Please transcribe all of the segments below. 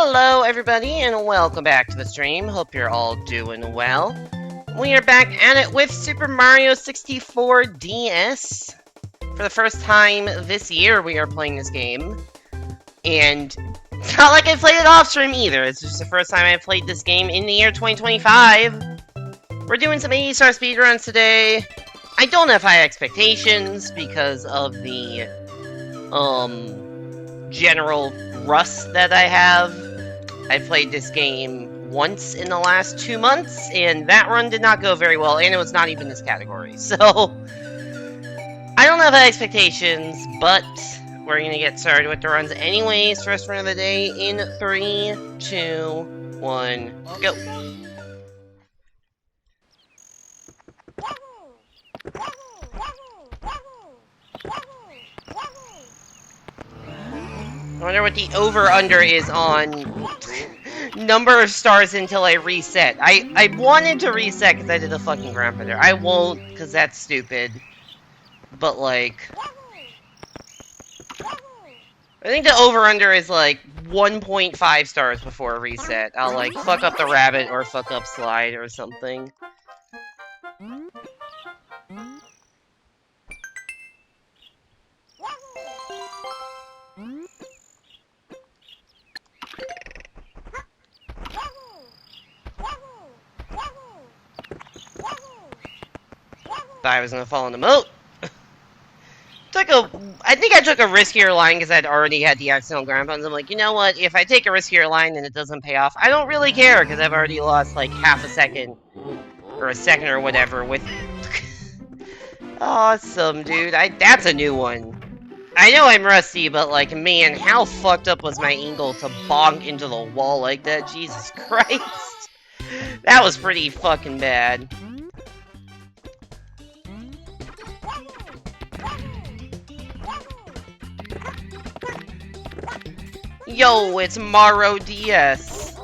Hello everybody and welcome back to the stream. Hope you're all doing well. We are back at it with Super Mario 64DS. For the first time this year we are playing this game. And it's not like I played it off stream either. It's just the first time I played this game in the year 2025. We're doing some 80-star speedruns today. I don't have high expectations because of the general rust that I have. I played this game once in the last 2 months, and that run did not go very well, and it was not even this category. So, I don't have high expectations, but we're gonna get started with the runs anyways. First run of the day in 3, 2, 1, go. I wonder what the over-under is on number of stars until I reset. I wanted to reset because I did a fucking grandpa there. I won't because that's stupid. But like, I think the over-under is like 1.5 stars before a reset. I'll like fuck up the rabbit or fuck up slide or something. Thought I was gonna fall in the moat. I think I took a riskier line because I'd already had the accidental ground pounds. I'm like, you know what? If I take a riskier line and it doesn't pay off, I don't really care because I've already lost like half a second or a second or whatever with. Awesome, dude. That's a new one. I know I'm rusty, but like, man, how fucked up was my angle to bonk into the wall like that? Jesus Christ. That was pretty fucking bad. Yo, it's Mario DS.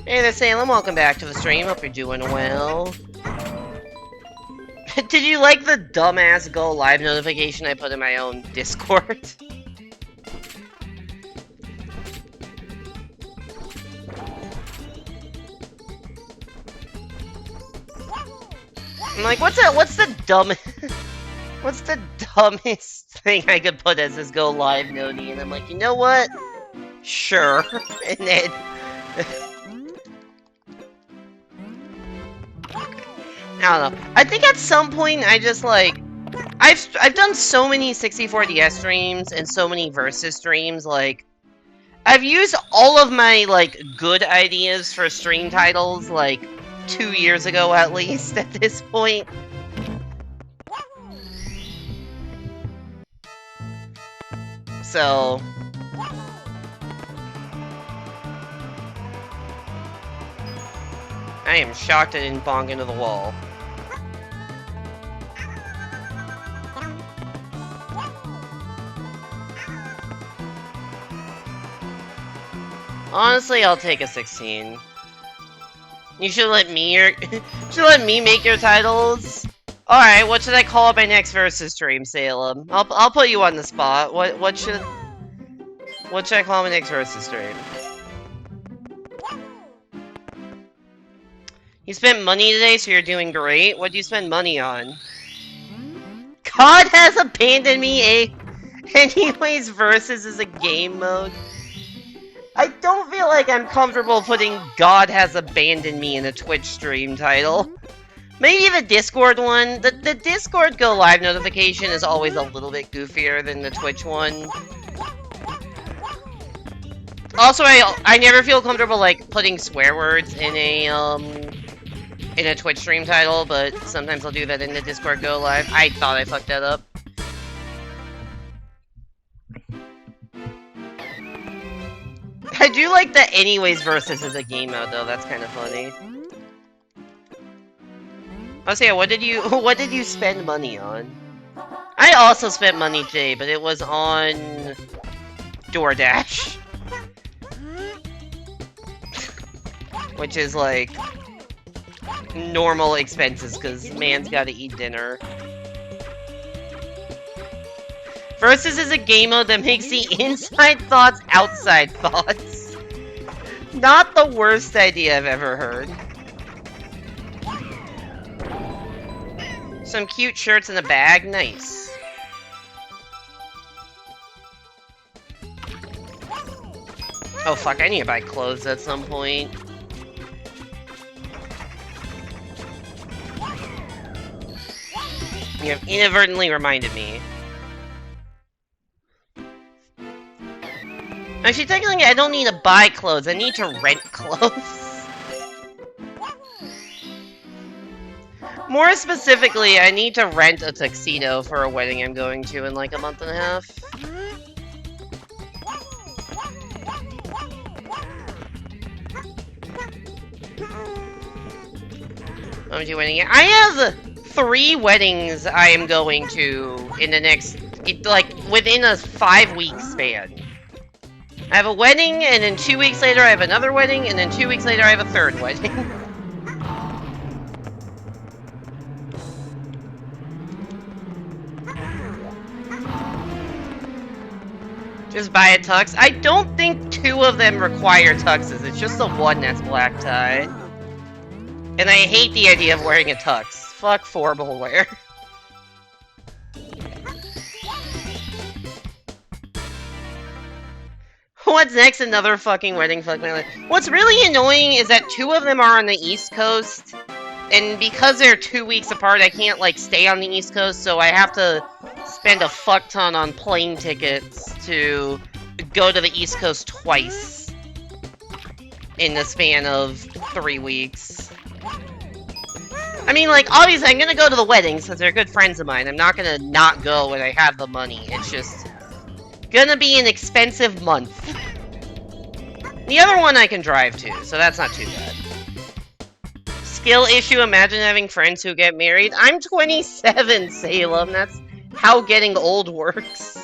Hey there, Salem. Welcome back to the stream. Hope you're doing well. Did you like the dumbass go live notification I put in my own Discord? I'm like, what's the dumbest thing I could put as this go live noti? And I'm like, you know what? Sure. And then I don't know. I think at some point I just like I've done so many 64DS streams and so many versus streams, like I've used all of my like good ideas for stream titles like 2 years ago at least at this point. So I am shocked I didn't bonk into the wall. Honestly, I'll take a 16. You should let me make your titles. All right, what should I call my next versus stream, Salem? I'll put you on the spot. What should I call my next versus stream? You spent money today, so you're doing great. What'd you spend money on? God has abandoned me. Anyways, versus is a game mode. I don't feel like I'm comfortable putting God has abandoned me in a Twitch stream title. Maybe the Discord one. The Discord go live notification is always a little bit goofier than the Twitch one. Also, I never feel comfortable like putting swear words in a Twitch stream title, but sometimes I'll do that in the Discord go live. I thought I fucked that up. I do like the anyways versus as a game mode though. That's kind of funny. Oh, so yeah, what did you spend money on? I also spent money today, but it was on DoorDash. Which is like normal expenses because man's gotta eat dinner. Versus is a game mode that makes the inside thoughts outside thoughts. Not the worst idea I've ever heard. Some cute shirts in a bag, nice. Oh fuck, I need to buy clothes at some point. You have inadvertently reminded me. Actually, technically, I don't need to buy clothes. I need to rent clothes. More specifically, I need to rent a tuxedo for a wedding I'm going to in like a month and a half. I'm doing wedding. I have 3 weddings I am going to in the next, like, within a 5-week span. I have a wedding, and then 2 weeks later I have another wedding, and then 2 weeks later I have a 3rd wedding. Just buy a tux. I don't think 2 of them require tuxes. It's just the one that's black tie. And I hate the idea of wearing a tux. Fuck formal wear. What's next? Another fucking wedding. What's really annoying is that 2 of them are on the East Coast. And because they're 2 weeks apart, I can't, like, stay on the East Coast, so I have to spend a fuck ton on plane tickets to go to the East Coast twice in the span of 3 weeks. I mean, like, obviously I'm gonna go to the weddings because they're good friends of mine. I'm not gonna not go when I have the money. It's just gonna be an expensive month. The other one I can drive to, so that's not too bad. Skill issue, imagine having friends who get married. I'm 27, Salem. That's how getting old works.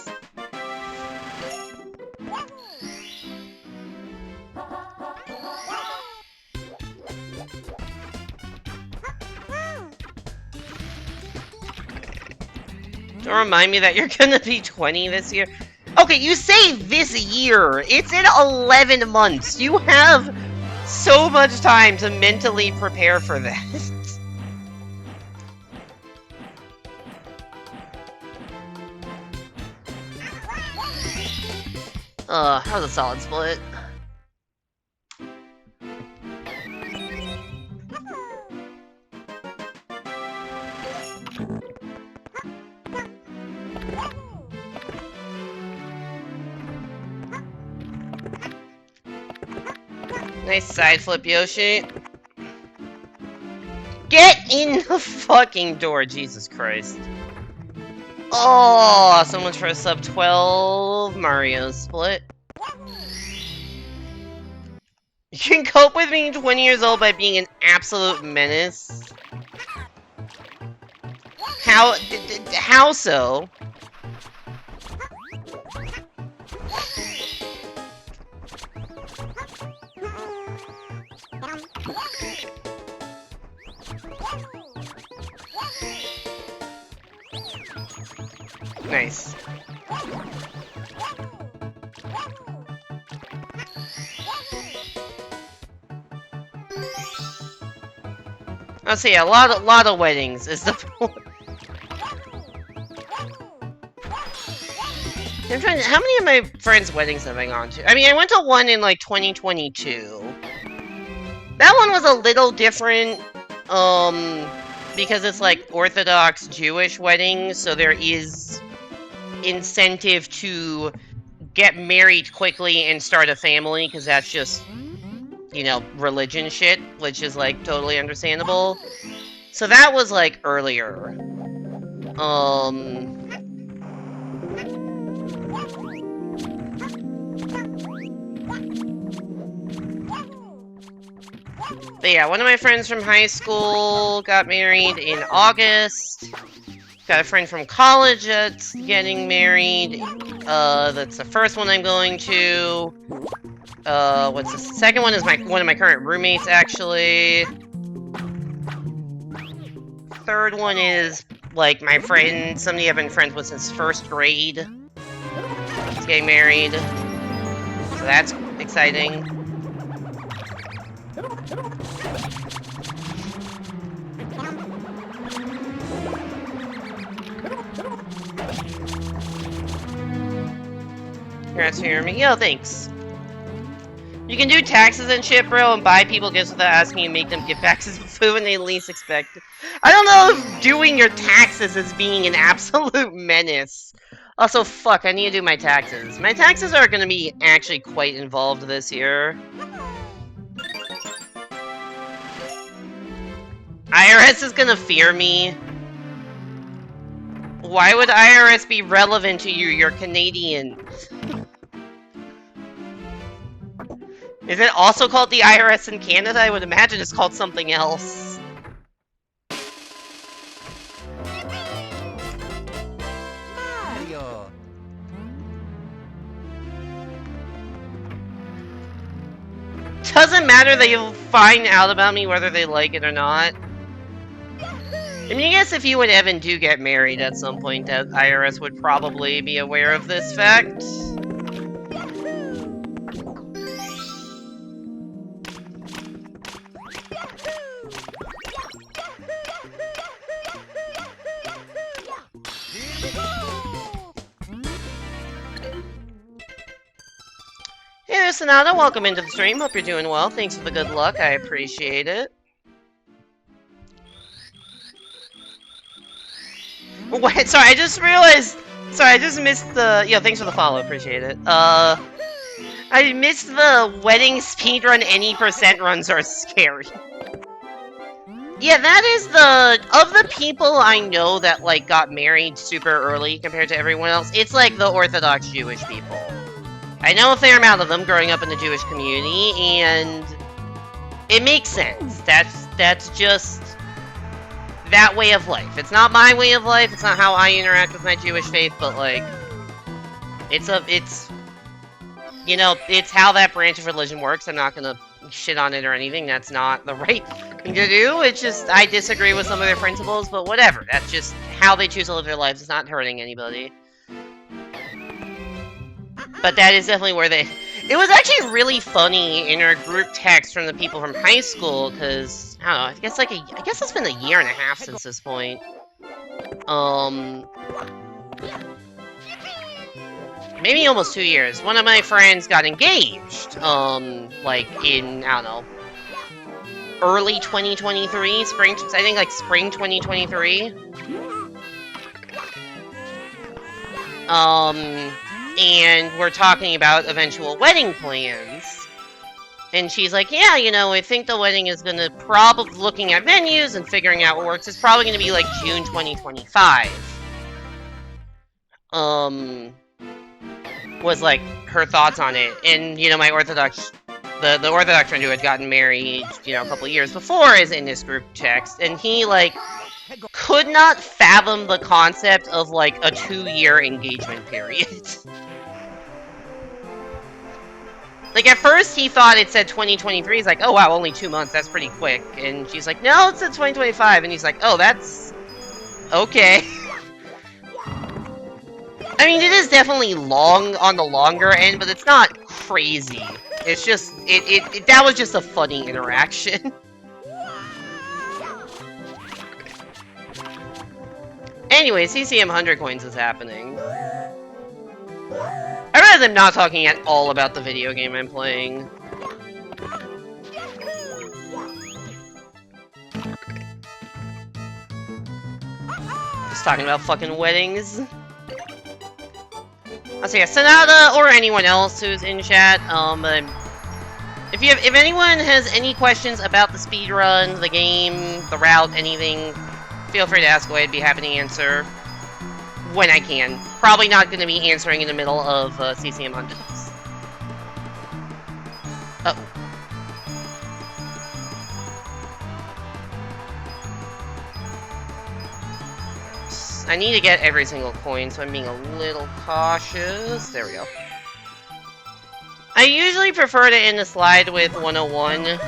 Don't remind me that you're gonna be 20 this year. Okay, you say this year. It's in 11 months. You have so much time to mentally prepare for that. That was a solid split. Nice side flip, Yoshi. Get in the fucking door, Jesus Christ. Oh, so much for a sub 12 Mario split. You can cope with being 20 years old by being an absolute menace. How so? Nice. I'll say a lot of weddings is the point. I'm trying to, how many of my friends' weddings have I gone to? I mean, I went to one in like 2022. That one was a little different, because it's like Orthodox Jewish weddings, so there is incentive to get married quickly and start a family, because that's just, you know, religion shit, which is like totally understandable. So that was like earlier. But yeah, one of my friends from high school got married in August. Got a friend from college that's getting married. That's the first one I'm going to. What's the second one? Is one of my current roommates, actually. Third one is, like, my friend, somebody I've been friends with since 1st grade. He's getting married. So that's exciting. Congrats for hearing me. Yo, thanks. You can do taxes and shit, bro, and buy people gifts without asking and make them give taxes of food when they least expect it. I don't know if doing your taxes is being an absolute menace. Also, fuck, I need to do my taxes. My taxes are gonna be actually quite involved this year. IRS is gonna fear me. Why would IRS be relevant to you? You're Canadian. Is it also called the IRS in Canada? I would imagine it's called something else. Mario. Doesn't matter, they'll find out about me whether they like it or not. I mean, I guess if you and Evan do get married at some point, that IRS would probably be aware of this fact. Hey there, Sonata. Welcome into the stream. Hope you're doing well. Thanks for the good luck. I appreciate it. Wait, sorry, I just realized... Sorry, I just missed the... Yo, thanks for the follow. Appreciate it. I missed the wedding speedrun any percent runs are scary. Yeah, that is the... Of the people I know that, like, got married super early compared to everyone else, it's, like, the Orthodox Jewish people. I know a fair amount of them growing up in the Jewish community, and it makes sense. That's just that way of life. It's not my way of life, it's not how I interact with my Jewish faith, but, like, it's, you know, it's how that branch of religion works. I'm not gonna shit on it or anything. That's not the right thing to do. It's just, I disagree with some of their principles, but whatever. That's just how they choose to live their lives. It's not hurting anybody. But that is definitely where they... It was actually really funny in our group text from the people from high school, because, I don't know, I guess it's been a year and a half since this point. Maybe almost 2 years. One of my friends got engaged, like, in, I don't know, early 2023, spring, I think, like, spring 2023. And we're talking about eventual wedding plans. And she's like, yeah, you know, I think the wedding is gonna probably, looking at venues and figuring out what works, it's probably gonna be like June 2025. Was like her thoughts on it. And, you know, my Orthodox, the Orthodox friend who had gotten married, you know, a couple years before is in this group text, and he, like, could not fathom the concept of, like, a 2-year engagement period. Like, at first he thought it said 2023, he's like, oh wow, only 2 months, that's pretty quick. And she's like, no, it said 2025, and he's like, oh, that's... okay. I mean, it is definitely long on the longer end, but it's not crazy. It's just, that was just a funny interaction. Anyway, CCM 100 coins is happening. I'd rather them not talking at all about the video game I'm playing. Just talking about fucking weddings. I'll say, Sonata or anyone else who's in chat, if anyone has any questions about the speedrun, the game, the route, anything, feel free to ask away. I'd be happy to answer when I can. Probably not going to be answering in the middle of CCM 100s. Uh-oh. I need to get every single coin, so I'm being a little cautious. There we go. I usually prefer to end the slide with 101.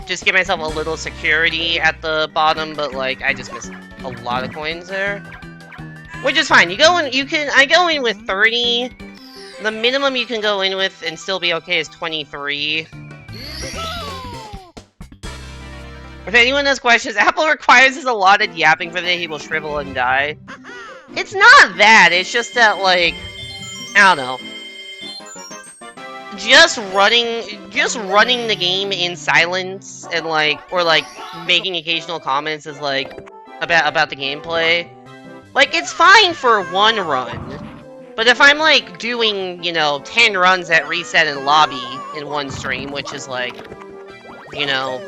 Just give myself a little security at the bottom, but, like, I just missed a lot of coins there. Which is fine. I go in with 30. The minimum you can go in with and still be okay is 23. If anyone has questions, Apple requires his allotted yapping for the day he will shrivel and die. It's not that, it's just that, like, I don't know. Just running the game in silence and, like, or, like, making occasional comments is, like, about the gameplay. Like, it's fine for one run. But if I'm, like, doing, you know, 10 runs at reset and lobby in one stream, which is, like, you know,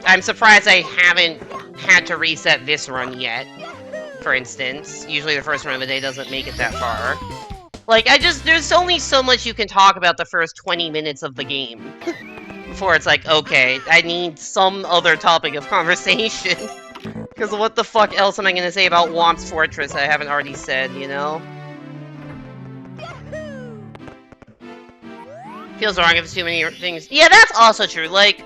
I'm surprised I haven't had to reset this run yet, for instance. Usually the first run of the day doesn't make it that far. Like, there's only so much you can talk about the first 20 minutes of the game. Before it's like, okay, I need some other topic of conversation. Because what the fuck else am I gonna say about Womp's Fortress I haven't already said, you know? Feels wrong if it's too many things. Yeah, that's also true. Like,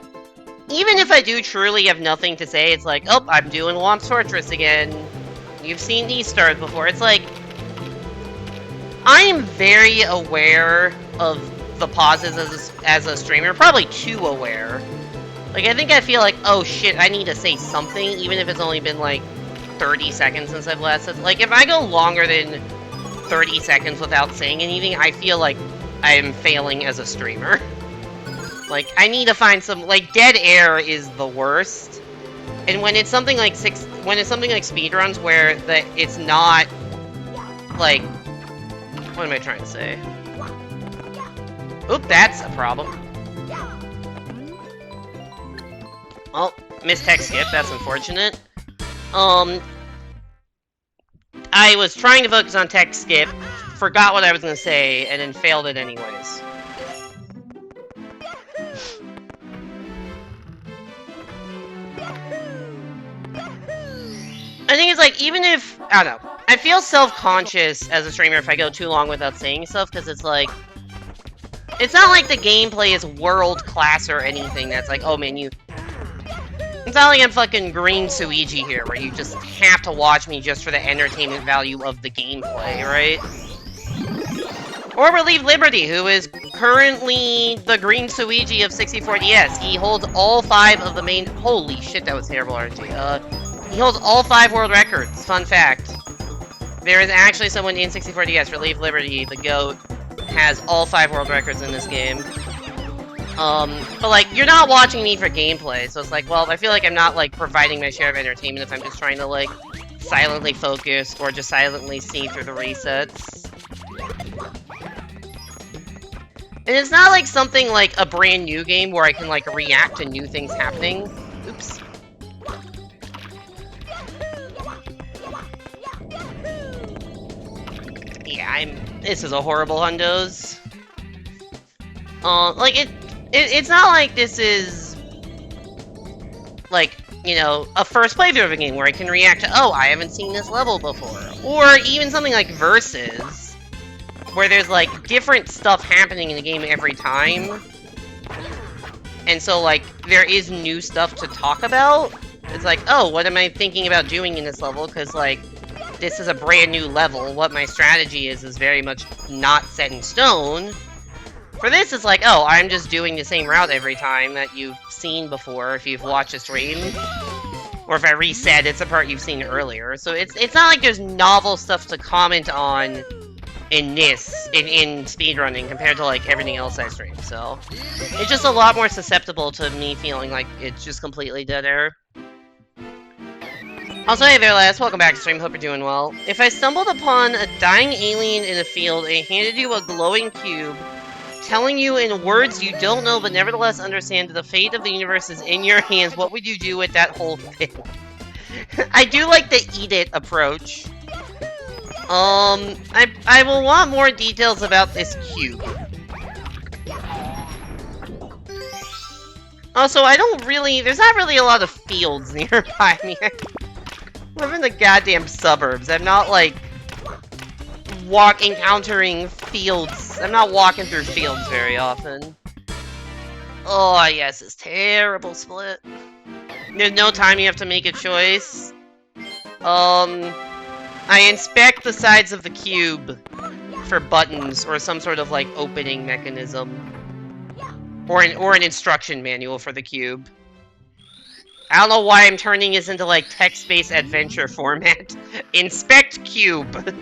even if I do truly have nothing to say, it's like, oh, I'm doing Womp's Fortress again. You've seen these stars before. It's like, I am very aware of the pauses as a streamer. Probably too aware. Like, I feel like, oh shit, I need to say something, even if it's only been, like, 30 seconds since I've last said. Like, if I go longer than 30 seconds without saying anything, I feel like I am failing as a streamer. Like, I need to find some, like, dead air is the worst. And when it's something like speedruns where it's not, like, what am I trying to say? Oop, that's a problem. Oh, missed tech skip, that's unfortunate. I was trying to focus on tech skip, forgot what I was gonna say, and then failed it anyways. I think it's like, even if, I don't know, I feel self-conscious as a streamer if I go too long without saying stuff, because it's like, it's not like the gameplay is world-class or anything that's like, oh man, it's not like I'm fucking Green Suigi here, where you just have to watch me just for the entertainment value of the gameplay, right? Or Relieve Liberty, who is currently the Green Suigi of 64DS. He holds all 5 of the main... Holy shit, that was terrible RNG. He holds all 5 world records. Fun fact. There is actually someone in 64DS, Relieve Liberty, the GOAT, has all 5 world records in this game. But, like, you're not watching me for gameplay, so it's like, well, I feel like I'm not, like, providing my share of entertainment if I'm just trying to, like, silently focus or just silently see through the resets. And it's not, like, something like a brand new game where I can, like, react to new things happening. Oops. Yeah, this is a horrible hundos. Like, it's not like this is, like, you know, a first playthrough of a game where I can react to, oh, I haven't seen this level before. Or even something like Versus, where there's, like, different stuff happening in the game every time. And so, like, there is new stuff to talk about. It's like, oh, what am I thinking about doing in this level? Because, like, this is a brand new level. What my strategy is very much not set in stone. For this, it's like, oh, I'm just doing the same route every time that you've seen before if you've watched a stream. Or if I reset, it's a part you've seen earlier. So it's not like there's novel stuff to comment on in speedrunning compared to, like, everything else I stream. So it's just a lot more susceptible to me feeling like it's just completely dead air. Also, hey there, lads. Welcome back to stream. Hope you're doing well. If I stumbled upon a dying alien in a field and handed you a glowing cube, telling you in words you don't know but nevertheless understand that the fate of the universe is in your hands, what would you do with that whole thing? I do like the eat it approach. I will want more details about this cube. Also, there's not really a lot of fields nearby me. I live in the goddamn suburbs. I'm not, like, encountering fields. I'm not walking through fields very often. Oh, yes, it's terrible split. There's no time you have to make a choice. I inspect the sides of the cube for buttons or some sort of, like, opening mechanism. Or an instruction manual for the cube. I don't know why I'm turning this into, like, text-based adventure format. Inspect cube.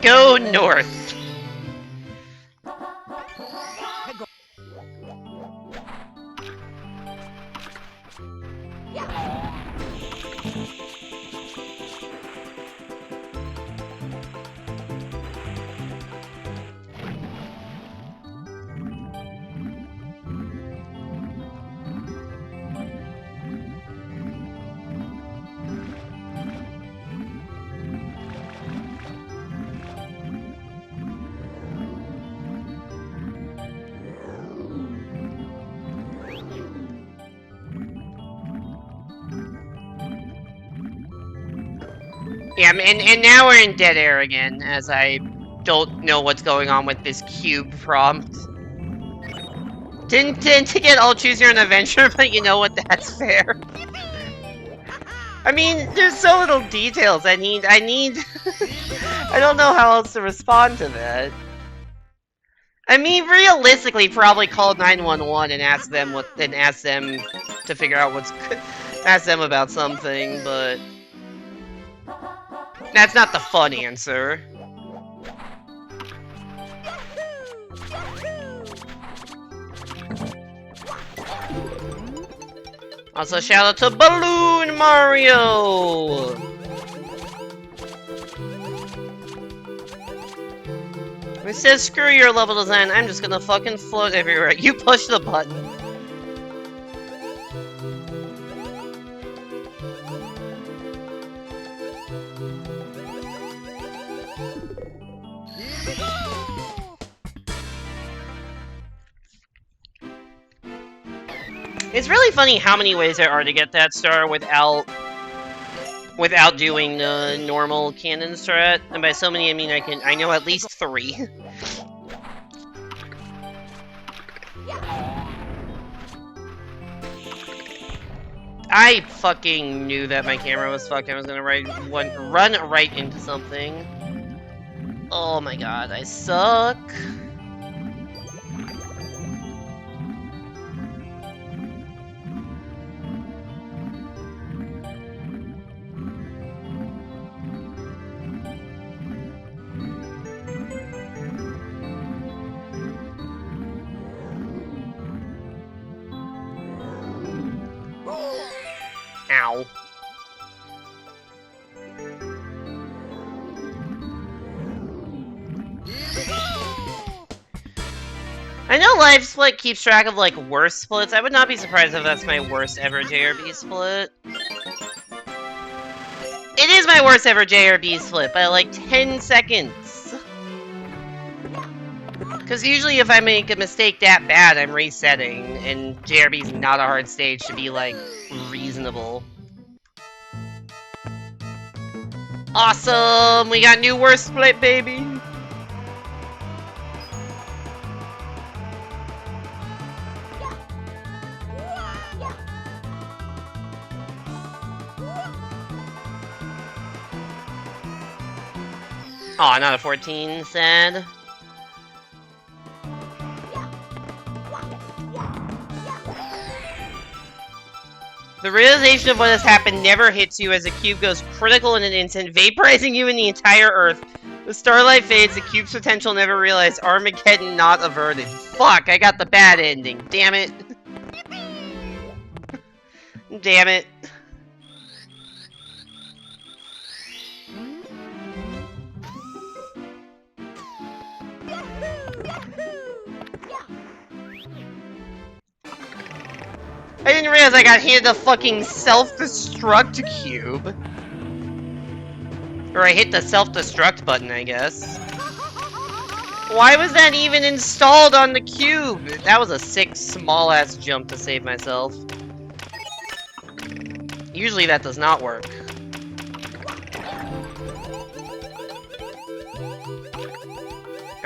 Go north. Yeah, and now we're in dead air again, as I don't know what's going on with this cube prompt. Didn't to get all choose your own adventure, but you know what, that's fair. I mean, there's so little details. I need I don't know how else to respond to that. I mean, realistically, probably call 911 and ask them to figure out what's good. Ask them about something, but that's not the fun answer. Also, shout out to Balloon Mario! It says, screw your level design, I'm just gonna fucking float everywhere. You push the button. It's really funny how many ways there are to get that star without doing the normal canon strat. And by so many I mean I know at least 3. I fucking knew that my camera was fucked. I was gonna run right into something. Oh my god, I suck. Ow. I know Live Split keeps track of, like, worst splits. I would not be surprised if that's my worst ever JRB split. It is my worst ever JRB split by, like, 10 seconds. Because usually if I make a mistake that bad, I'm resetting, and JRB's not a hard stage to be, like, reasonable. Awesome! We got new worst split, baby! Aw, not a 14, sad. The realization of what has happened never hits you as the cube goes critical in an instant, vaporizing you and the entire Earth. The starlight fades, the cube's potential never realized, Armageddon not averted. Fuck, I got the bad ending, damn it. Damn it. I didn't realize I got handed a fucking self-destruct cube. Or I hit the self-destruct button, I guess. Why was that even installed on the cube? That was a sick, small-ass jump to save myself. Usually that does not work.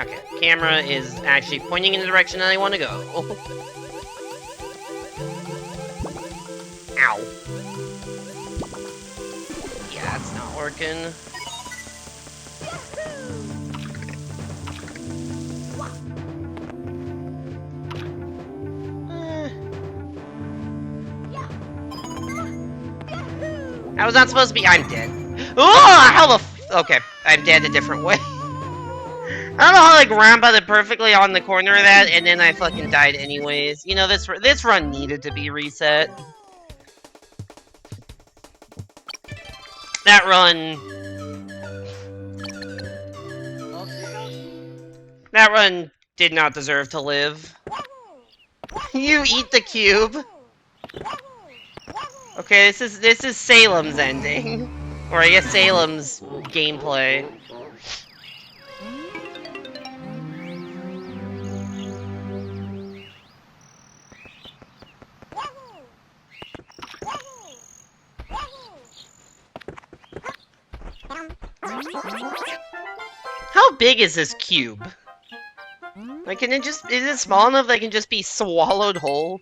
Okay, camera is actually pointing in the direction that I want to go. Ow. Yeah, that's not working. I was not supposed to be. I'm dead. Oh, how the okay, I'm dead a different way. I don't know how I grandpaed perfectly on the corner of that, and then I fucking died anyways. You know, this run needed to be reset. That run did not deserve to live. You eat the cube. Okay, this is Salem's ending. Or I guess Salem's gameplay. How big is this cube? Like, is it small enough that it can just be swallowed whole?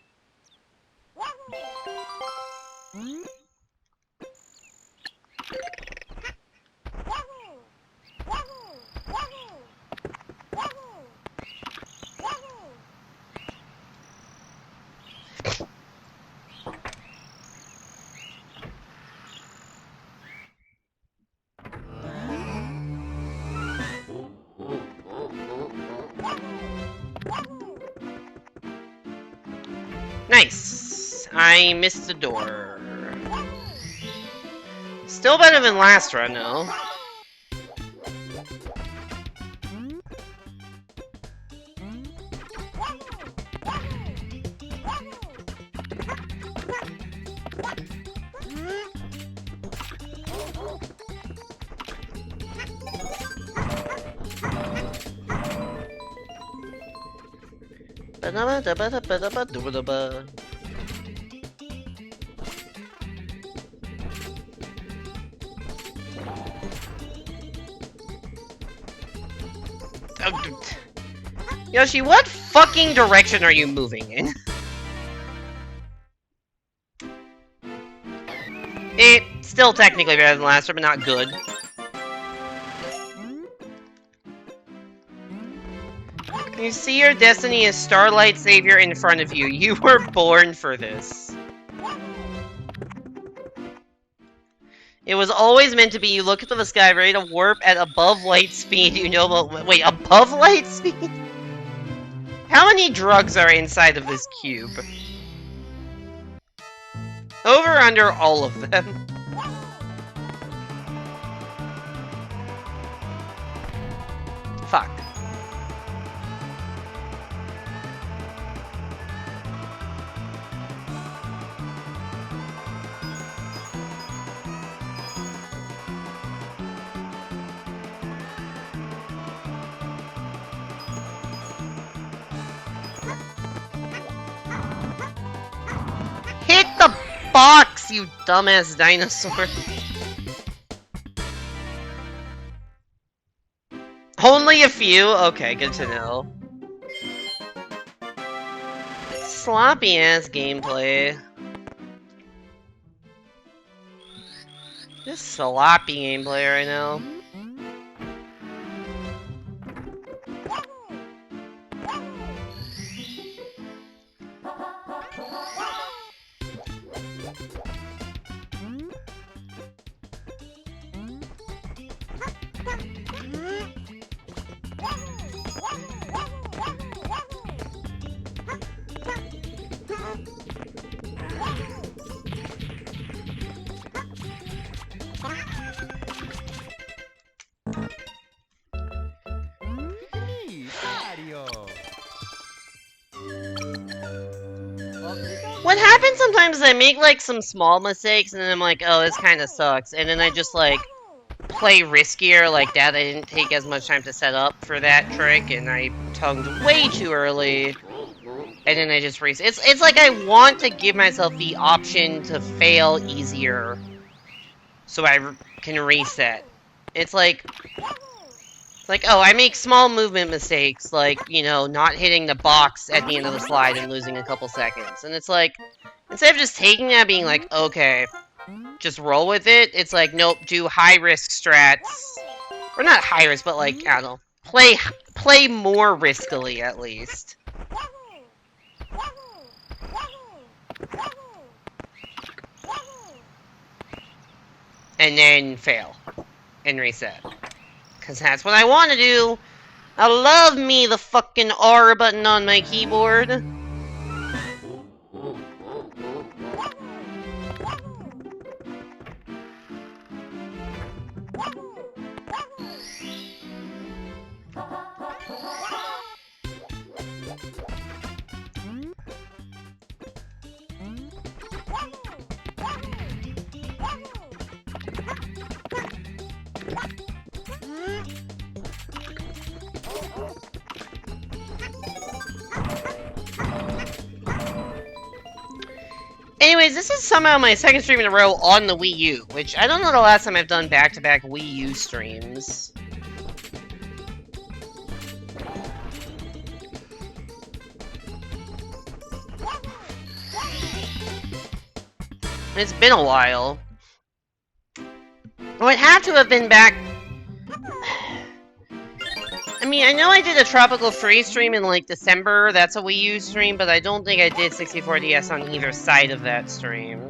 Nice! I missed the door. Still better than last run, though. Yoshi, what fucking direction are you moving in? It's still technically better than last one, but not good. You see your destiny as Starlight Savior in front of you. You were born for this. It was always meant to be. You look into the sky, ready to warp at above light speed. You know, but wait, above light speed? How many drugs are inside of this cube? Over or under all of them? Fuck. Hit the box, you dumbass dinosaur. Only a few? Okay, good to know. Sloppy ass gameplay. Just sloppy gameplay right now. What happens sometimes is I make like some small mistakes and then I'm like, oh, this kind of sucks, and then I just like play riskier like that. I didn't take as much time to set up for that trick and I tongued way too early, and then I just reset. It's like I want to give myself the option to fail easier so I can reset. It's like, oh, I make small movement mistakes, like, you know, not hitting the box at the end of the slide and losing a couple seconds. And it's like, instead of just taking that, being like, okay, just roll with it, it's like, nope, do high-risk strats. Or not high-risk, but like, I don't know, play more riskily, at least. and then fail and reset. Because that's what I want to do. I love me the fucking R button on my keyboard. Anyways, this is somehow my second stream in a row on the Wii U, which I don't know the last time I've done back-to-back Wii U streams. It's been a while. Well, it had to have been back... I mean, I know I did a Tropical Freeze stream in, like, December. That's a Wii U stream, but I don't think I did 64DS on either side of that stream.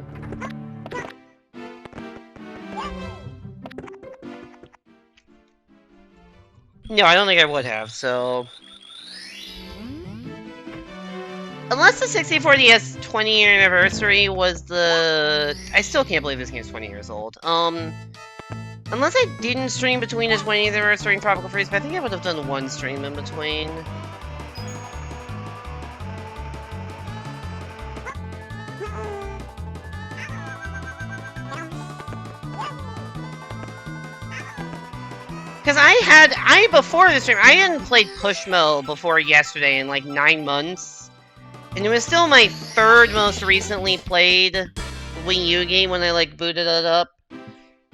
No, I don't think I would have, so... Unless the 64DS 20-year anniversary was the... I still can't believe this game's 20 years old. Unless I didn't stream between the 20th anniversary and Tropical Freeze, but I think I would have done one stream in between. Because before the stream, I hadn't played Pushmo before yesterday in like 9 months. And it was still my third most recently played Wii U game when I like booted it up.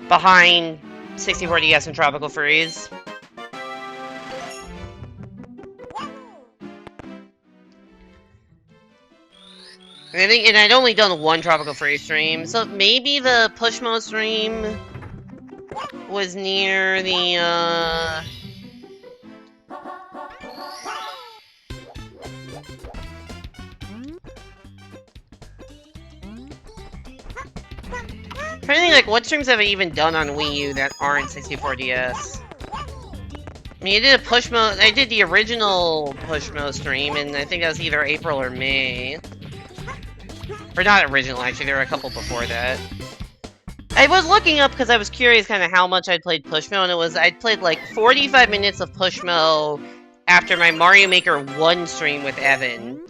Behind 64DS and Tropical Freeze. And I'd only done one Tropical Freeze stream, so maybe the Pushmo stream was near the, I'm trying to think, like, what streams have I even done on Wii U that aren't 64DS? I mean, I did the original Pushmo stream, and I think that was either April or May. Or not original, actually, there were a couple before that. I was looking up because I was curious kind of how much I'd played Pushmo, and I'd played like 45 minutes of Pushmo after my Mario Maker 1 stream with Evan.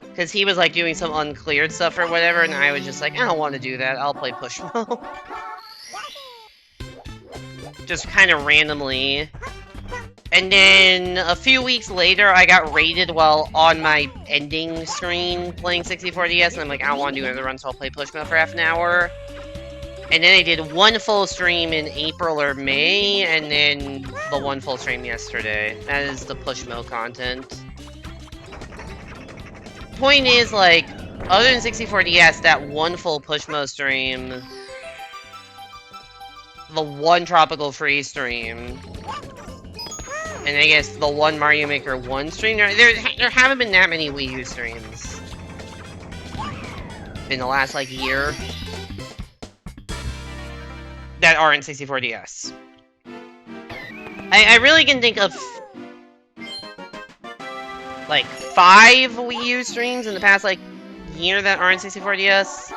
Because he was like doing some uncleared stuff or whatever, and I was just like, I don't want to do that, I'll play Pushmo. Just kind of randomly. And then a few weeks later, I got raided while on my ending screen playing 64DS, and I'm like, I don't want to do another run, so I'll play Pushmo for half an hour. And then I did one full stream in April or May, and then the one full stream yesterday. That is the Pushmo content. Point is, like, other than 64DS, that one full Pushmo stream, the one Tropical Freeze stream, and I guess the one Mario Maker 1 stream, there haven't been that many Wii U streams in the last, like, year that aren't 64DS. I really can think of like 5 Wii U streams in the past like year that aren't 64DS.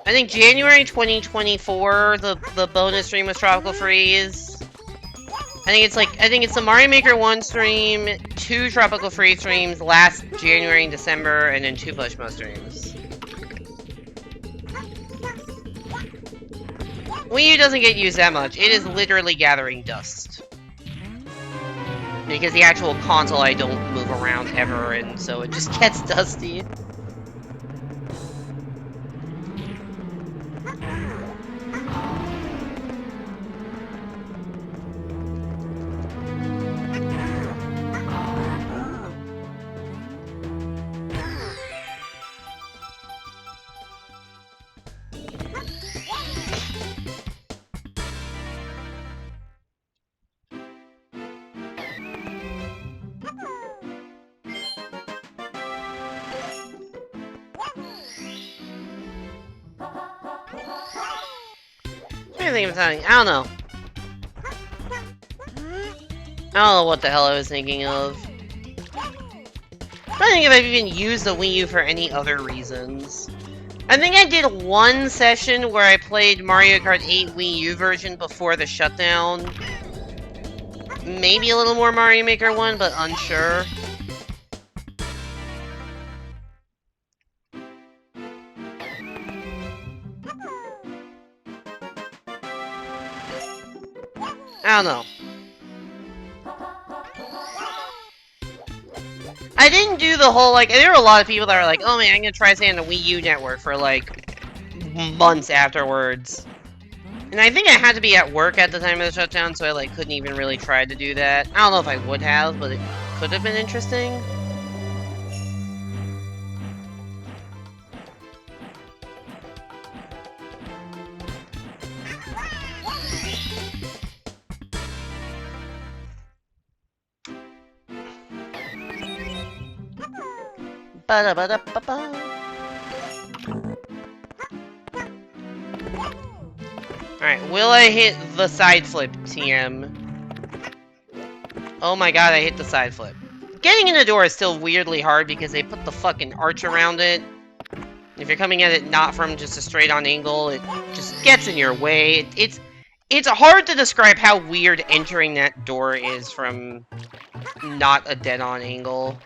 I think January 2024, the bonus stream was Tropical Freeze. I think it's the Mario Maker 1 stream, 2 Tropical Freeze streams last January and December, and then 2 Pushmo streams. Wii U doesn't get used that much. It is literally gathering dust. Because the actual console I don't move around ever, and so it just gets dusty. I think of something. I don't know. I don't know what the hell I was thinking of. I don't think if I've even used the Wii U for any other reasons. I think I did one session where I played Mario Kart 8 Wii U version before the shutdown. Maybe a little more Mario Maker 1, but unsure. I don't know. I didn't do the whole, like, there were a lot of people that were like, oh man, I'm gonna try staying on the Wii U network for, like, months afterwards. And I think I had to be at work at the time of the shutdown, so I, like, couldn't even really try to do that. I don't know if I would have, but it could have been interesting. Ba-da-ba-da-ba-ba. Alright, will I hit the side flip, TM? Oh my god, I hit the side flip. Getting in the door is still weirdly hard because they put the fucking arch around it. If you're coming at it not from just a straight-on angle, it just gets in your way. It's hard to describe how weird entering that door is from not a dead-on angle.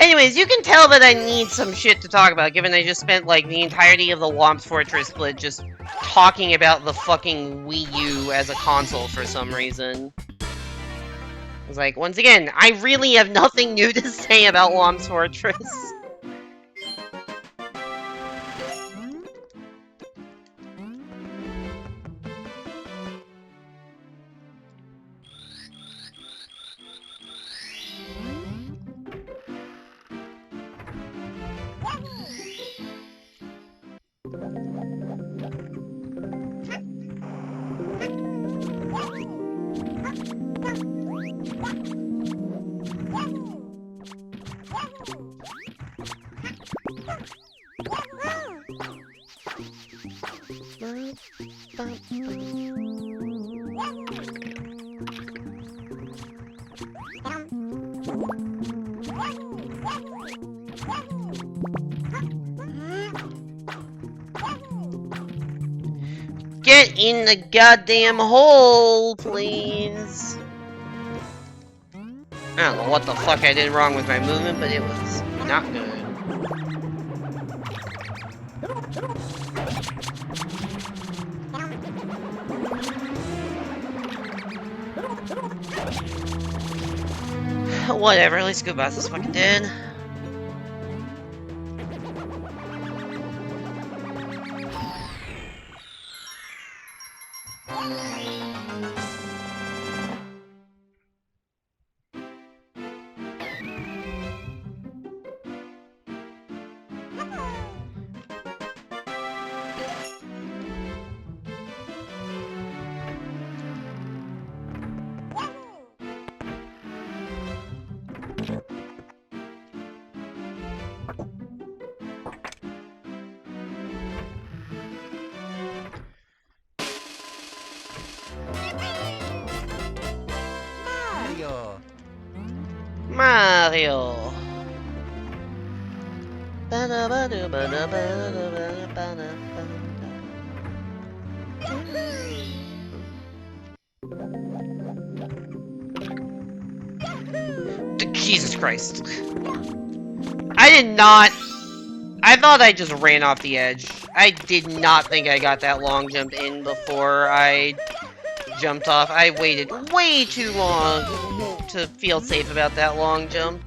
Anyways, you can tell that I need some shit to talk about, given I just spent, like, the entirety of the Whomp's Fortress split just talking about the fucking Wii U as a console for some reason. It's like, once again, I really have nothing new to say about Whomp's Fortress. Get in the goddamn hole, please. I don't know what the fuck I did wrong with my movement, but it was not good. Whatever, at least Goodboss is fucking dead. Mario. Jesus Christ. I did not... I thought I just ran off the edge. I did not think I got that long jump in before I jumped off. I waited way too long to feel safe about that long jump.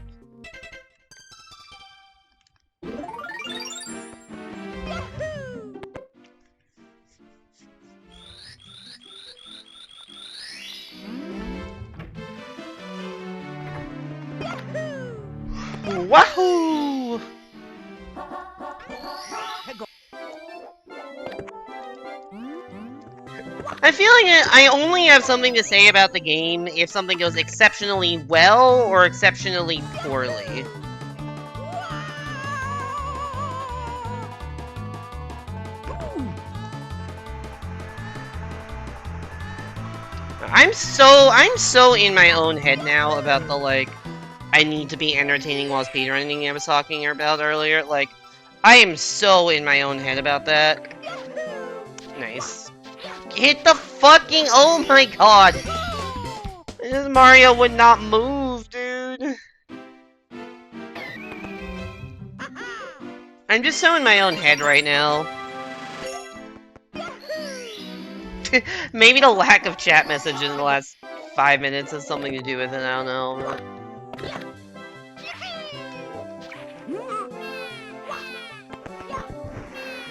Wahoo! I feel like I only have something to say about the game if something goes exceptionally well or exceptionally poorly. I'm so in my own head now about the, like, I need to be entertaining while speedrunning I was talking about earlier. Like, I am so in my own head about that. Nice. Hit the fucking... Oh my god! This Mario would not move, dude. I'm just so in my own head right now. Maybe the lack of chat messages in the last 5 minutes has something to do with it, I don't know.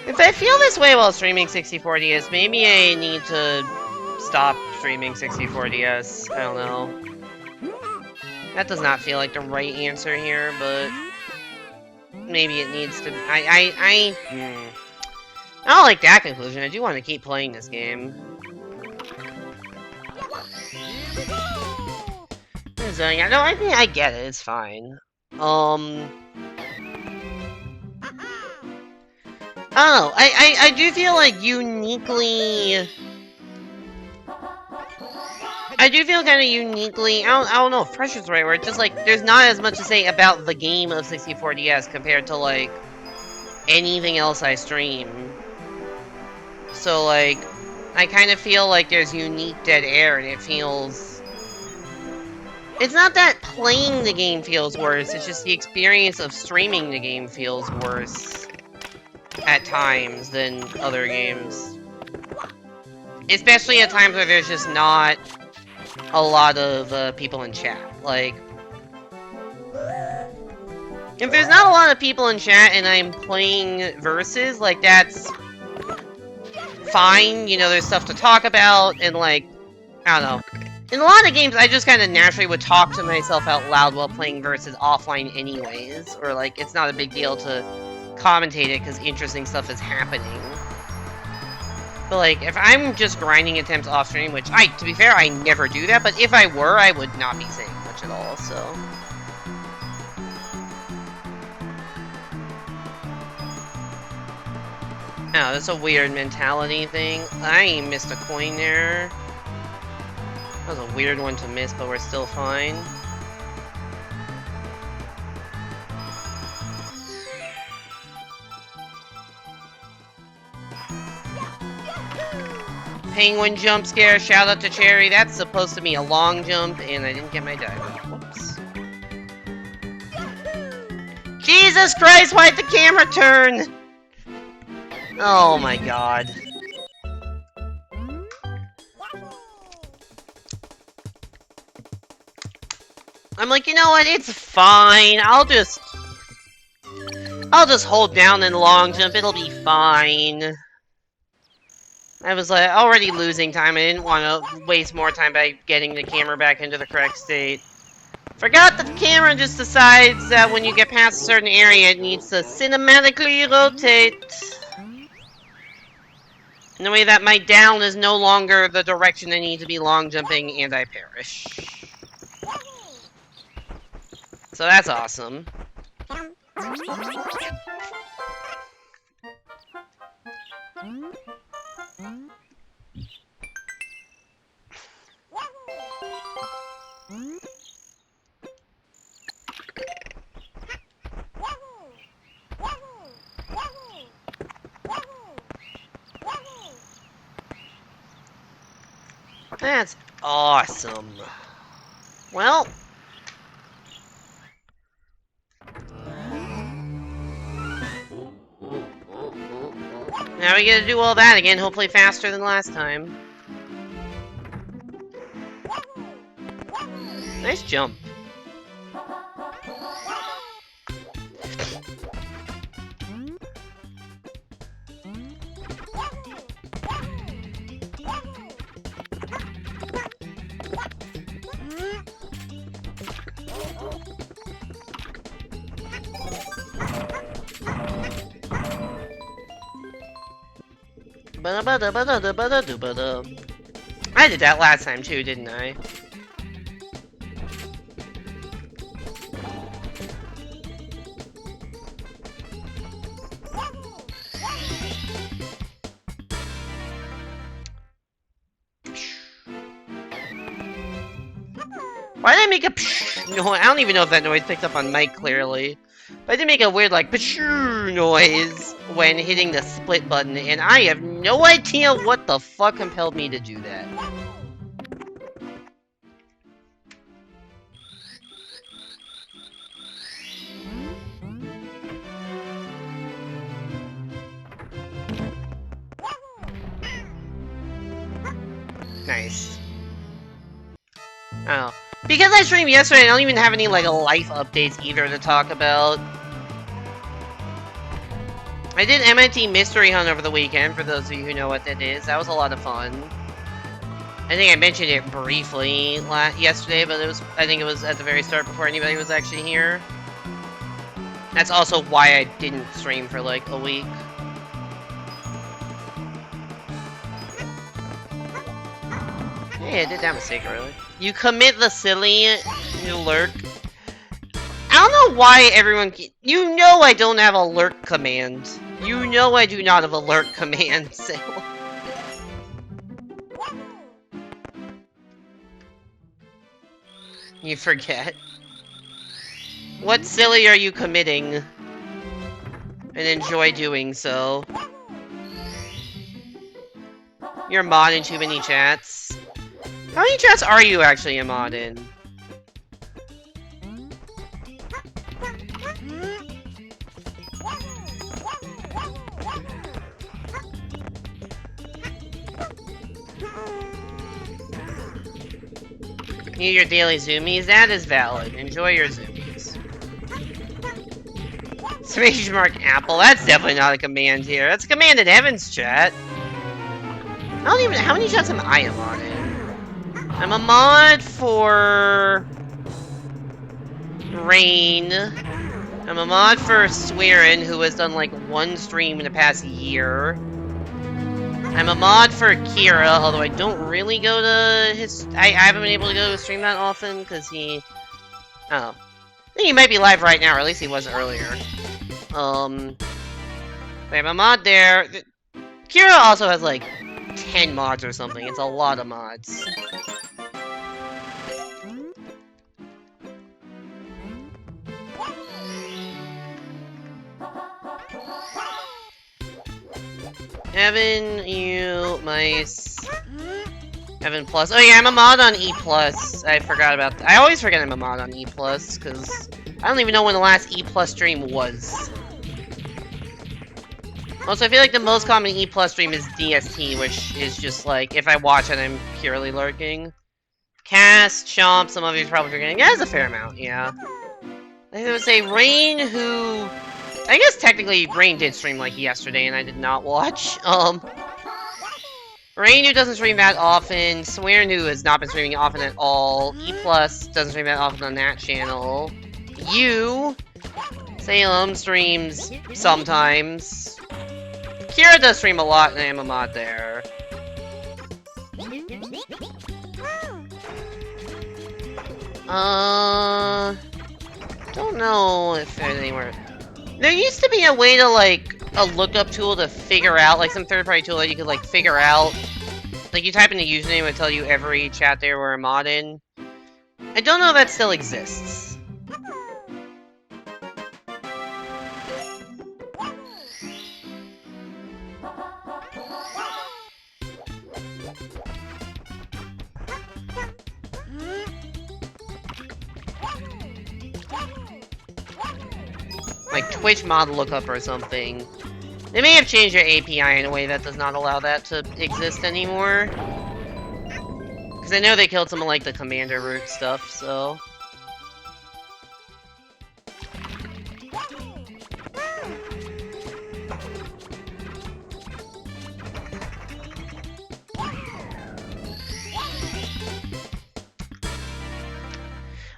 If I feel this way while streaming 64DS, maybe I need to stop streaming 64DS. I don't know. That does not feel like the right answer here, but maybe it needs to. I don't like that conclusion. I do want to keep playing this game. So yeah, no, I think I get it. It's fine. I don't know. I do feel like uniquely. I do feel kind of uniquely. I don't know if pressure's the right word. Just like there's not as much to say about the game of 64DS compared to like anything else I stream. So like, I kind of feel like there's unique dead air, and it feels. It's not that playing the game feels worse. It's just the experience of streaming the game feels worse at times than other games. Especially at times where there's just not a lot of people in chat. Like, if there's not a lot of people in chat and I'm playing versus, like, that's fine. You know, there's stuff to talk about, and like, I don't know. In a lot of games, I just kind of naturally would talk to myself out loud while playing versus offline anyways. Or like, it's not a big deal to commentate it because interesting stuff is happening. But like, if I'm just grinding attempts off stream, which to be fair, I never do that, but if I were, I would not be saying much at all, so. Oh, that's a weird mentality thing. I missed a coin there. That was a weird one to miss, but we're still fine. Penguin jump scare, shout out to Cherry. That's supposed to be a long jump, and I didn't get my dive. Whoops. Jesus Christ, why'd the camera turn? Oh my god. I'm like, you know what, it's fine. I'll just hold down and long jump, it'll be fine. I was like already losing time. I didn't want to waste more time by getting the camera back into the correct state. Forgot that the camera just decides that when you get past a certain area, it needs to cinematically rotate. In a way that my down is no longer the direction I need to be long jumping, and I perish. So that's awesome. That's awesome. Well, now we gotta do all that again, hopefully faster than last time. Nice jump. Ba-da-ba-da-ba-da-ba-da-ba-da. I did that last time too, didn't I? Why did I make a psh noise? I don't even know if that noise picked up on mic clearly. But I did make a weird, like, pshh noise when hitting the split button, and I have no idea what the fuck compelled me to do that. Nice. Oh. Because I streamed yesterday, I don't even have any, like, life updates either to talk about. I did MNT Mystery Hunt over the weekend, for those of you who know what that is. That was a lot of fun. I think I mentioned it briefly yesterday, but I think it was at the very start before anybody was actually here. That's also why I didn't stream for, like, a week. Hey, I did that mistake early. You commit the silly, you lurk. I don't know why everyone... You know I don't have a lurk command. You know I do not have a lurk command, so... You forget. What silly are you committing? And enjoy doing so. You're a mod in too many chats. How many chats are you actually a mod in? Need your daily zoomies? That is valid. Enjoy your zoomies. Smash mark apple. That's definitely not a command here. That's a command in Heaven's chat. I don't even... How many chats am I a mod in? I'm a mod for... Rain. I'm a mod for Swearin, who has done like one stream in the past year. I'm a mod for Kira, although I don't really go to his... I haven't been able to go to his stream that often, because he... Oh. I think he might be live right now, or at least he was earlier. We have a mod there. Kira also has like 10 mods or something. It's a lot of mods. Evan, you, mice. Evan Plus. Oh yeah, I'm a mod on E+. I forgot about that. I always forget I'm a mod on E+, because I don't even know when the last E+ stream was. Also, I feel like the most common E+ stream is DST, which is just like, if I watch it, I'm purely lurking. Cast, Chomp, some of you are probably forgetting. Yeah, there's a fair amount, yeah. I would say Rain, who... I guess technically Rain did stream like yesterday and I did not watch. Rain, who doesn't stream that often. Swearin, who has not been streaming often at all. E+ doesn't stream that often on that channel. You, Salem, streams sometimes. Kira does stream a lot and I am a mod there. Don't know if there's anywhere... There used to be a way to, like, a lookup tool to figure out, like, some third-party tool that you could, like, figure out. Like, you type in the username, it would tell you every chat there were a mod in. I don't know if that still exists. Like Twitch mod lookup or something. They may have changed their API in a way that does not allow that to exist anymore. Because I know they killed some of like the commander root stuff, so...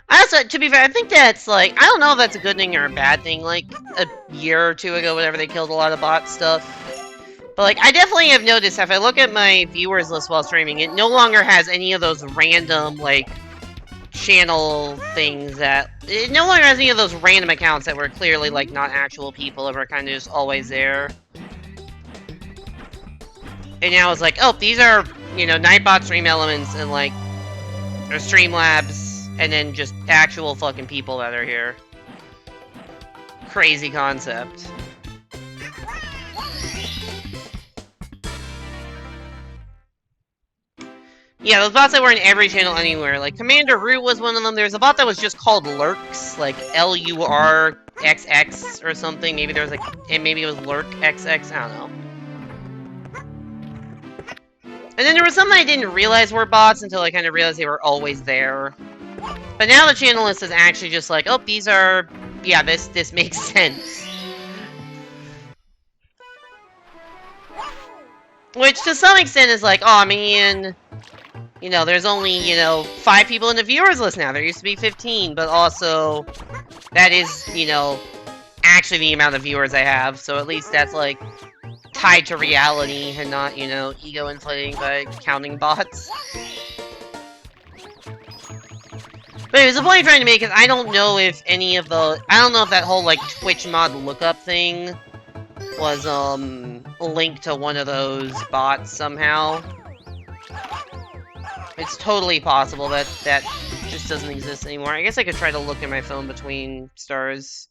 Also, to be fair, I think that's, like, I don't know if that's a good thing or a bad thing. Like, a year or two ago, whenever they killed a lot of bot stuff, But, like, I definitely have noticed, if I look at my viewers list while streaming, it no longer has any of those random, like, channel things that... It no longer has any of those random accounts that were clearly, like, not actual people that were kind of just always there. And now it's like, oh, these are, you know, Nightbot Stream Elements and, like, or Streamlabs, and then just actual fucking people that are here. Crazy concept. Yeah, those bots that were in every channel anywhere. Like, Commander Root was one of them. There's a bot that was just called Lurks, like LURXX or something. Maybe there was like, and maybe it was LurkXX, I don't know. And then there was some I didn't realize were bots until I kind of realized they were always there. But now the channel list is actually just like, oh, these are, yeah, this makes sense. Which to some extent is like, oh, I mean, you know, there's only, you know, 5 people in the viewers list now. There used to be 15, but also that is, you know, actually the amount of viewers I have. So at least that's like tied to reality and not, you know, ego inflating by counting bots. But anyways, the point I'm trying to make is I don't know if any of the... I don't know if that whole, like, Twitch mod lookup thing was, linked to one of those bots somehow. It's totally possible that that just doesn't exist anymore. I guess I could try to look at my phone between stars.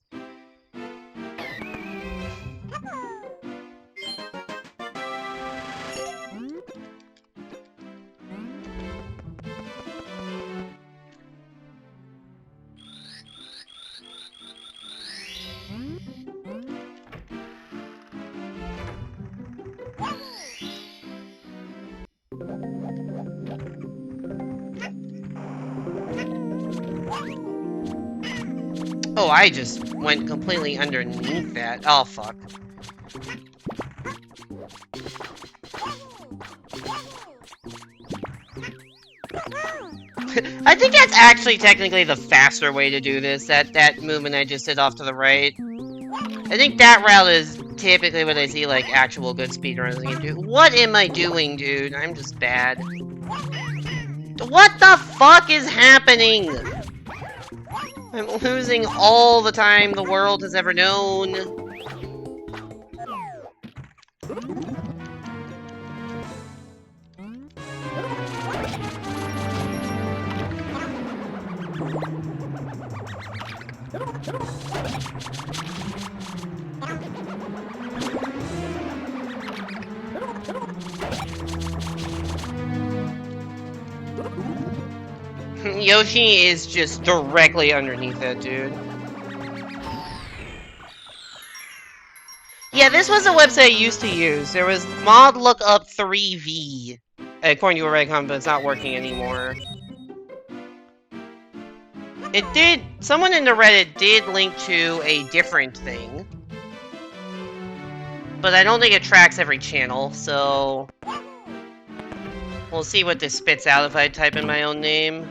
Oh, I just went completely underneath that. Oh, fuck. I think that's actually technically the faster way to do this, that movement I just did off to the right. I think that route is typically what I see, like, actual good speedrunners can do. What am I doing, dude? I'm just bad. What the fuck is happening? I'm losing all the time the world has ever known. Yoshi is just directly underneath that dude. Yeah, this was a website I used to use. There was mod lookup 3v, according to a Reddit comment, but it's not working anymore. It did, someone in the Reddit did link to a different thing, but I don't think it tracks every channel, so we'll see what this spits out if I type in my own name.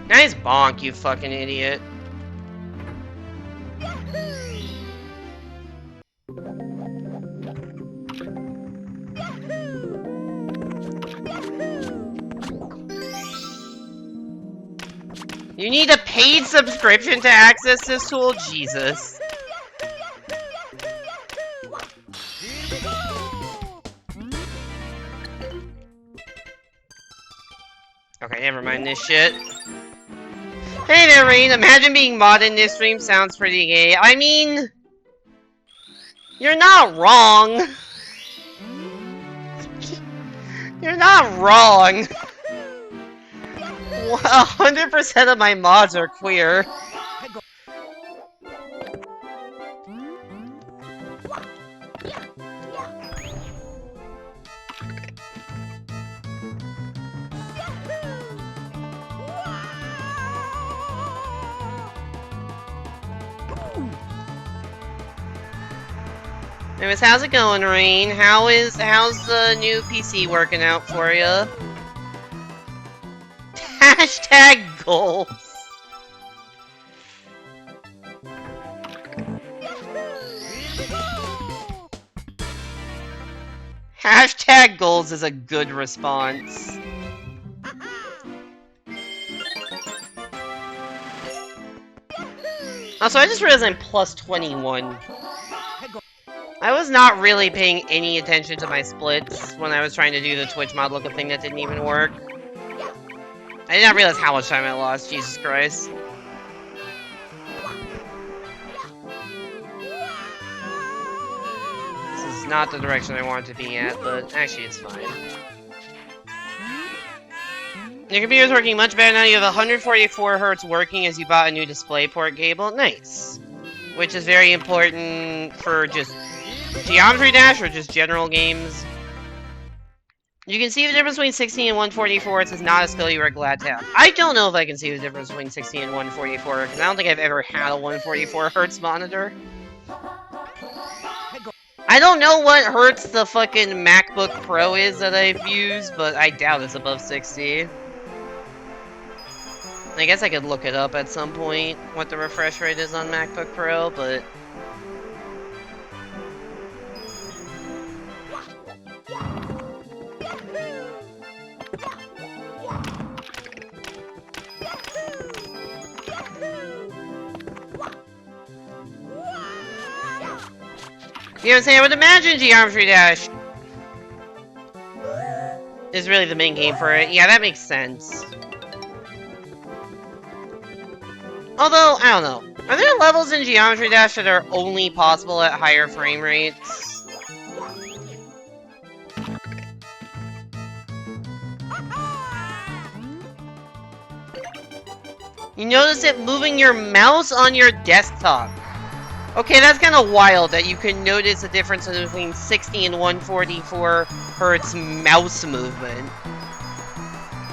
Nice bonk, you fucking idiot. You need a paid subscription to access this tool? Jesus. Okay, never mind this shit. Hey there, Rain. Imagine being modded in this stream sounds pretty gay. I mean, you're not wrong. You're not wrong. 100% of my mods are queer. Anyways, how's it going, Rain? How's the new PC working out for you? Hashtag goals. Hashtag goals is a good response. Also, I just realized I'm plus 21. I was not really paying any attention to my splits when I was trying to do the Twitch mod lookup thing that didn't even work. I did not realize how much time I lost, Jesus Christ. This is not the direction I want to be at, but actually it's fine. Your computer's working much better now. You have 144 Hz working as you bought a new DisplayPort cable. Nice. Which is very important for just Geometry Dash or just general games. You can see the difference between 60 and 144. This is not a skill you are glad to have. I don't know if I can see the difference between 60 and 144, because I don't think I've ever had a 144 Hz monitor. I don't know what hertz the fucking MacBook Pro is that I've used, but I doubt it's above 60. I guess I could look it up at some point, what the refresh rate is on MacBook Pro, but... You know what I'm saying? I would imagine Geometry Dash is really the main game for it. Yeah, that makes sense. Although, I don't know. Are there levels in Geometry Dash that are only possible at higher frame rates? You notice it moving your mouse on your desktop. Okay, that's kind of wild that you can notice the difference between 60 and 144 Hz mouse movement.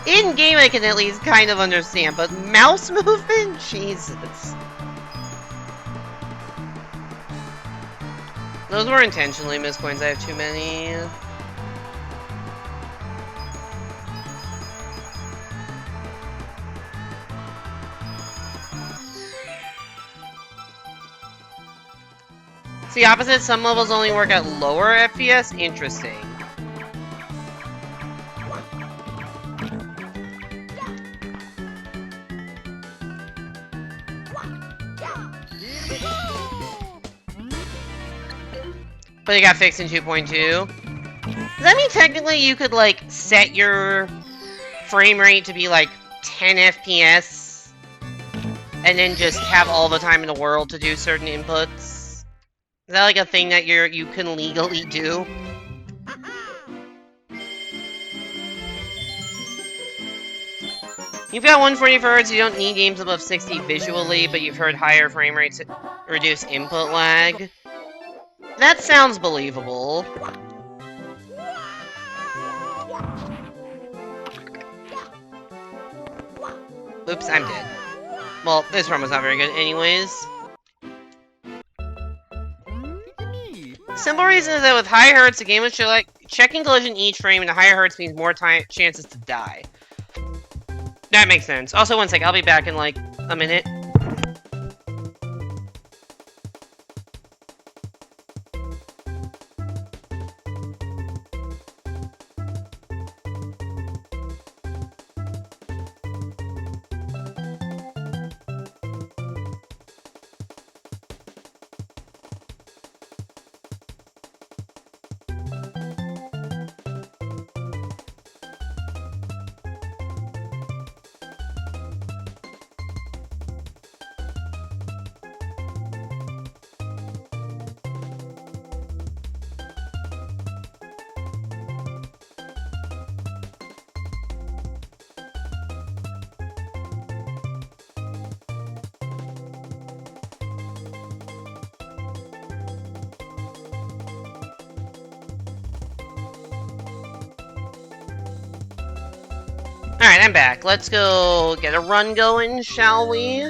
In-game I can at least kind of understand, but mouse movement? Jesus. Those were intentionally missed coins, I have too many. It's the opposite, some levels only work at lower FPS? Interesting. But it got fixed in 2.2. Does that mean technically you could, like, set your frame rate to be, like, 10 FPS? And then just have all the time in the world to do certain inputs? Is that, like, a thing that you can legally do? You've got 144 Hz, you don't need games above 60 visually, but you've heard higher frame rates reduce input lag. That sounds believable. Oops, I'm dead. Well, this run was not very good anyways. Simple reason is that with high hertz, the game will show like checking collision each frame, and the higher hertz means more chances to die. That makes sense. Also, one sec, I'll be back in like a minute. Alright, I'm back. Let's go get a run going, shall we?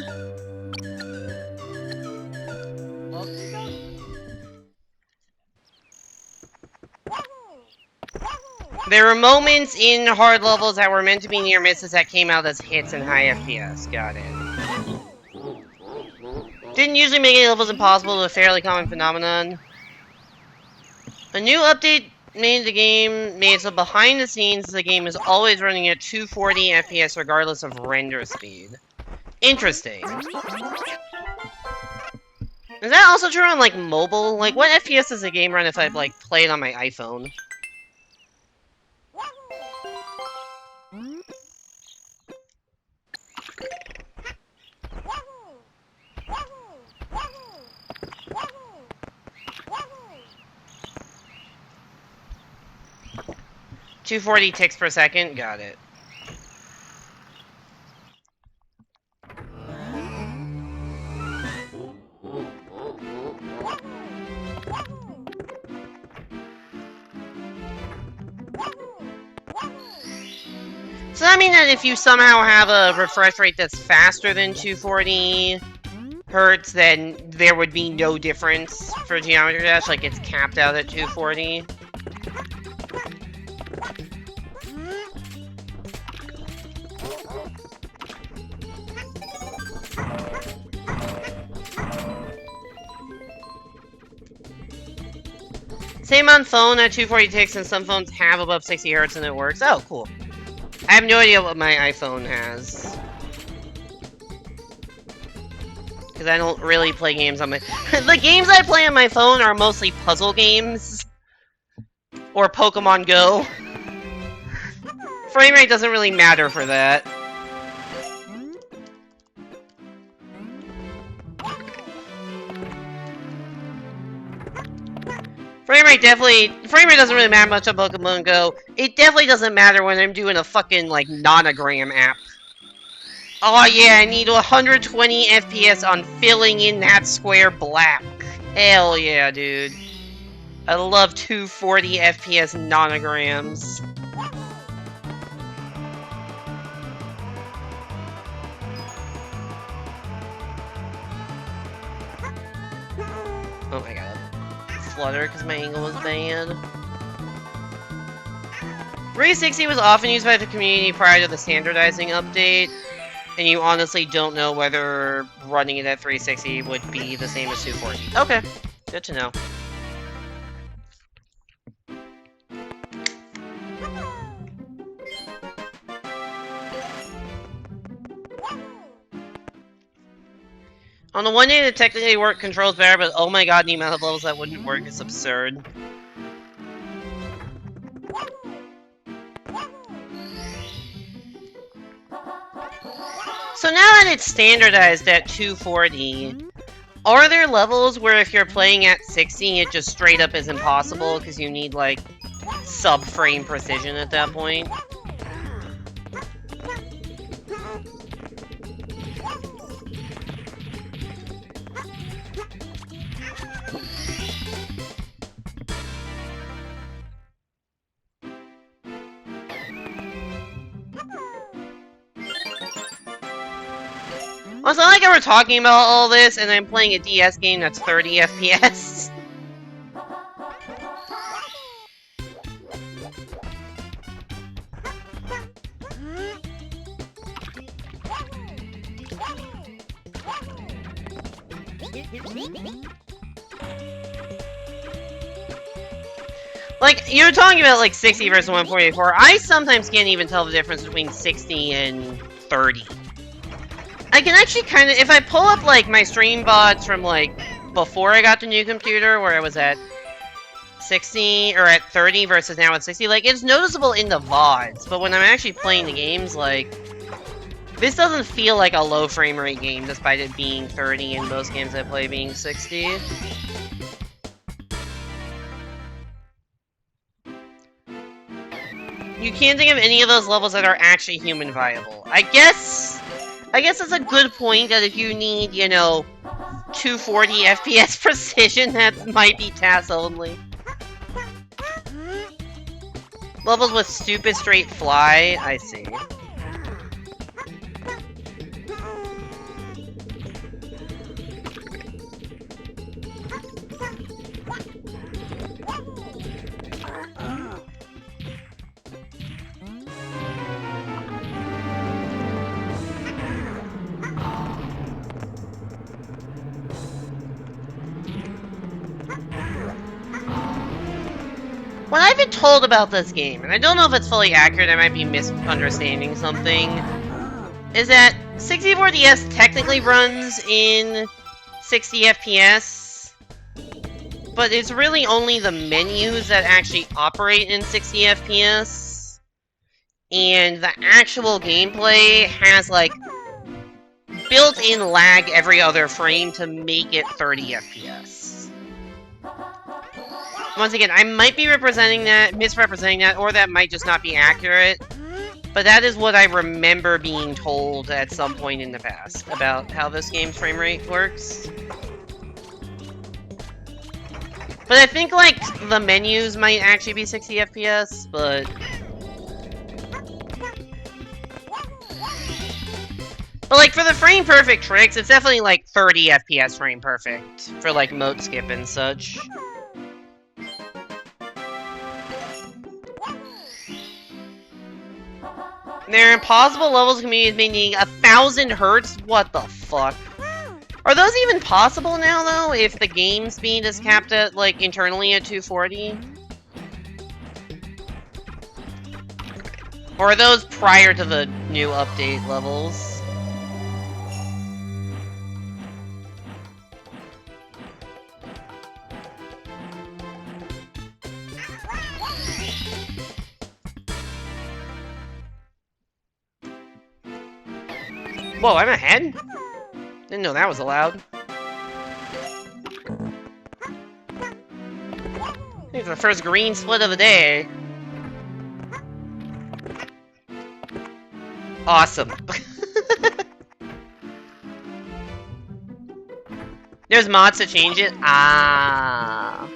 There were moments in hard levels that were meant to be near misses that came out as hits in high FPS. Got it. Didn't usually make any levels impossible, a fairly common phenomenon. A new update made the game made so behind the scenes the game is always running at 240 FPS regardless of render speed. Interesting. Is that also true on like mobile? Like what FPS does a game run if I like play it on my iPhone? .240 ticks per second? Got it. So that means that if you somehow have a refresh rate that's faster than 240 hertz, then there would be no difference for Geometry Dash, like it's capped out at 240. Same on phone at 240 ticks, and some phones have above 60 hertz and it works. Oh, cool. I have no idea what my iPhone has. Because I don't really play games on my... The games I play on my phone are mostly puzzle games. Or Pokemon Go. Frame rate doesn't really matter for that. Frame rate doesn't really matter much on Pokemon Go. It definitely doesn't matter when I'm doing a fucking, like, nonogram app. Oh yeah, I need 120 FPS on filling in that square black. Hell yeah, dude. I love 240 FPS nonograms. Oh my god. Flutter because my angle was bad. 360 was often used by the community prior to the standardizing update, and you honestly don't know whether running it at 360 would be the same as 240. Okay, good to know. On the one hand, it technically controls better, but oh my god, the amount of levels that wouldn't work is absurd. So now that it's standardized at 240, are there levels where if you're playing at 60, it just straight up is impossible because you need, like, sub-frame precision at that point? Also, I like how we're talking about all this, and I'm playing a DS game that's 30 FPS. Like, you're talking about, like, 60 versus 144. I sometimes can't even tell the difference between 60 and 30. I can actually kind of, if I pull up, like, my stream VODs from, like, before I got the new computer, where I was at 60, or at 30 versus now at 60, like, it's noticeable in the VODs, but when I'm actually playing the games, like, this doesn't feel like a low frame rate game, despite it being 30 and most games I play being 60. You can't think of any of those levels that are actually human viable. I guess it's a good point that if you need, you know, 240 FPS precision, that might be TAS only. Levels with stupid straight fly, I see. What I've been told about this game, and I don't know if it's fully accurate, I might be misunderstanding something, is that 64DS technically runs in 60 FPS, but it's really only the menus that actually operate in 60 FPS, and the actual gameplay has, like, built-in lag every other frame to make it 30 FPS. Once again, I might be misrepresenting that, or that might just not be accurate. But that is what I remember being told at some point in the past about how this game's frame rate works. But I think, like, the menus might actually be 60 FPS, but... But, like, for the frame perfect tricks, it's definitely, like, 30 FPS frame perfect for, like, mode skip and such. There are impossible levels can be meaning 1,000 hertz? What the fuck? Are those even possible now, though, if the game speed is capped at, like, internally at 240? Or are those prior to the new update levels? Whoa, I'm ahead? Didn't know that was allowed. It's the first green split of the day. Awesome. There's mods to change it? Ah.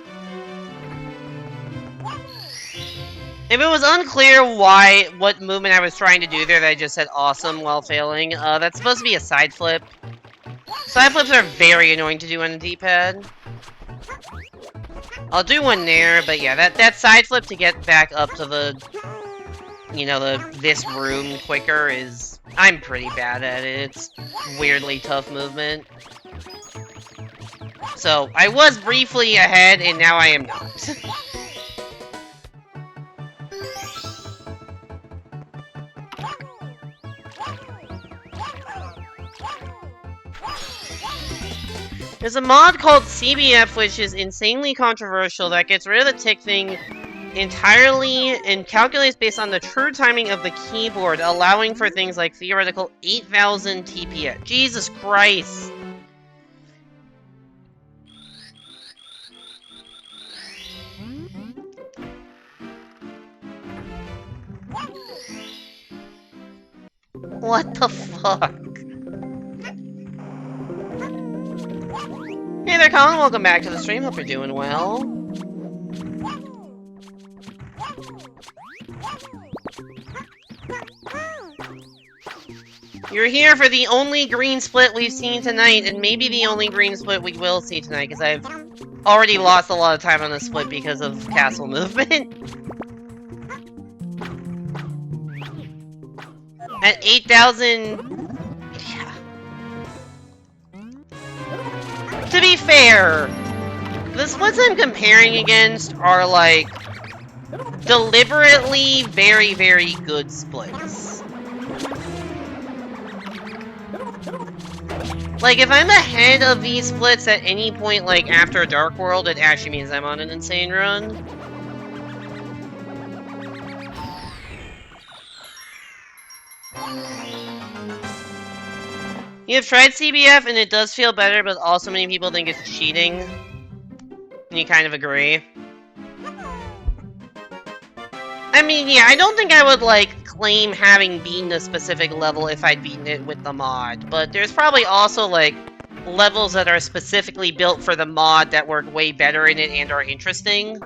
If it was unclear what movement I was trying to do there that I just said awesome while failing, that's supposed to be a side flip. Side flips are very annoying to do on the D-pad. I'll do one there, but yeah, that side flip to get back up to the, you know, this room quicker is... I'm pretty bad at it. It's weirdly tough movement. So, I was briefly ahead, and now I am not. There's a mod called CBF, which is insanely controversial, that gets rid of the tick thing entirely and calculates based on the true timing of the keyboard, allowing for things like theoretical 8,000 TPS. Jesus Christ! What the fuck? Hey there, Colin. Welcome back to the stream. Hope you're doing well. You're here for the only green split we've seen tonight, and maybe the only green split we will see tonight, because I've already lost a lot of time on this split because of castle movement. At 8,000... Yeah. To be fair, the splits I'm comparing against are, like, deliberately very, very good splits. Like, if I'm ahead of these splits at any point, like, after Dark World, it actually means I'm on an insane run. You've tried CBF, and it does feel better, but also many people think it's cheating. And you kind of agree. I mean, yeah, I don't think I would, like, claim having beaten a specific level if I'd beaten it with the mod, but there's probably also, like, levels that are specifically built for the mod that work way better in it and are interesting.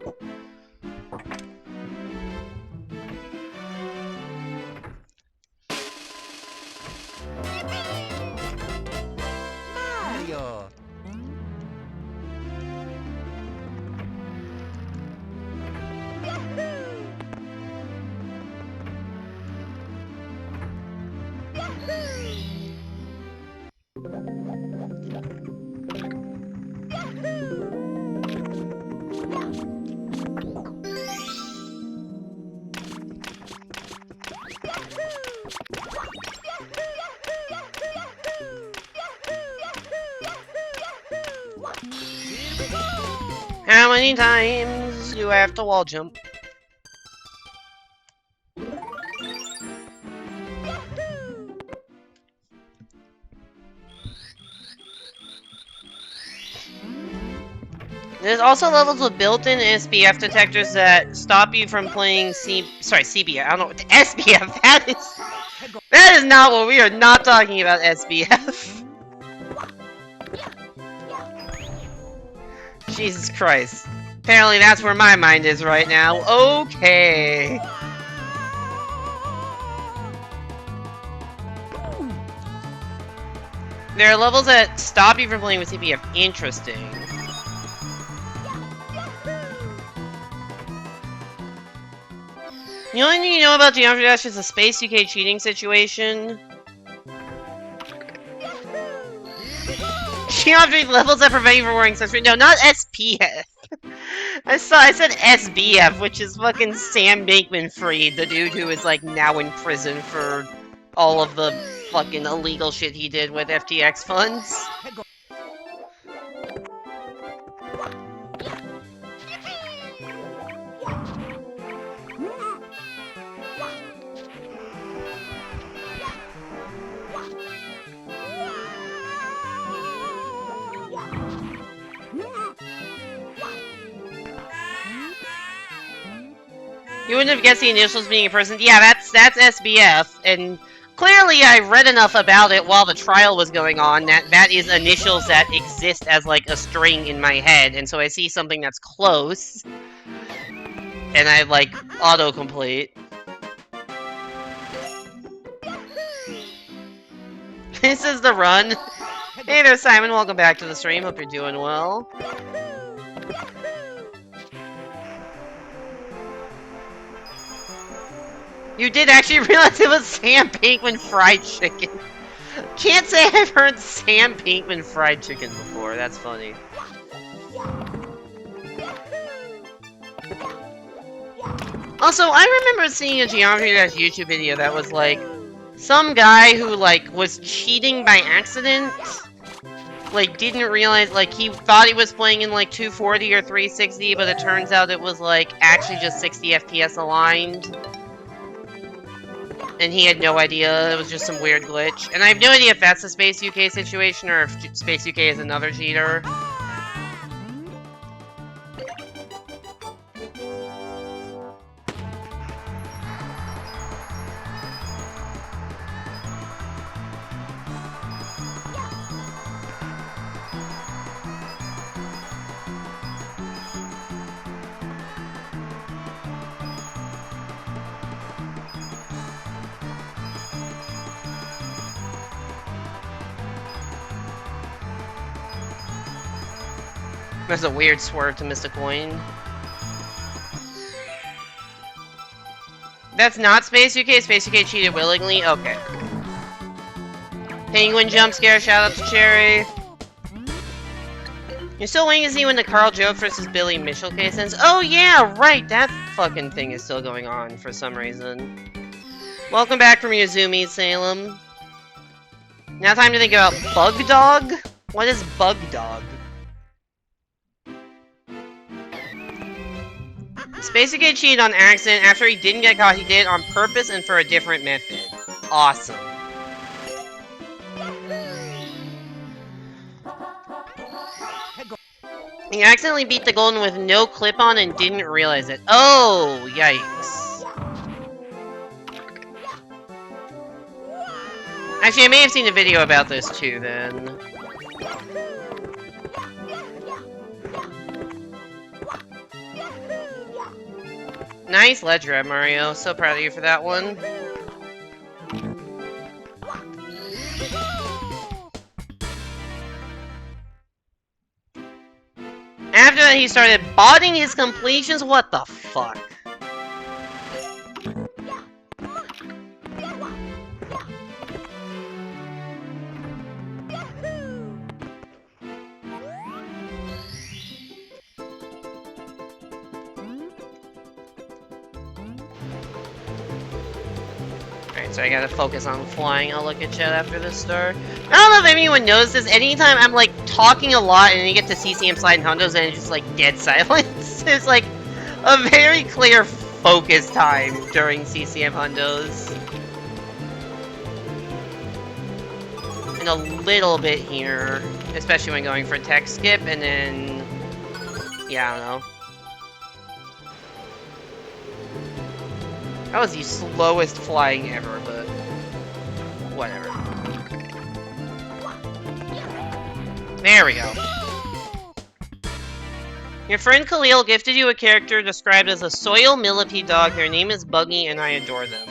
How many times do I have to wall jump? There's also levels with built-in SBF detectors that stop you from playing CBF. I don't know what the SBF that is. That is not what we are not talking about. SBF. Jesus Christ. Apparently that's where my mind is right now. Okay. There are levels that stop you from playing with CBF. Interesting. The only thing you know about Geometry Dash is a Space UK cheating situation. Geometry levels that prevent you from wearing sunscreen. No, not SPF. I said SBF, which is fucking Sam Bankman-Fried, the dude who is like now in prison for all of the fucking illegal shit he did with FTX funds. You wouldn't have guessed the initials being a person. Yeah, that's SBF, and clearly I read enough about it while the trial was going on that is initials that exist as like a string in my head, and so I see something that's close, and I like autocomplete. This is the run. Hey there, Simon. Welcome back to the stream. Hope you're doing well. You did actually realize it was Sam Pinkman fried chicken. Can't say I've heard Sam Pinkman fried chicken before. That's funny. Also, I remember seeing a Geometry Dash YouTube video that was like some guy who like was cheating by accident. Like didn't realize, like he thought he was playing in like 240 or 360, but it turns out it was like actually just 60 FPS aligned. And he had no idea, it was just some weird glitch. And I have no idea if that's a Space UK situation or if Space UK is another cheater. That's a weird swerve to miss a coin. That's not Space UK. Space UK cheated willingly? Okay. Penguin jump scare, shout out to Cherry. You're still waiting to see when the Carl Jove versus Billy Mitchell case ends? Oh yeah, right, that fucking thing is still going on for some reason. Welcome back from Yazumi, Salem. Now time to think about Bug Dog? What is Bug Dog? Space UK cheated on accident. After he didn't get caught, he did it on purpose and for a different method. Awesome. He accidentally beat the golden with no clip-on and didn't realize it. Oh, yikes. Actually, I may have seen a video about this too, then. Nice ledge grab, Mario. So proud of you for that one. After that, he started botting his completions? What the fuck? Alright, so I gotta focus on flying. I'll look at chat after this start. I don't know if anyone knows this. Anytime I'm, like, talking a lot and then you get to CCM slide and hundos and it's just, like, dead silence. It's, like, a very clear focus time during CCM hundos. And a little bit here. Especially when going for tech skip and then... yeah, I don't know. That was the slowest flying ever, but whatever. There we go. Your friend Khalil gifted you a character described as a soil millipede dog. Their name is Buggy, and I adore them.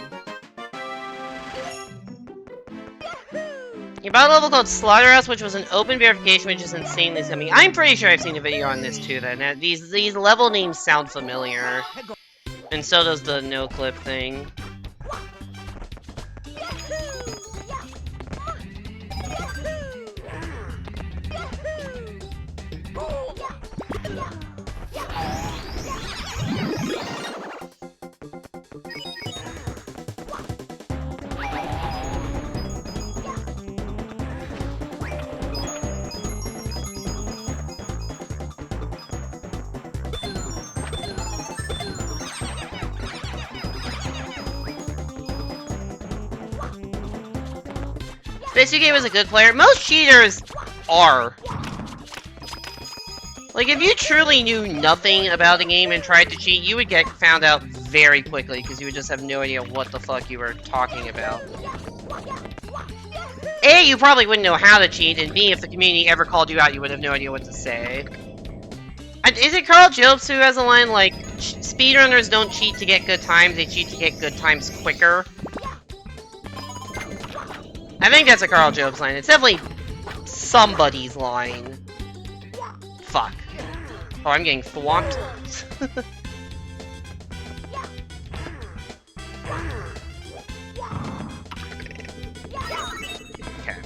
You bought a level called Slaughterhouse, which was an open verification, which is insanely scummy. I'm pretty sure I've seen a video on this too, then. These level names sound familiar. And so does the no-clip thing. Basically, was a good player. Most cheaters are. Like, if you truly knew nothing about the game and tried to cheat, you would get found out very quickly, because you would just have no idea what the fuck you were talking about. A, you probably wouldn't know how to cheat, and B, if the community ever called you out, you would have no idea what to say. And is it Carl Jobs who has a line like, speedrunners don't cheat to get good times, they cheat to get good times quicker? I think that's a Carl Jobs line. It's definitely somebody's line. Fuck. Oh, I'm getting thwomped. Okay.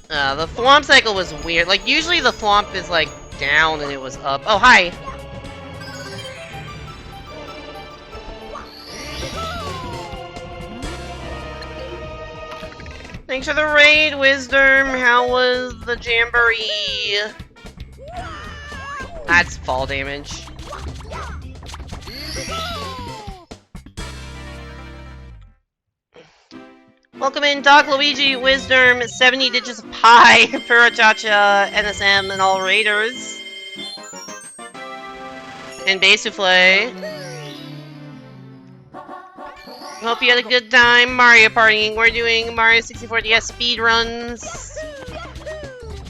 The thwomp cycle was weird. Like, usually the thwomp is, like, down and it was up. Oh, hi! Thanks for the raid, Wisdom. How was the jamboree? That's fall damage. Welcome in, Doc Luigi, Wisdom, 70 Digits of Pi, Purachacha, NSM, and all raiders. And Base Souffle. Hope you had a good time Mario Partying. We're doing Mario 64DS speedruns.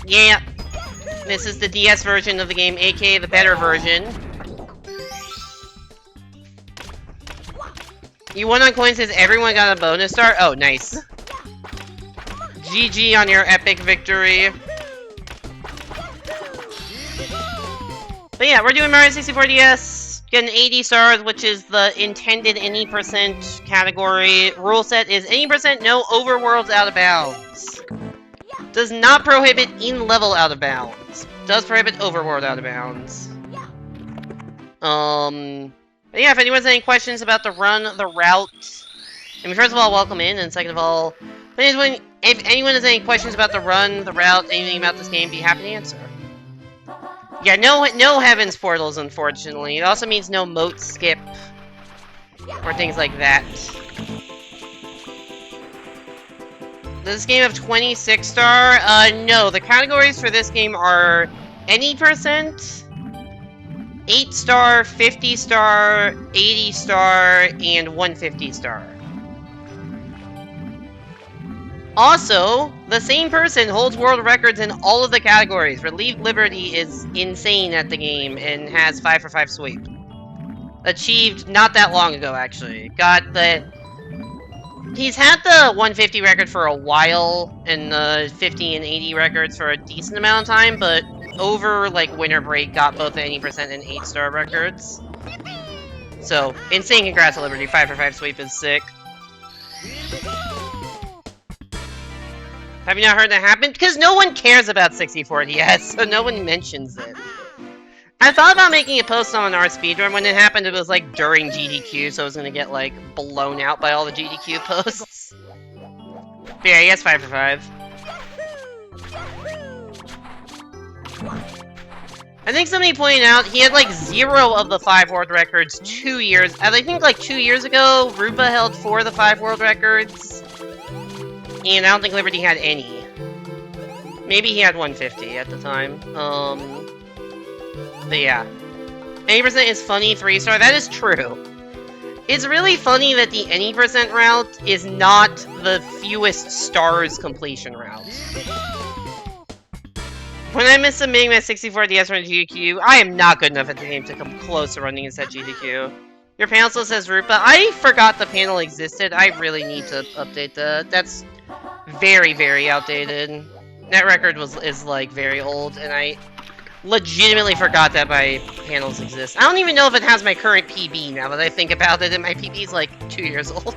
Yeah. This is the DS version of the game, aka the better version. You won on coins, says everyone got a bonus star? Oh, nice. GG on your epic victory. But yeah, we're doing Mario 64DS. Getting 80 stars, which is the intended any percent category. Rule set is any percent, no overworlds out of bounds. Does not prohibit in-level out of bounds. Does prohibit overworld out of bounds. But yeah, if anyone has any questions about the run, the route... I mean, first of all, welcome in, and second of all... if anyone has any questions about the run, the route, anything about this game, be happy to answer. Yeah, no Heaven's Portals, unfortunately. It also means no moat skip. Or things like that. This game have 26 star? No. The categories for this game are any percent, 8 star, 50 star, 80 star, and 150 star. Also, the same person holds world records in all of the categories. Relieved Liberty is insane at the game and has 5 for 5 sweep. Achieved not that long ago, actually. Got the... He's had the 150 record for a while, and the 50 and 80 records for a decent amount of time, but over, like, winter break, got both the 80% and 8-star records. So, insane congrats to Liberty. 5 for 5 sweep is sick. Have you not heard that happen? Because no one cares about 64DS, so no one mentions it. I thought about making a post on our speedrun. When it happened, it was like during GDQ, so I was gonna get like blown out by all the GDQ posts. But yeah, he has 5 for 5. I think somebody pointed out he had like 0 of the 5 world records 2 years. I think like 2 years ago, Rupa held 4 of the 5 world records, and I don't think Liberty had any. Maybe he had 150 at the time. But yeah. 80% is funny 3-star. That is true. It's really funny that the any percent route is not the fewest stars completion route. When I miss submitting my 64DS run GDQ, I am not good enough at the game to come close to running a set GDQ. Your panel still says Rupa. I forgot the panel existed. I really need to update that. That's very, very outdated. Net record is like very old, and I legitimately forgot that my panels exist. I don't even know if it has my current PB now that I think about it, and my PB is like 2 years old.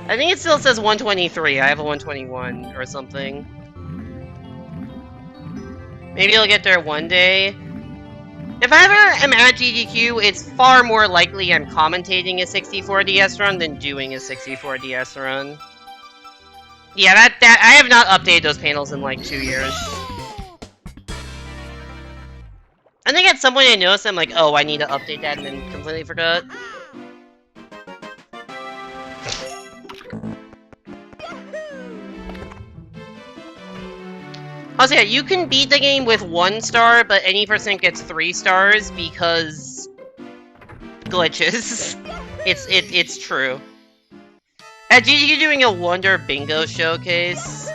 I think it still says 123. I have a 121 or something. Maybe I'll get there one day. If I ever am at GDQ, it's far more likely I'm commentating a 64DS run than doing a 64DS run. Yeah, that I have not updated those panels in like 2 years. I think at some point I noticed I'm like, oh, I need to update that, and then completely forgot. Also, yeah, you can beat the game with 1 star, but any percent gets 3 stars because glitches. It's true. At GDQ doing a Wonder Bingo showcase.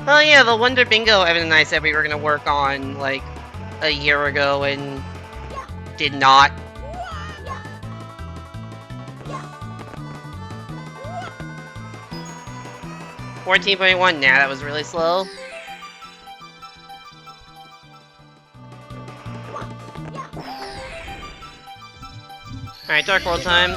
Oh yeah, the Wonder Bingo Evan and I said we were gonna work on like a year ago and did not. $14.1, nah, that was really slow. Alright, Dark World time.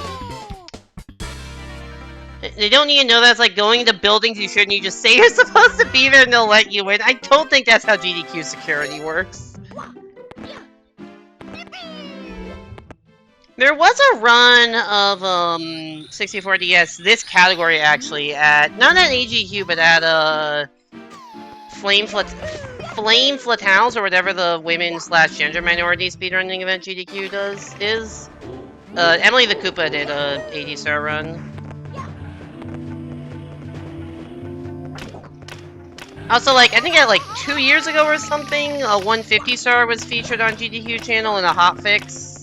They don't need to know that's like going into buildings you shouldn't. You just say you're supposed to be there and they'll let you in. I don't think that's how GDQ security works. There was a run of 64DS, this category actually, at not at AGQ but at Flame Flatals or whatever the women/gender minority speedrunning event GDQ is. Emily the Koopa did a 80-star run. Also, like, I think like 2 years ago or something, a 150-star was featured on GDQ channel in a hotfix.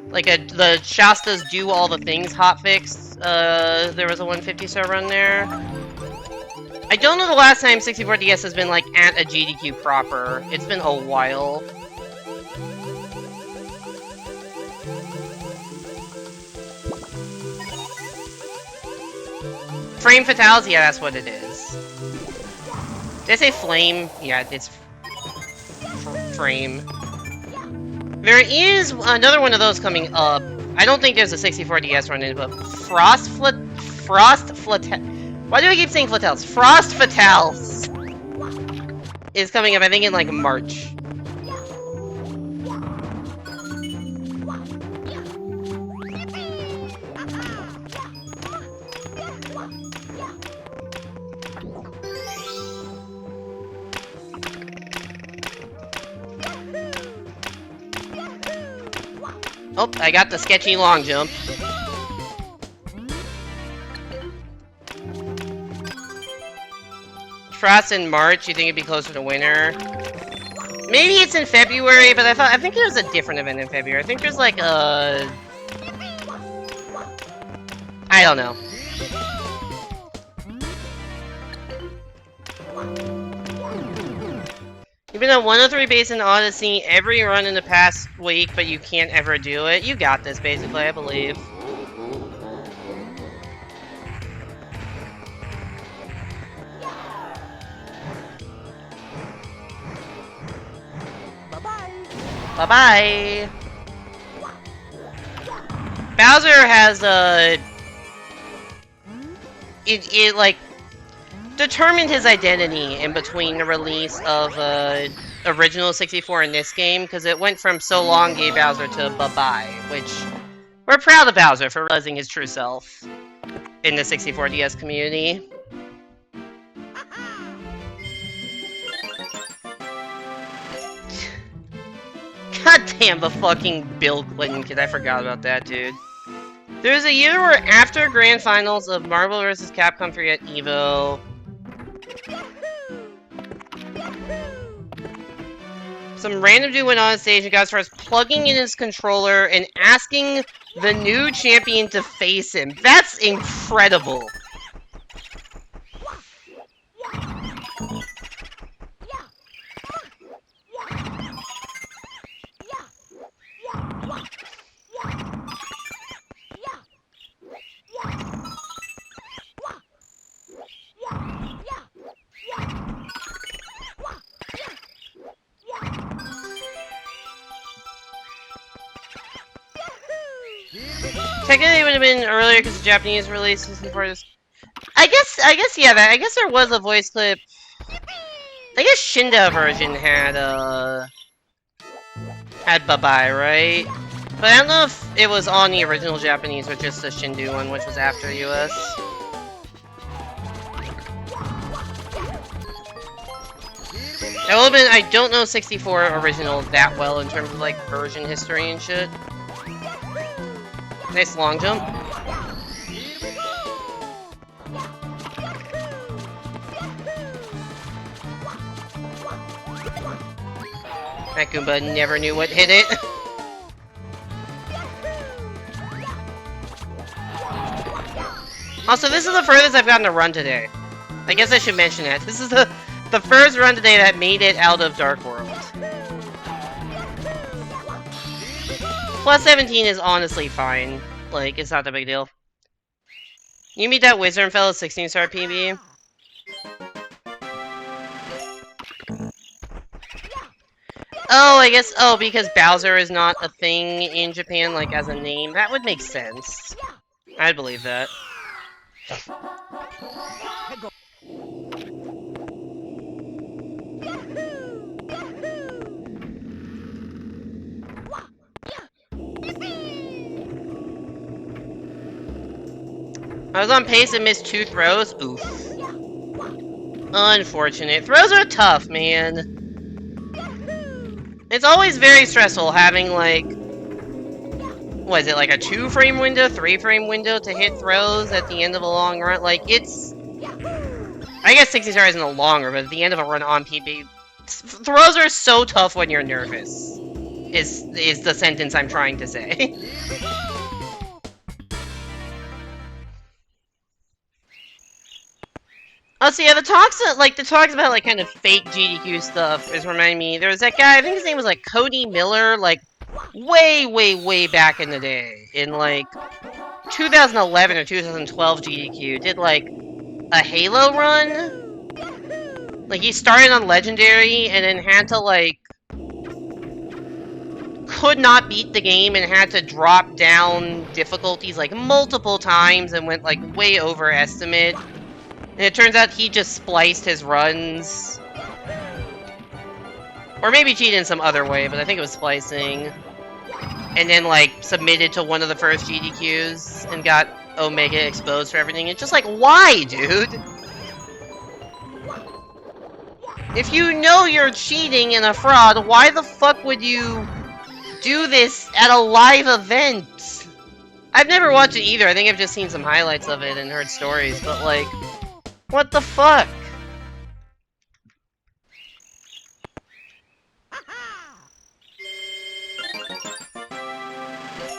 Like, the Shasta's Do All the Things hotfix, there was a 150-star run there. I don't know the last time 64DS has been, like, at a GDQ proper. It's been a while. Frame Fatales? Yeah, that's what it is. Did I say flame? Yeah, it's frame. There is another one of those coming up. I don't think there's a 64DS run in, but Frost Fatales. Why do I keep saying Fatales? Frost Fatales is coming up, I think, in like March. Oh, I got the sketchy long jump. Frost in March, you think it'd be closer to winter? Maybe it's in February, but I think there's a different event in February. I think there's like a... I don't know. You've been on 103 base in Odyssey every run in the past week, but you can't ever do it. You got this, basically, I believe. Bye-bye. Bye-bye. Bowser has, It, like, determined his identity in between the release of original 64 in this game, because it went from so long gay Bowser to bye-bye, which we're proud of Bowser for realizing his true self in the 64DS community. God damn the fucking Bill Clinton kid, I forgot about that, dude. There's a year where after Grand Finals of Marvel vs. Capcom 3 at EVO, some random dude went on stage and got as far as plugging in his controller and asking the new champion to face him. That's incredible. Technically, it would have been earlier because the Japanese release was before this. I guess, yeah. I guess there was a voice clip. I guess Shinda version had Bye Bye, right? But I don't know if it was on the original Japanese or just the Shindu one, which was after US. That would have been. I don't know 64 original that well in terms of like version history and shit. Nice long jump. That Goomba never knew what hit it. Also, this is the furthest I've gotten to run today. I guess I should mention that. This is the first run today that made it out of Dark World. Plus 17 is honestly fine. Like, it's not that big a deal. You meet that wizard fellow 16-star PB? Oh, I guess, because Bowser is not a thing in Japan, like, as a name. That would make sense. I'd believe that. I was on pace and missed 2 throws. Oof. Unfortunate. Throws are tough, man. It's always very stressful having, like... What is it, like a 2-frame window, 3-frame window to hit throws at the end of a long run? Like, it's... I guess 60 stars isn't a longer, but at the end of a run on PB... Throws are so tough when you're nervous. Is the sentence I'm trying to say. Oh, so yeah, the talks about, like, kind of fake GDQ stuff is reminding me. There was that guy, I think his name was, like, Cody Miller, like, way back in the day. In, like, 2011 or 2012 GDQ. Did, like, a Halo run? Like, he started on Legendary and then had to, like... could not beat the game and had to drop down difficulties, like, multiple times and went, like, way over estimate. And it turns out he just spliced his runs. Or maybe cheated in some other way, but I think it was splicing. And then, like, submitted to one of the first GDQs and got Omega exposed for everything. It's just like, why, dude? If you know you're cheating and a fraud, why the fuck would you do this at a live event? I've never watched it either. I think I've just seen some highlights of it and heard stories, but, like... What the fuck?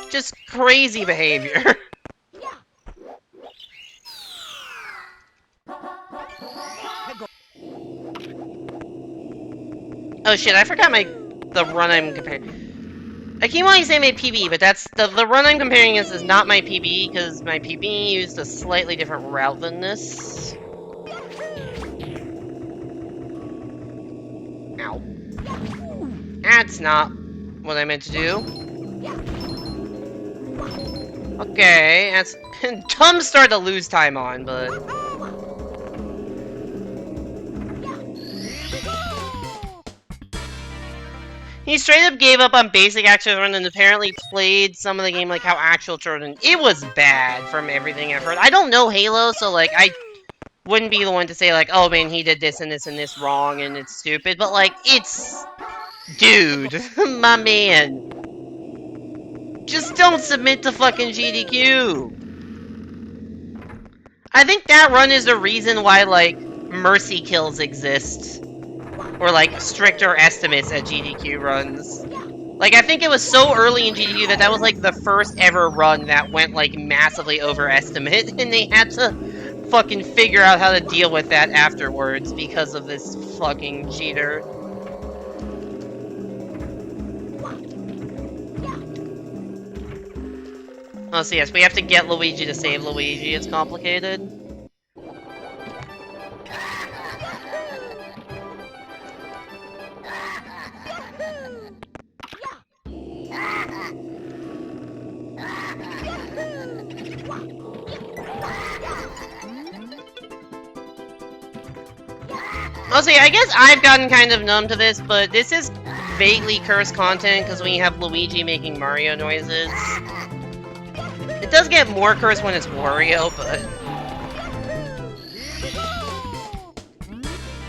Just crazy behavior. Oh shit, I forgot the run I'm comparing. I keep wanting to say my PB, but that's the run I'm comparing is not my PB, because my PB used a slightly different route than this. Ow. That's not what I meant to do. Okay, that's... Tom started to lose time on, but... He straight up gave up on basic action children and apparently played some of the game like how actual children. It was bad from everything I've heard. I don't know Halo, so like I wouldn't be the one to say like, oh man, he did this and this and this wrong and it's stupid. But like, it's, dude, my man, just don't submit to fucking GDQ. I think that run is the reason why like mercy kills exist. Or, like, stricter estimates at GDQ runs. Like, I think it was so early in GDQ that was, like, the first ever run that went, like, massively overestimate, and they had to fucking figure out how to deal with that afterwards because of this fucking cheater. Oh, so yes, we have to get Luigi to save Luigi. It's complicated. Honestly, I guess I've gotten kind of numb to this, but this is vaguely cursed content because we have Luigi making Mario noises. It does get more cursed when it's Wario, but...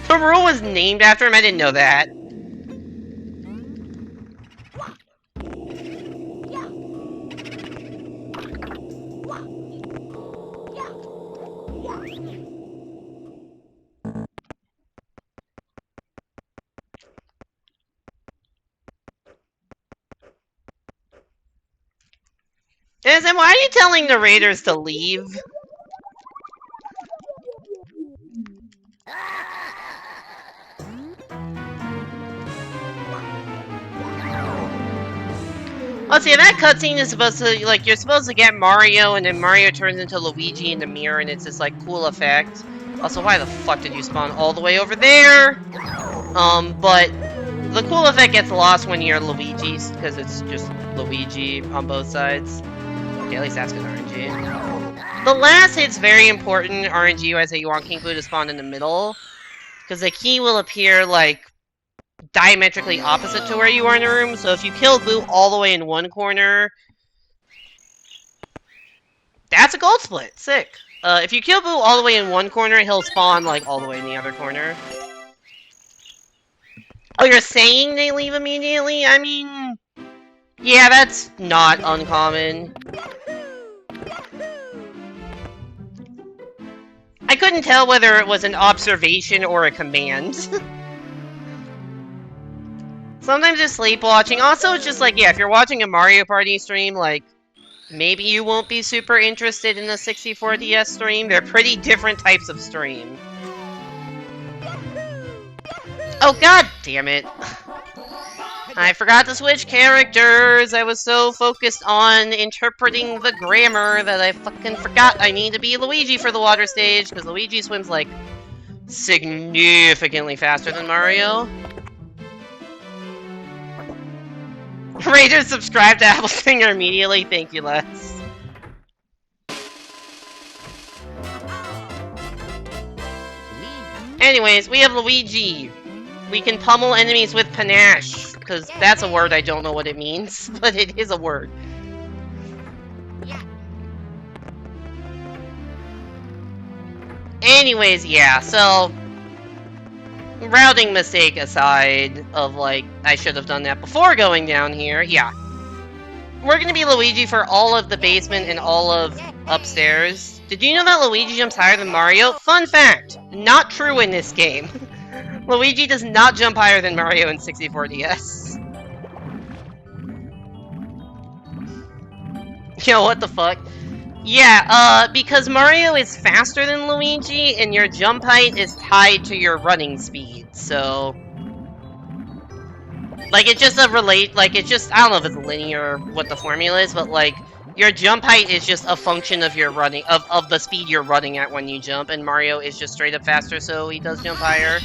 The rule was named after him? I didn't know that. And why are you telling the raiders to leave? Oh, see, that cutscene is supposed to, like, you're supposed to get Mario, and then Mario turns into Luigi in the mirror, and it's this, like, cool effect. Also, why the fuck did you spawn all the way over there? But the cool effect gets lost when you're Luigi, because it's just Luigi on both sides. Okay, at least that's good RNG. The last hit's very important RNG-wise that you want King Boo to spawn in the middle. Because the key will appear, like, diametrically opposite to where you are in the room. So if you kill Boo all the way in one corner... That's a gold split! Sick. If you kill Boo all the way in one corner, he'll spawn, like, all the way in the other corner. Oh, you're saying they leave immediately? I mean... Yeah, that's not uncommon. I couldn't tell whether it was an observation or a command. Sometimes it's sleepwatching. Also, it's just like, yeah, if you're watching a Mario Party stream, like, maybe you won't be super interested in a 64DS stream. They're pretty different types of stream. Oh, god damn it. I forgot to switch characters. I was so focused on interpreting the grammar that I fucking forgot I need to be Luigi for the water stage, because Luigi swims, like, significantly faster than Mario. Raiders subscribe to Apple Singer immediately. Thank you, Les. Anyways, we have Luigi. We can pummel enemies with panache. Because that's a word I don't know what it means, but it is a word. Anyways, yeah, so... Routing mistake aside of, like, I should have done that before going down here, yeah. We're gonna be Luigi for all of the basement and all of upstairs. Did you know that Luigi jumps higher than Mario? Fun fact! Not true in this game. Luigi does not jump higher than Mario in 64DS. Yo, what the fuck? Yeah, because Mario is faster than Luigi, and your jump height is tied to your running speed, so... Like, it's just I don't know if it's linear or what the formula is, but, like, your jump height is just a function of your running, of the speed you're running at when you jump, and Mario is just straight up faster, so he does jump higher.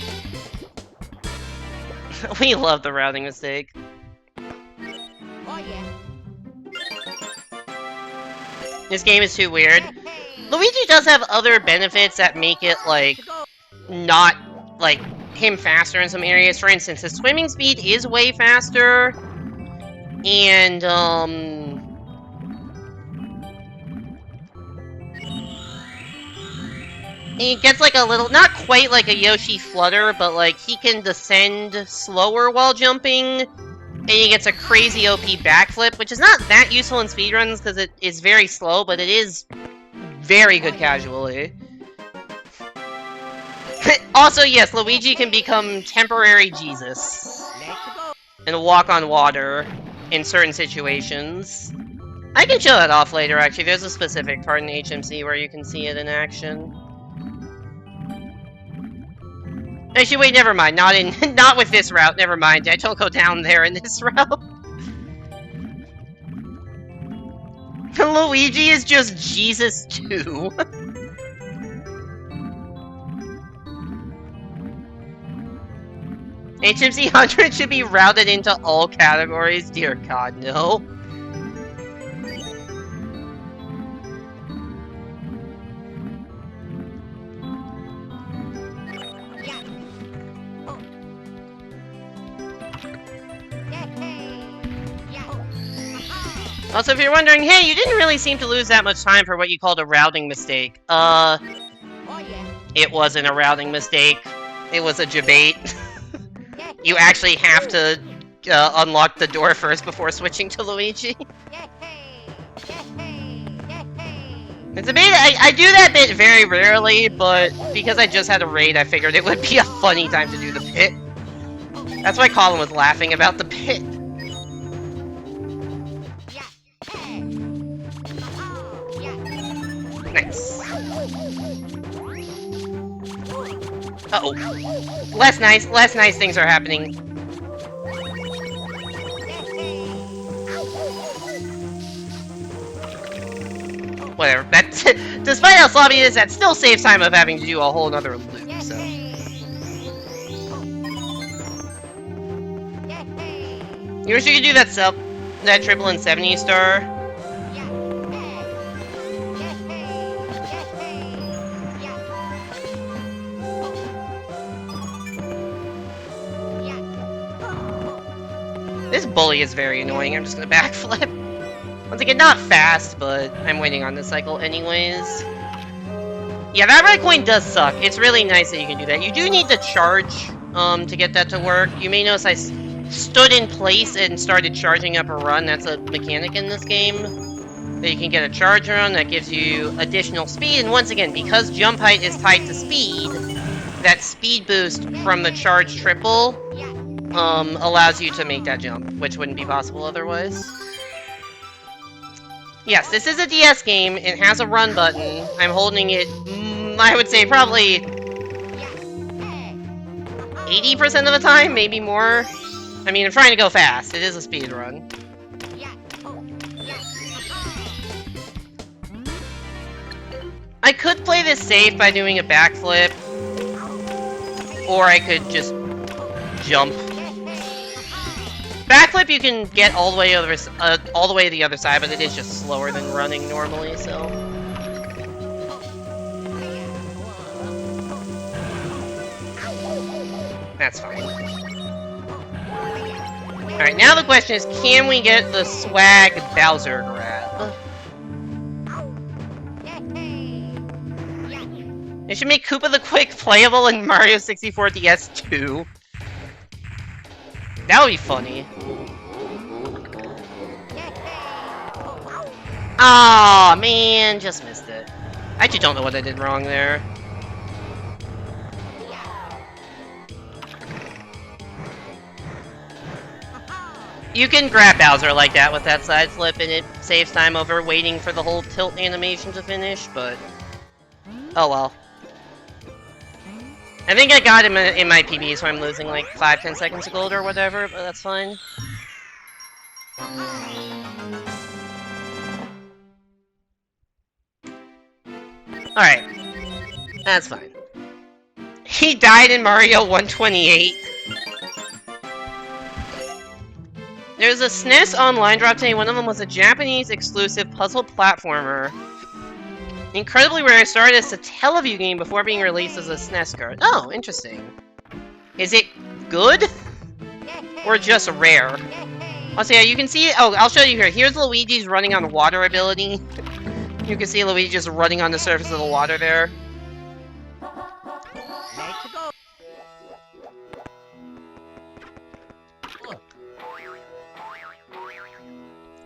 We love the routing mistake. Oh yeah. This game is too weird. Luigi does have other benefits that make it, like, not, like, him faster in some areas. For instance, his swimming speed is way faster, and he gets like a little, not quite like a Yoshi flutter, but like he can descend slower while jumping, and he gets a crazy OP backflip, which is not that useful in speedruns because it is very slow, but it is very good casually. Also, yes, Luigi can become temporary Jesus and walk on water in certain situations. I can show that off later, actually. There's a specific part in HMC where you can see it in action. Actually, wait, never mind. Not with this route. Never mind. I don't go down there in this route. Luigi is just Jesus too. HMC 100 should be routed into all categories. Dear God, no. Also, if you're wondering, hey, you didn't really seem to lose that much time for what you called a routing mistake. It wasn't a routing mistake. It was a debate. You actually have to unlock the door first before switching to Luigi. It's a bit, I do that bit very rarely, but because I just had a raid, I figured it would be a funny time to do the pit. That's why Colin was laughing about the pit. Nice. Uh-oh. Less nice things are happening. Whatever. That, despite how sloppy it is, that still saves time of having to do a whole other loop, so. You wish you could do that triple and 70 star? This bully is very annoying. I'm just gonna backflip. Once again, not fast, but I'm waiting on this cycle anyways. Yeah, that red coin does suck. It's really nice that you can do that. You do need to charge to get that to work. You may notice I stood in place and started charging up a run. That's a mechanic in this game. That you can get a charge run that gives you additional speed. And once again, because jump height is tied to speed, that speed boost from the charge triple allows you to make that jump, which wouldn't be possible otherwise. Yes, this is a DS game. It has a run button. I'm holding it, I would say probably 80% of the time, maybe more. I mean, I'm trying to go fast. It is a speed run. I could play this safe by doing a backflip, or I could just jump. Backflip you can get all the way to the other side, but it is just slower than running normally, so. That's fine. Alright, now the question is, can we get the swag Bowser grab? It should make Koopa the Quick playable in Mario 64DS 2. That would be funny. Aw, man, just missed it. I actually don't know what I did wrong there. You can grab Bowser like that with that side flip, and it saves time over waiting for the whole tilt animation to finish, but... oh well. I think I got him in my PB, so I'm losing like 5-10 seconds of gold or whatever, but that's fine. Alright. That's fine. He died in Mario 128. There's a SNES online drop today. One of them was a Japanese exclusive puzzle platformer. Incredibly rare, started as a Teleview game before being released as a SNES card. Oh, interesting. Is it good? Or just rare? Oh, so yeah, you can see... Oh, I'll show you here. Here's Luigi's running on water ability. You can see Luigi just running on the surface of the water there.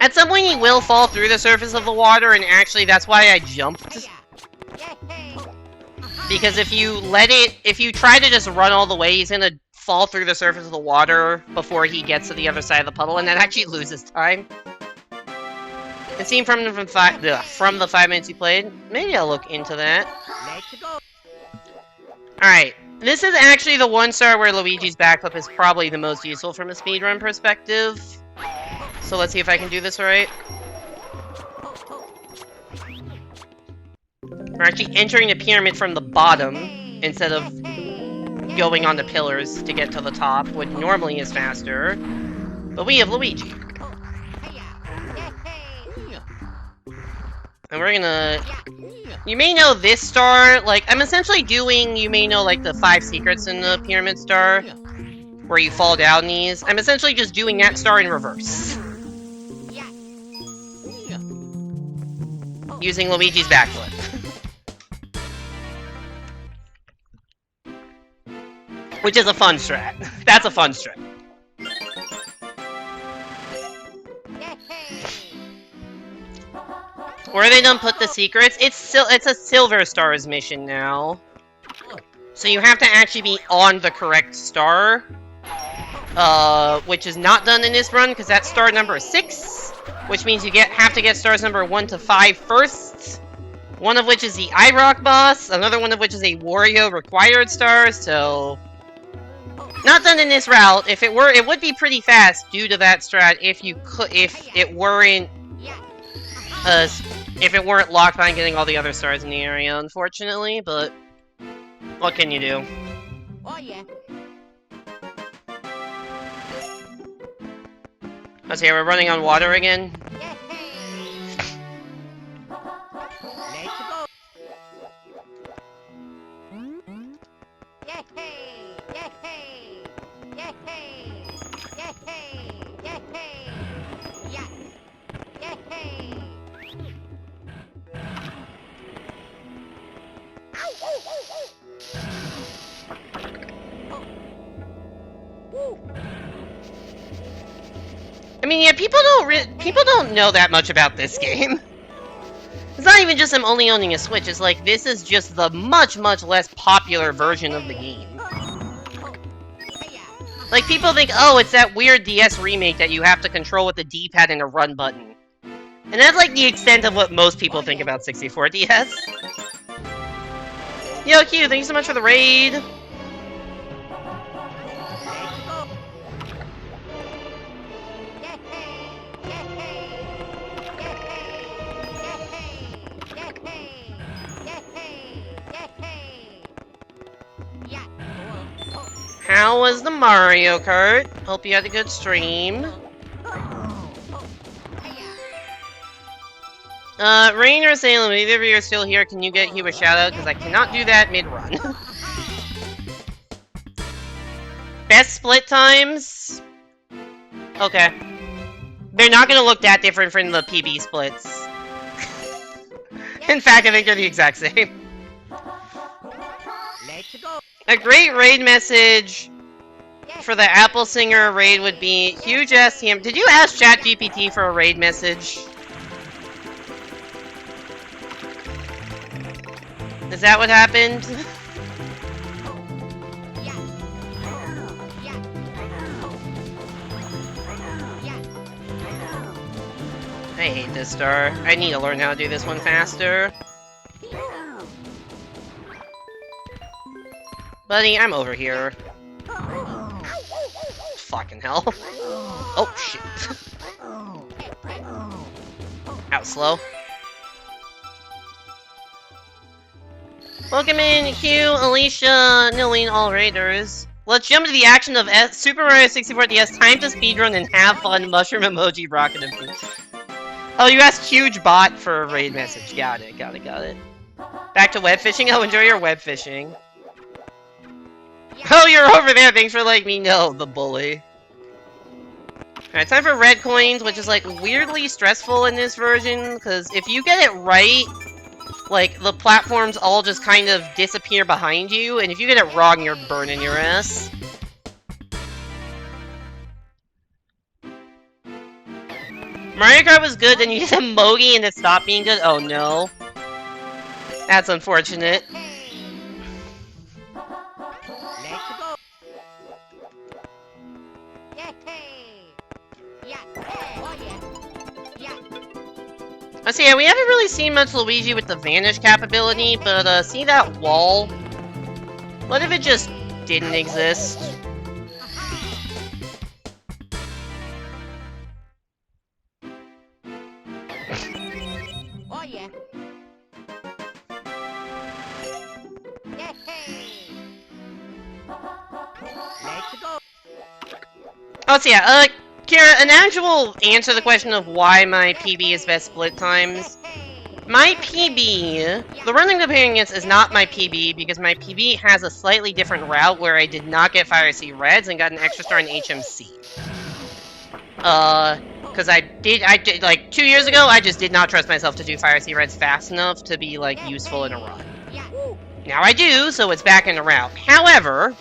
At some point he will fall through the surface of the water, and actually that's why I jumped. Because if you try to just run all the way, he's gonna fall through the surface of the water before he gets to the other side of the puddle, and that actually loses time. It seemed from the 5 minutes you played. Maybe I'll look into that. Alright, this is actually the one star where Luigi's backflip is probably the most useful from a speedrun perspective. So let's see if I can do this right. We're actually entering the pyramid from the bottom, instead of going on the pillars to get to the top, which normally is faster. But we have Luigi. And we're gonna... You may know this star, like, I'm essentially doing, you may know, like, the 5 secrets in the pyramid star, where you fall down these. I'm essentially just doing that star in reverse. Using Luigi's backflip. Which is a fun strat. That's a fun strat. Where they don't put the secrets, it's a Silver Stars mission now. So you have to actually be on the correct star. Which is not done in this run, because that's star number 6. Which means you have to get stars number 1 to 5 first. One of which is the iRock boss, another one of which is a Wario required star, so... Not done in this route. If it were, it would be pretty fast due to that strat if it weren't locked behind getting all the other stars in the area, unfortunately, but what can you do? Oh yeah. Let's see, we're running on water again. I mean, yeah, people don't know that much about this game. It's not even just them only owning a Switch, it's like, this is just the much, much less popular version of the game. Like, people think, oh, it's that weird DS remake that you have to control with the D-pad and a run button. And that's like the extent of what most people think about 64DS. Yo, Q, thank you so much for the raid. How was the Mario Kart? Hope you had a good stream. Rain or Salem, if either of you are still here, can you get Hugh a shoutout? Because I cannot do that mid-run. Best split times? Okay. They're not gonna look that different from the PB splits. In fact, I think they're the exact same. A great raid message for the Apple Singer raid would be huge STM. Did you ask ChatGPT for a raid message? Is that what happened? I hate this star. I need to learn how to do this one faster. Buddy, I'm over here. Fucking hell. Oh, shit. Out slow. Welcome in, Hugh, Alicia, Nilene, all raiders. Let's jump into the action of Super Mario 64DS Time to Speedrun and Have Fun Mushroom Emoji Rocket Emoji. Oh, you asked Huge Bot for a raid message. Got it. Back to web fishing. Oh, enjoy your web fishing. Oh, you're over there. Thanks for letting me know, the bully. Alright, time for red coins, which is, like, weirdly stressful in this version, because if you get it right, like, the platforms all just kind of disappear behind you, and if you get it wrong, you're burning your ass. Mario Kart was good, then you did a Mogi and it stopped being good? Oh no. That's unfortunate. So yeah, we haven't really seen much Luigi with the Vanish capability, but see that wall? What if it just didn't exist? Oh yeah. Let's go. Oh, so yeah, Kira, an actual answer to the question of why my PB is best split times. My PB, the running comparing against is not my PB, because my PB has a slightly different route where I did not get Fire Sea Reds and got an extra star in HMC. Because I did, like, 2 years ago, I just did not trust myself to do Fire Sea Reds fast enough to be, like, useful in a run. Now I do, so it's back in the route. However,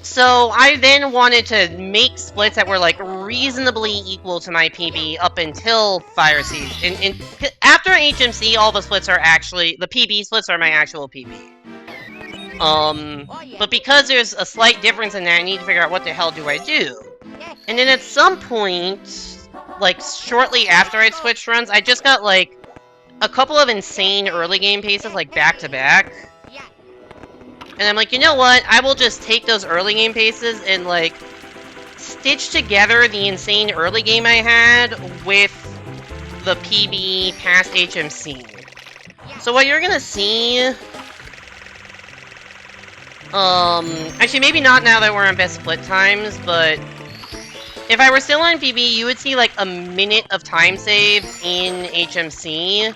so I then wanted to make splits that were, like, reasonably equal to my PB up until Fire Sea. And after HMC, all the splits are actually, the PB splits are my actual PB. But because there's a slight difference in that, I need to figure out what the hell do I do. And then at some point, like, shortly after I'd switched runs, I just got, like, a couple of insane early game paces, like, back-to-back. And I'm like, you know what? I will just take those early game paces and, like, stitch together the insane early game I had with the PB past HMC. So what you're gonna see... actually, maybe not now that we're on best split times, but... if I were still on PB, you would see, like, a minute of time save in HMC.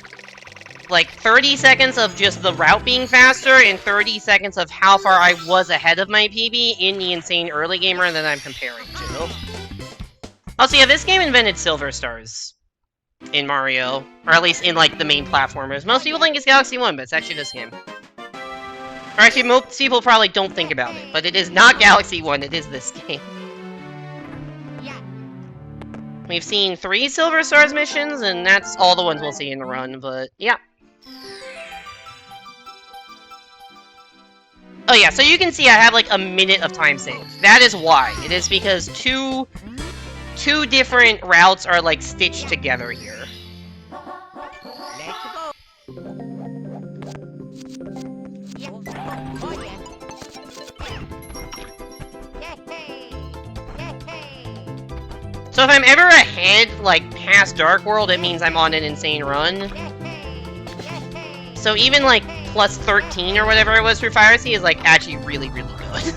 Like, 30 seconds of just the route being faster, and 30 seconds of how far I was ahead of my PB in the insane early game run that I'm comparing to. Also, yeah, this game invented Silver Stars in Mario. Or at least in, like, the main platformers. Most people think it's Galaxy 1, but it's actually this game. Or actually, most people probably don't think about it, but it is not Galaxy 1, it is this game. We've seen 3 Silver Stars missions, and that's all the ones we'll see in the run, but yeah. Oh yeah, so you can see I have like a minute of time save. That is why. It is because two different routes are like stitched together here. So if I'm ever ahead, like, past Dark World, it means I'm on an insane run. So even, like, plus 13 or whatever it was for Fire Sea is, like, actually really, really good.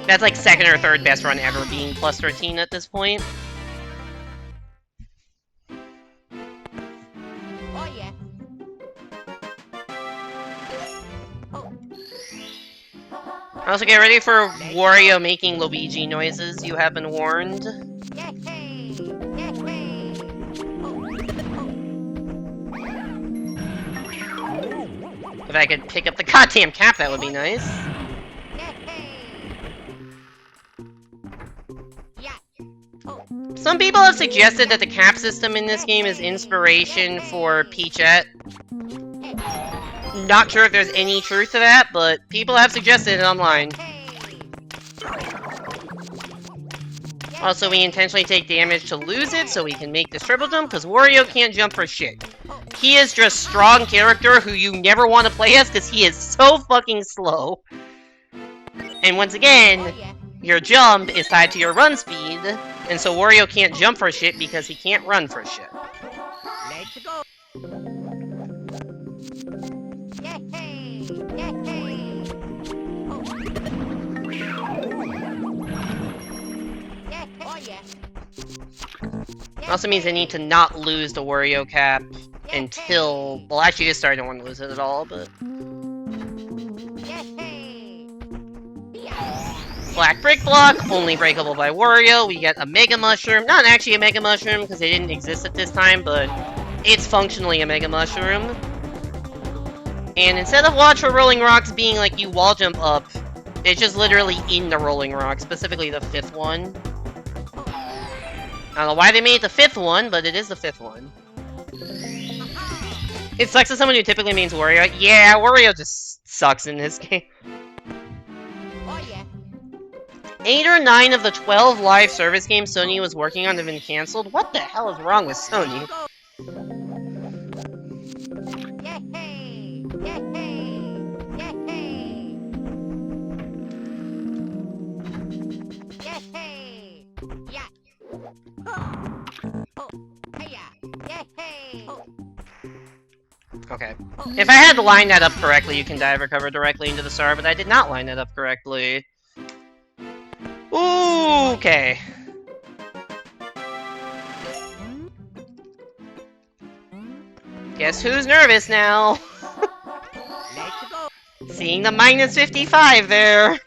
That's, like, second or third best run ever being plus 13 at this point. Also, get ready for Wario making Luigi noises, you have been warned. If I could pick up the goddamn cap, that would be nice. Some people have suggested that the cap system in this game is inspiration for Peachette. Not sure if there's any truth to that, but people have suggested it online. Also, we intentionally take damage to lose it, so we can make this triple jump, because Wario can't jump for shit. He is just strong character who you never want to play as, because he is so fucking slow. And once again, your jump is tied to your run speed, and so Wario can't jump for shit because he can't run for shit. Let's go. Also means I need to not lose the Wario cap until... well, actually, this star I don't want to lose it at all, but... Black Brick Block, only breakable by Wario. We get a Mega Mushroom. Not actually a Mega Mushroom, because they didn't exist at this time, but it's functionally a Mega Mushroom. And instead of Watch for Rolling Rocks being like you wall jump up, it's just literally in the Rolling Rock, specifically the 5th one. I don't know why they made it the 5th one, but it is the 5th one. It sucks as someone who typically means Wario. Yeah, Wario just sucks in this game. Oh yeah. 8 or 9 of the 12 live service games Sony was working on have been cancelled. What the hell is wrong with Sony? Yay! Yay! Yeah. Oh, hiya! Yay! Okay. If I had lined that up correctly, you can dive recover directly into the star, but I did not line that up correctly. Ooh, okay. Guess who's nervous now? Let's go. Seeing the minus 55 there.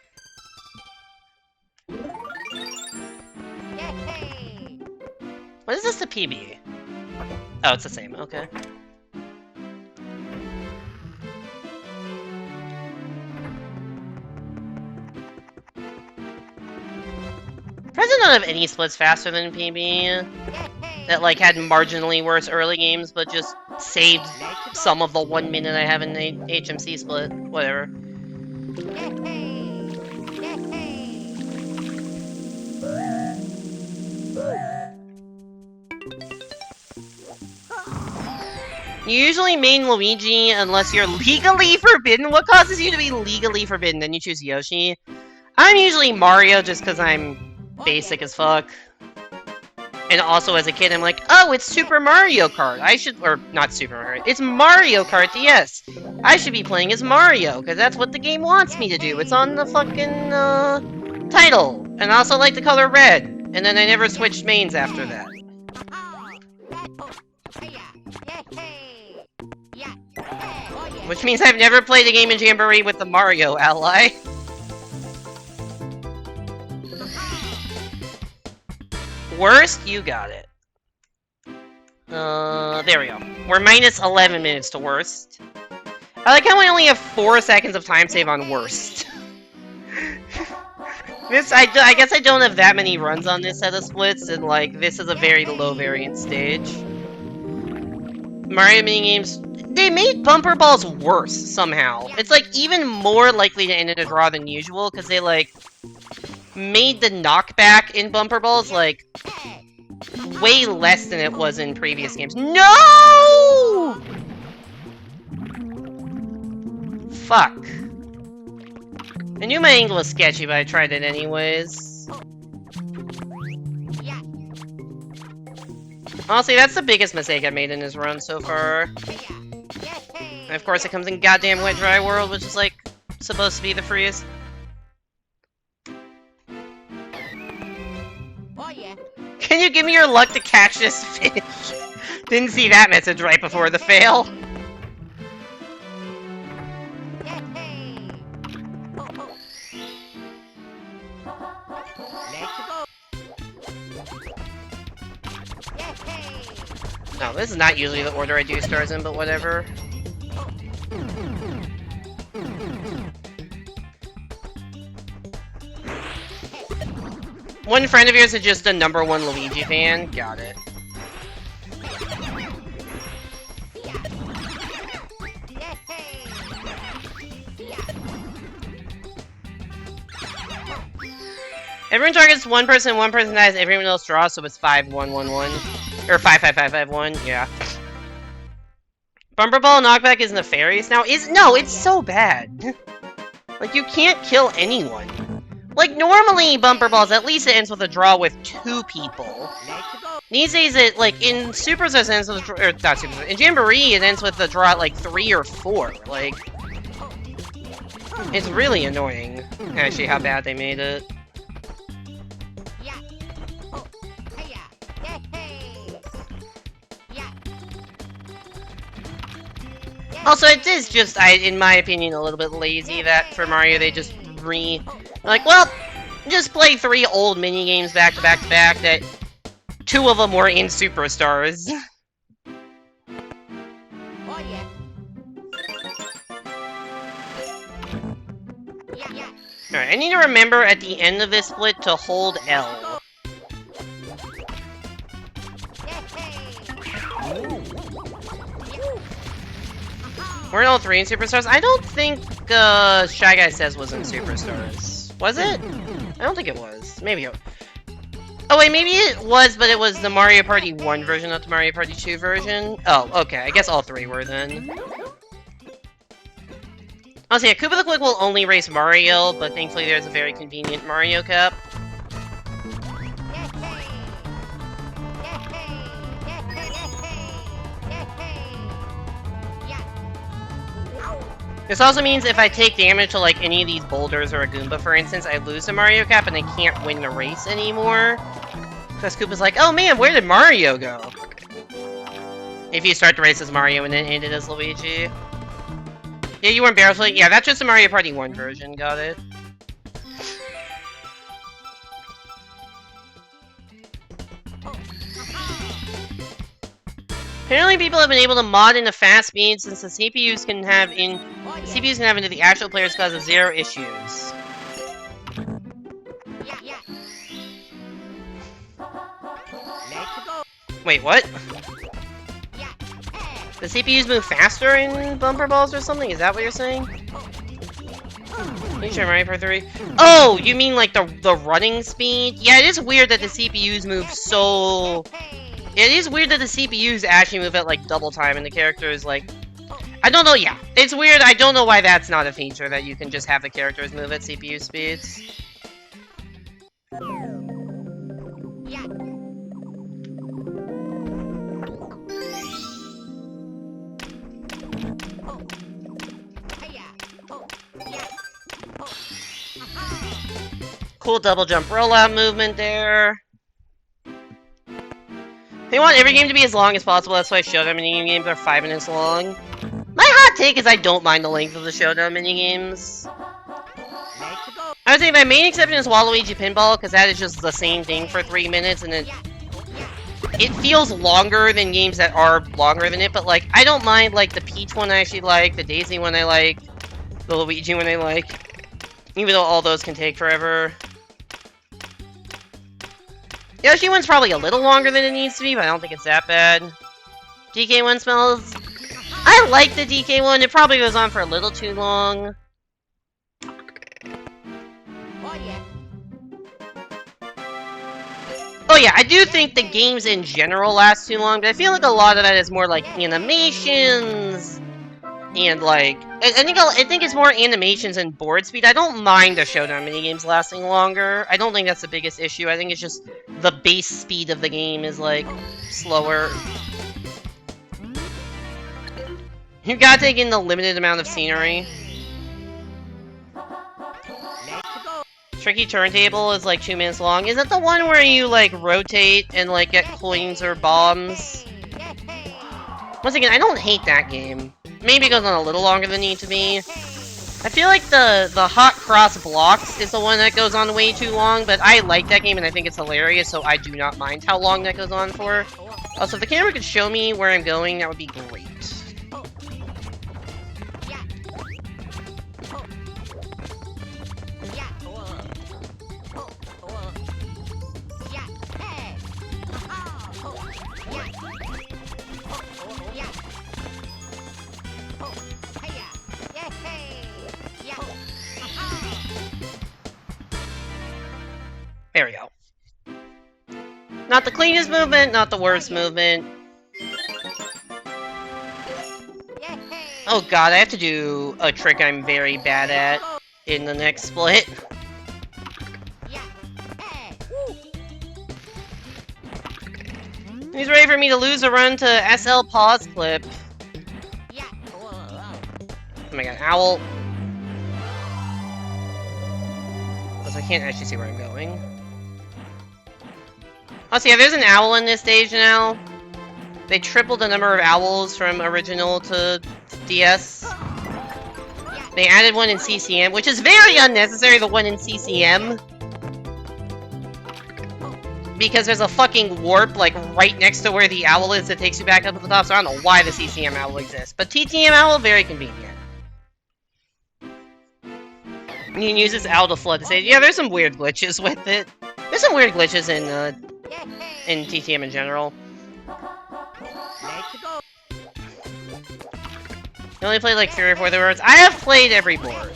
Yay! What is this the PB? Oh, it's the same, okay. President don't have any splits faster than PB that like had marginally worse early games, but just saved some of the 1 minute I have in the HMC split. Whatever. You usually main Luigi unless you're legally forbidden. What causes you to be legally forbidden? Then you choose Yoshi. I'm usually Mario just because I'm basic as fuck. And also as a kid, I'm like, oh, it's Super Mario Kart. I should, or not Super Mario, it's Mario Kart DS. I should be playing as Mario, because that's what the game wants me to do. It's on the fucking, title. And I also like the color red. And then I never switched mains after that. Which means I've never played a game in Jamboree with the Mario ally. Worst? You got it. There we go. We're minus 11 minutes to worst. I like how I only have 4 seconds of time save on worst. I guess I don't have that many runs on this set of splits, and like, this is a very low variance stage. Mario minigames, they made bumper balls worse, somehow. It's like, even more likely to end in a draw than usual, because they like, made the knockback in bumper balls, like, way less than it was in previous games. No! Fuck. I knew my angle was sketchy, but I tried it anyways. Honestly, that's the biggest mistake I made in this run so far. And of course, it comes in goddamn Wet Dry World, which is, like, supposed to be the freest. Oh yeah. Can you give me your luck to catch this fish? Didn't see that message right before the fail. No, this is not usually the order I do stars in, but whatever. One friend of yours is just a #1 Luigi fan? Got it. Everyone targets one person dies, everyone else draws, so it's 5-1-1-1. Or 5-5-5-5-1, yeah. Bumper Ball knockback is nefarious now? No, it's so bad. Like, you can't kill anyone. Like, normally, Bumper Balls, at least it ends with a draw with 2 people. These days, it, like, in Super Stars, it ends with, or, not Super Stars, in Jamboree, it ends with a draw at, like, 3 or 4. Like, it's really annoying, actually, how bad they made it. Also, it is just, in my opinion, a little bit lazy that for Mario they just like, well, Just play 3 old minigames back to back to back that 2 of them were in Superstars. Oh yeah. Yeah. Alright, I need to remember at the end of this split to hold L. We're in all 3 in Superstars? I don't think Shy Guy Says was in Superstars. Was it? I don't think it was. Maybe it... Oh wait, maybe it was, but it was the Mario Party 1 version, not the Mario Party 2 version. Oh, okay. I guess all 3 were then. Honestly, yeah, Koopa the Quick will only race Mario, but thankfully there's a very convenient Mario Cup. This also means if I take damage to, like, any of these boulders or a Goomba, for instance, I lose the Mario Cup and I can't win the race anymore. Because Koopa's like, oh man, where did Mario go? If you start the race as Mario and then end it as Luigi. Yeah, you weren't barreling? Yeah, that's just the Mario Party 1 version, got it. Apparently people have been able to mod into fast speed since the CPUs can have into the actual players cause of 0 issues. Wait, what? The CPUs move faster in bumper balls or something? Is that what you're saying? Can you try Mario Party 3? Oh, you mean like the running speed? Yeah, it is weird that the CPUs move so... It is weird that the CPUs actually move at, like, double time, and the characters, like... I don't know, yeah. It's weird, I don't know why that's not a feature, that you can just have the characters move at CPU speeds. Cool double jump rollout movement there. They want every game to be as long as possible, that's why Showdown minigames are 5 minutes long. My hot take is I don't mind the length of the Showdown minigames. I would say my main exception is Waluigi Pinball, because that is just the same thing for 3 minutes, and it feels longer than games that are longer than it, but like, I don't mind like the Peach one I actually like, the Daisy one I like, the Luigi one I like, even though all those can take forever. The Yoshi one's probably a little longer than it needs to be, but I don't think it's that bad. DK one smells... I like the DK one, it probably goes on for a little too long. Oh yeah, I do think the games in general last too long, but I feel like a lot of that is more like animations... And like, I think it's more animations and board speed. I don't mind the Showdown minigames lasting longer. I don't think that's the biggest issue. I think it's just the base speed of the game is like slower. You gotta take in the limited amount of scenery. Tricky Turntable is like 2 minutes long. Is that the one where you like rotate and like get coins or bombs? Once again, I don't hate that game. Maybe it goes on a little longer than it needs to be. I feel like the Hot Cross Blocks is the one that goes on way too long, but I like that game and I think it's hilarious, so I do not mind how long that goes on for. Also, if the camera could show me where I'm going, that would be great. There we go. Not the cleanest movement, not the worst movement. Oh god, I have to do a trick I'm very bad at in the next split. He's ready for me to lose a run to SL pause clip. Oh my god, owl. Because I can't actually see where I'm going. Oh, so yeah, there's an owl in this stage now. They tripled the number of owls from original to DS. They added one in CCM, which is very unnecessary, the one in CCM. because there's a fucking warp, like, right next to where the owl is that takes you back up to the top, so I don't know why the CCM owl exists. But TTM owl, very convenient. You can use this owl to flood the stage. Yeah, there's some weird glitches with it. There's some weird glitches in TTM in general. Let's go. I only played like 3 or 4 of the boards. I have played every board.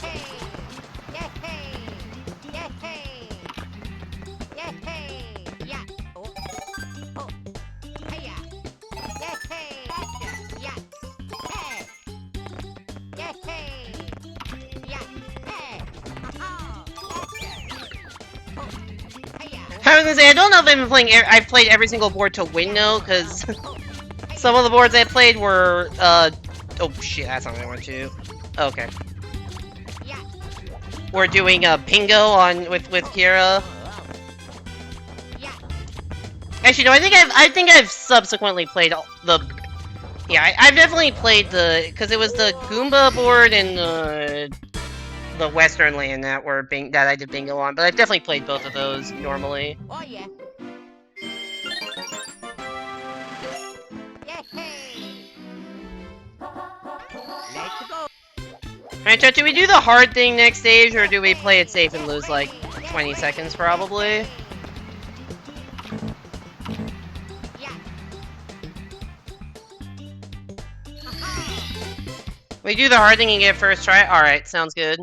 I was gonna say, I don't know if I've been playing. I've played every single board to win though, because some of the boards I played were. Oh shit, that's not what I want to do. Okay. We're doing a bingo on with Kira. Actually, no, I think I've subsequently played the. Yeah, I've definitely played because it was the Goomba board and the Western Land that I did bingo on, but I've definitely played both of those normally. Oh yeah. Let's go. Alright, chat, do we do the hard thing next stage, or do we play it safe and lose like 20 seconds probably? We do the hard thing and get first try? Alright, sounds good.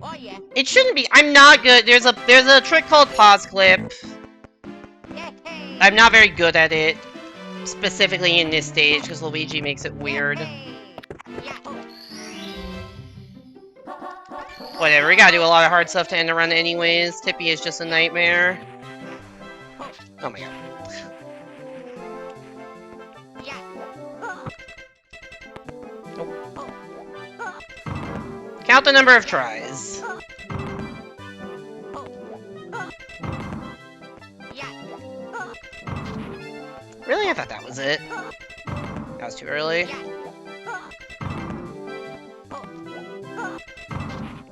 Oh yeah. It shouldn't be. I'm not good. There's a trick called pause clip. I'm not very good at it. Specifically in this stage, because Luigi makes it weird. Whatever, we gotta do a lot of hard stuff to end the run anyways. Tippy is just a nightmare. Oh my god. Count the number of tries. Really? I thought that was it. That was too early.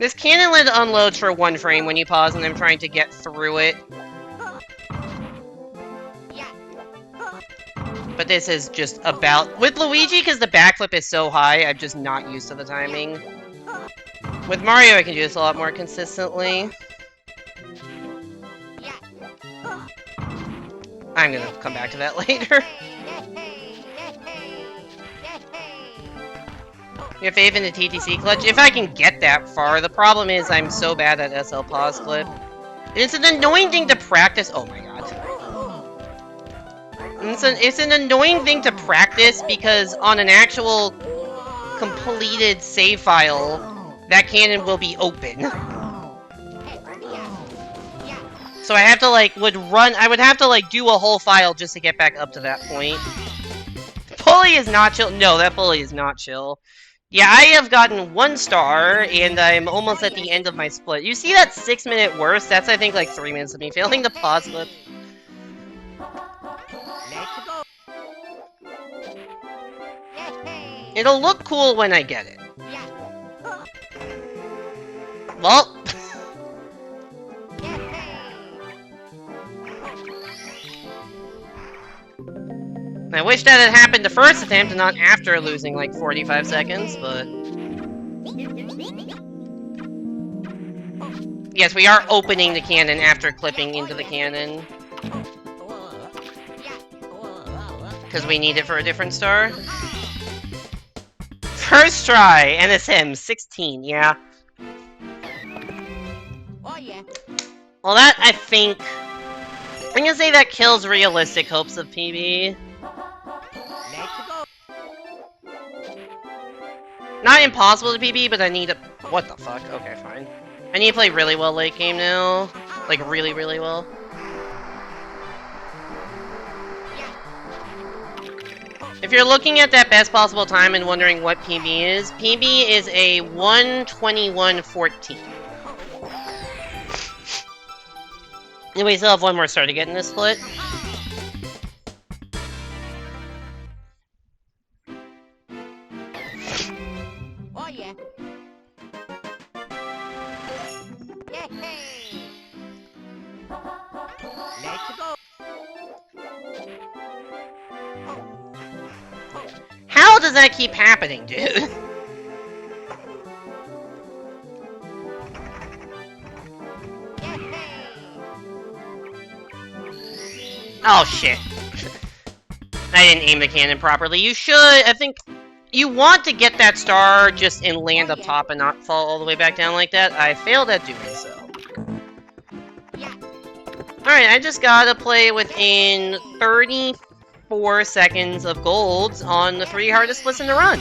This cannon lid unloads for 1 frame when you pause and I'm trying to get through it. But this is just about... With Luigi, because the backflip is so high, I'm just not used to the timing. With Mario, I can do this a lot more consistently. I'm gonna come back to that later. If I even the TTC clutch, if I can get that far. The problem is I'm so bad at SL pause clip. It's an annoying thing to practice. Oh my god. It's an annoying thing to practice because on an actual completed save file, that cannon will be open. So I have to I would have to do a whole file just to get back up to that point. Pulley is not chill. No, that pulley is not chill. Yeah, I have gotten 1 star, and I'm almost at the end of my split. You see that 6-minute worst? That's, I think, like 3 minutes of me failing to pause clip. It'll look cool when I get it. Well... I wish that had happened the first attempt and not after losing like 45 seconds, but... Yes, we are opening the cannon after clipping into the cannon. Because we need it for a different star. First try, NSM 16, yeah. Oh yeah. Well, that, I think... I'm gonna say that kills realistic hopes of PB. Not impossible to PB, but I need a... What the fuck? Okay, fine. I need to play really well late game now. Like, really, really well. If you're looking at that best possible time and wondering what PB is a 1:21:14. And we still have 1 more star to get in this split. Oh yeah. hell does that keep happening, dude? Oh, shit. I didn't aim the cannon properly. You should, I think... You want to get that star just and land up top and not fall all the way back down like that. I failed at doing so. Alright, I just gotta play within 34 seconds of golds on the 3 hardest splits in the run.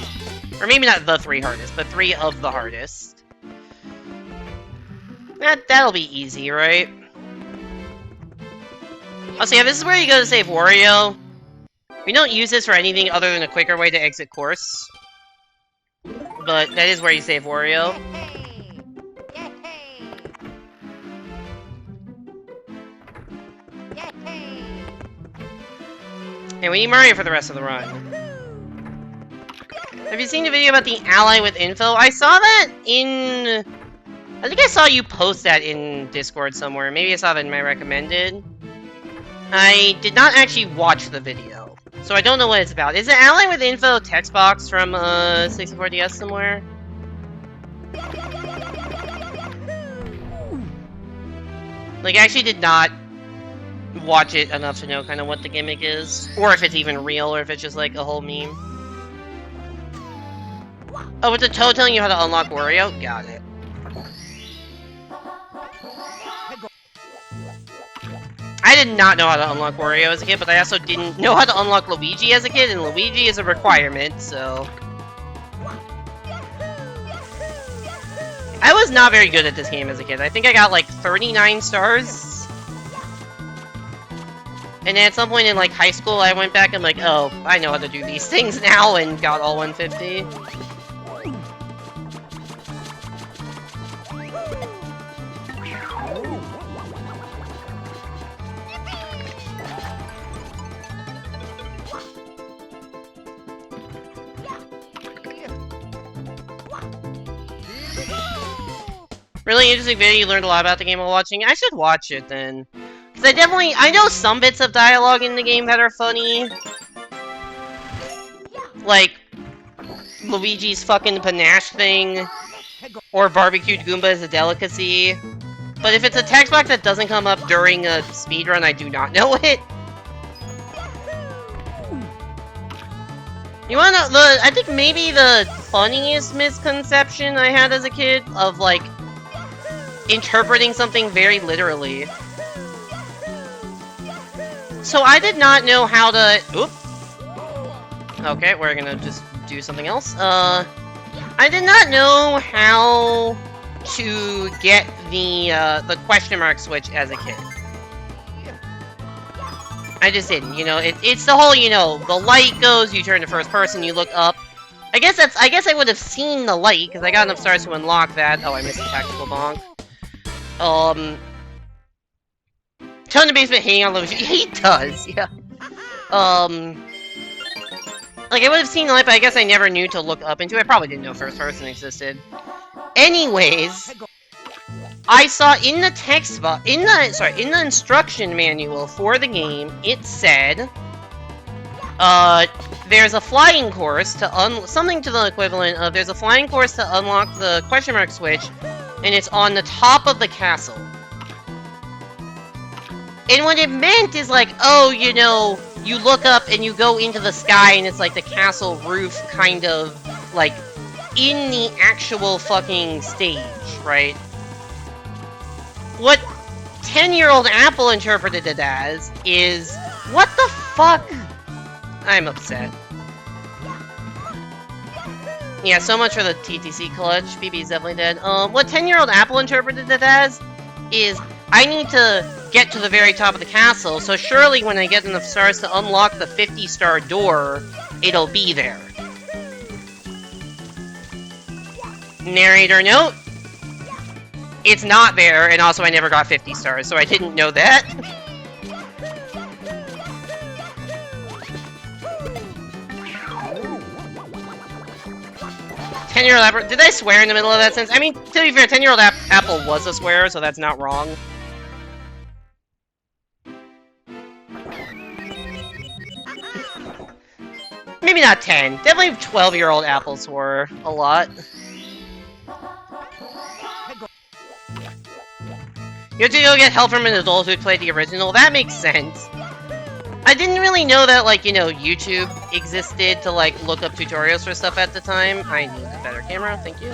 Or maybe not the 3 hardest, but 3 of the hardest. That'll be easy, right? Oh, so yeah, this is where you go to save Wario. We don't use this for anything other than a quicker way to exit course. But that is where you save Wario. And we need Mario for the rest of the run. Have you seen the video about the ally with info? I saw that in... I think I saw you post that in Discord somewhere. Maybe I saw that in my recommended. I did not actually watch the video. So I don't know what it's about. Is it ally with info text box from 64DS somewhere? Like, I actually did not watch it enough to know kind of what the gimmick is. Or if it's even real, or if it's just like a whole meme. Oh, it's a Toad telling you how to unlock Wario? Got it. I did not know how to unlock Wario as a kid, but I also didn't know how to unlock Luigi as a kid, and Luigi is a requirement, so... I was not very good at this game as a kid. I think I got like 39 stars. And then at some point in like high school, I went back and like, oh, I know how to do these things now, and got all 150. Really interesting video, you learned a lot about the game while watching. I should watch it then. Because I know some bits of dialogue in the game that are funny. Like, Luigi's fucking panache thing. Or barbecued Goomba is a delicacy. But if it's a text box that doesn't come up during a speedrun, I do not know it. You wanna know, I think maybe the funniest misconception I had as a kid of, like, interpreting something very literally. So I did not know how to... Oop. Okay, we're gonna just do something else. I did not know how to get the question mark switch as a kid. I just didn't, you know, it's the whole, you know, the light goes, you turn to first person, you look up. I guess I would have seen the light, because I got enough stars to unlock that. Oh, I missed a tactical bonk. Toe in the basement hanging on Luigi. He does, yeah. Like, I would have seen the light, but I guess I never knew to look up into it. I probably didn't know first person existed. Anyways, I saw in the text box, in the instruction manual for the game, it said, there's a flying course to something to the equivalent of, there's a flying course to unlock the question mark switch, and it's on the top of the castle. And what it meant is like, oh, you know, you look up and you go into the sky and it's like the castle roof kind of, like, in the actual fucking stage, right? What 10-year-old Apple interpreted it as is, what the fuck? I'm upset. Yeah, so much for the TTC clutch. BB's definitely dead. What 10-year-old Apple interpreted it as is, I need to get to the very top of the castle, so surely when I get enough stars to unlock the 50-star door, it'll be there. Narrator note, it's not there, and also I never got 50 stars, so I didn't know that. Ten-year-old Apple, did I swear in the middle of that sentence? I mean, to be fair, 10-year-old Apple was a swear, so that's not wrong. Maybe maybe not 10. Definitely 12-year-old apples were a lot. You have to go get help from an adult who played the original. That makes sense. I didn't really know that, like, you know, YouTube existed to, like, look up tutorials for stuff at the time. I need a better camera, thank you.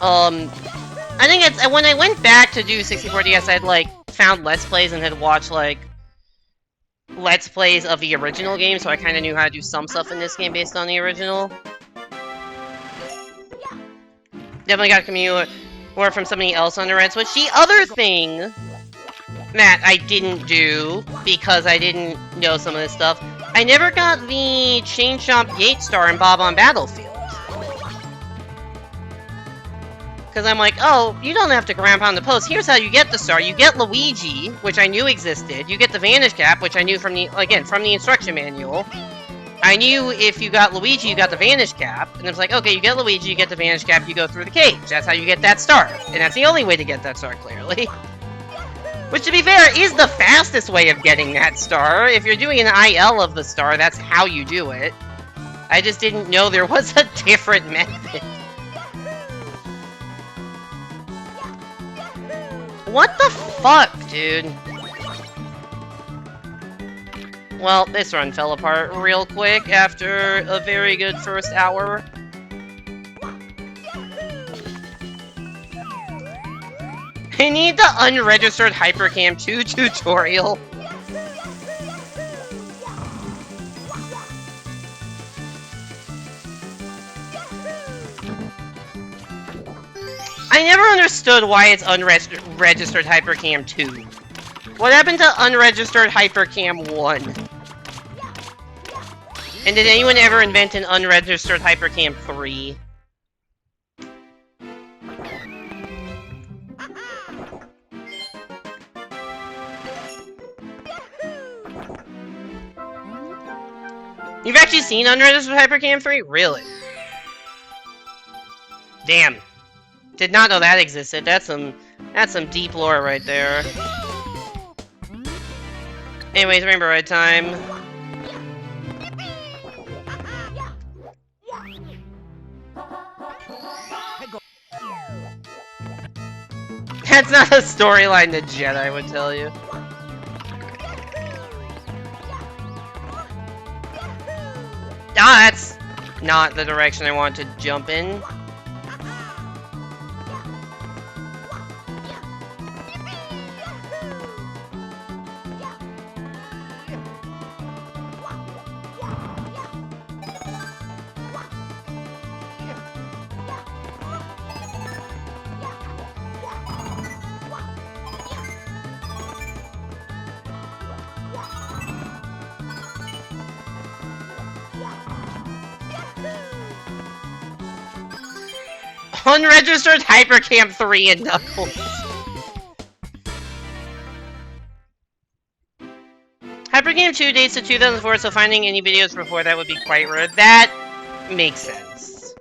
I think it's, when I went back to do 64DS, I'd, like, found Let's Plays and had watched, like, Let's Plays of the original game, so I kind of knew how to do some stuff in this game based on the original. Definitely got community or from somebody else on the Red Switch. The other thing that I didn't do, because I didn't know some of this stuff, I never got the Chain Chomp Gate Star in Bob on Battlefield. Because I'm like, oh, you don't have to ground pound the post. Here's how you get the star. You get Luigi, which I knew existed. You get the Vanish Cap, which I knew from the, again, from the instruction manual. I knew if you got Luigi, you got the Vanish Cap. And it was like, okay, you get Luigi, you get the Vanish Cap, you go through the cage. That's how you get that star. And that's the only way to get that star, clearly. Which, to be fair, is the fastest way of getting that star. If you're doing an IL of the star, that's how you do it. I just didn't know there was a different method. What the fuck, dude? Well, this run fell apart real quick after a very good first hour. I need the unregistered Hypercam 2 tutorial. I never understood why it's unregistered Hypercam 2. What happened to unregistered Hypercam 1? And did anyone ever invent an unregistered Hypercam 3? You've actually seen unregistered Hypercam 3? Really? Damn. Did not know that existed. That's some deep lore right there. Anyways, Rainbow Ride time. That's not a storyline the Jedi would tell you. Ah, that's not the direction I want to jump in. Unregistered Hypercam 3 and Knuckles. Hypercam 2 dates to 2004, so finding any videos before that would be quite rare. That makes sense.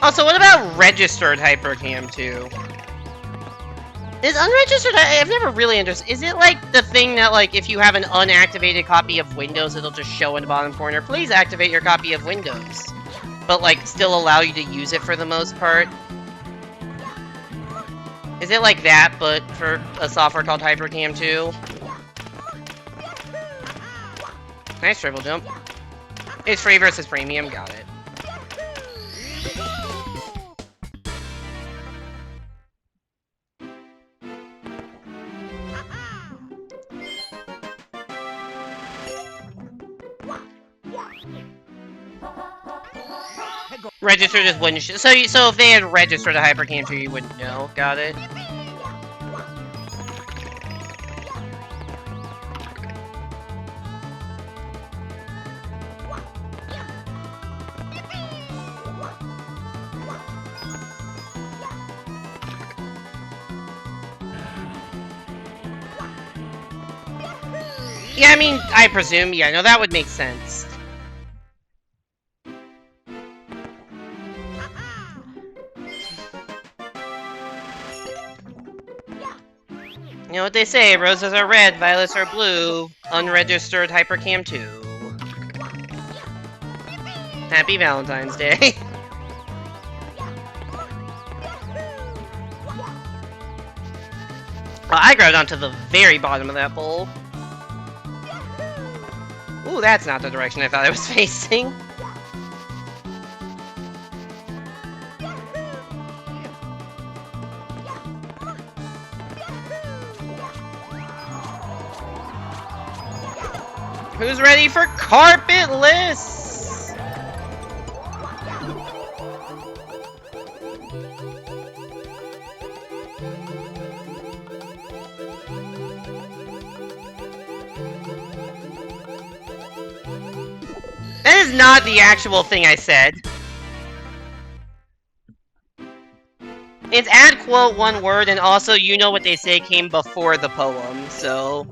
Also, what about registered Hypercam 2? Is unregistered? I've never really understood. Is it like the thing that, like, if you have an unactivated copy of Windows, it'll just show in the bottom corner, please activate your copy of Windows, but, like, still allow you to use it for the most part? Is it like that, but for a software called Hypercam 2? Nice triple jump. It's free versus premium, got it. Registered just wouldn't so if they had registered a Hypercam 2, you wouldn't know. Got it. Yeah, I mean, I presume, yeah, no, that would make sense. know what they say, roses are red, violets are blue, unregistered Hypercam 2. Happy Valentine's Day. I grabbed onto the very bottom of that bowl. Ooh, that's not the direction I thought I was facing. Who's ready for carpetless? That is not the actual thing I said. It's add quote one word, and also you know what they say came before the poem, so...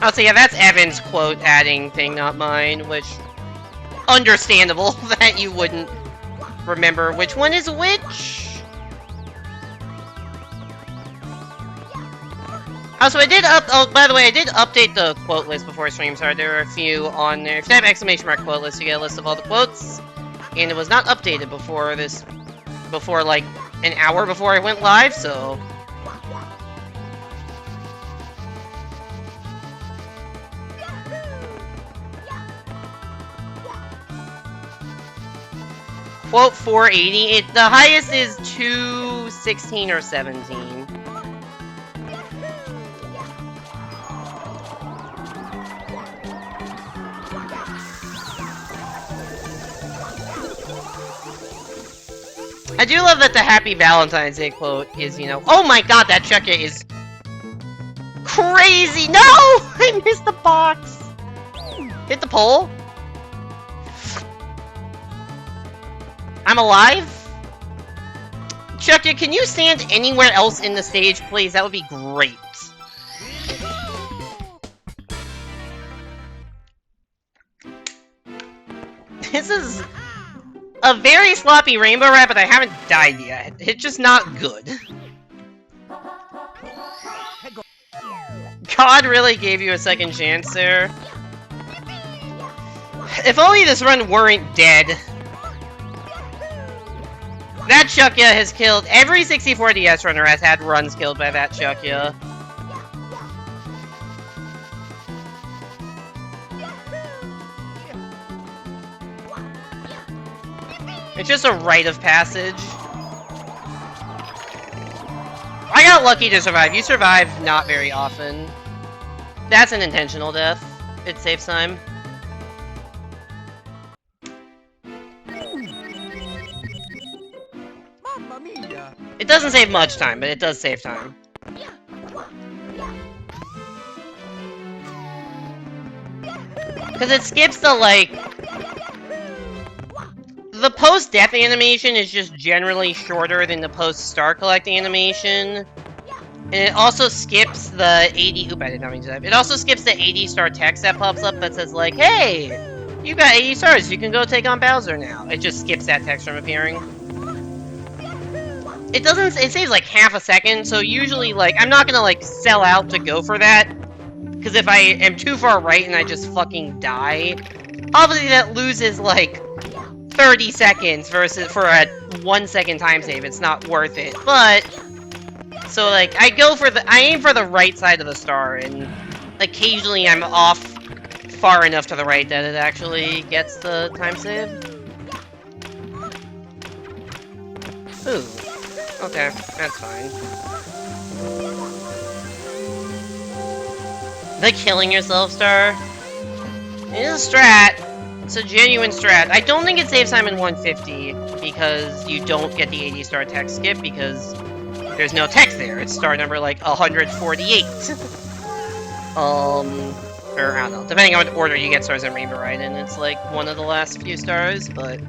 Oh, so yeah, that's Evan's quote adding thing, not mine, which... Understandable that you wouldn't remember which one is which. Also, oh, by the way, I did update the quote list before stream started. There are a few on there. If you have exclamation mark quote list, you get a list of all the quotes. And it was not updated before like an hour before I went live, so... Quote 480. The highest is 216 or 17. I do love that the Happy Valentine's Day quote is, you know, oh my god, that Chucka is crazy! No! I missed the box! Hit the pole? I'm alive? Chucka, can you stand anywhere else in the stage, please? That would be great. This is a very sloppy rainbow rat, but I haven't died yet. It's just not good. God really gave you a second chance there. If only this run weren't dead. That Chucka has killed... Every 64DS runner has had runs killed by that Chucka. It's just a rite of passage. I got lucky to survive. You survive not very often. That's an intentional death. It saves time. It doesn't save much time, but it does save time. Because it skips the, like... The post-death animation is just generally shorter than the post-star collect animation. And it also skips the 80... Oop, I did not mean to type. It also skips the 80-star text that pops up that says, like, hey! You got 80 stars, you can go take on Bowser now. It just skips that text from appearing. It doesn't... It saves, like, half a second, so usually, like, I'm not gonna, like, sell out to go for that. Because if I am too far right and I just fucking die, obviously that loses, like... 30 seconds versus for a 1 second time save, it's not worth it. But so like I aim for the right side of the star, and occasionally I'm off far enough to the right that it actually gets the time save. Ooh. Okay, that's fine. The killing yourself star. It is a strat. It's a genuine strat. I don't think it saves time in 150, because you don't get the 80-star text skip, because there's no text there. It's star number, like, 148. Or, I don't know. Depending on what order you get stars in Rainbow Ride in, it's, like, one of the last few stars, but...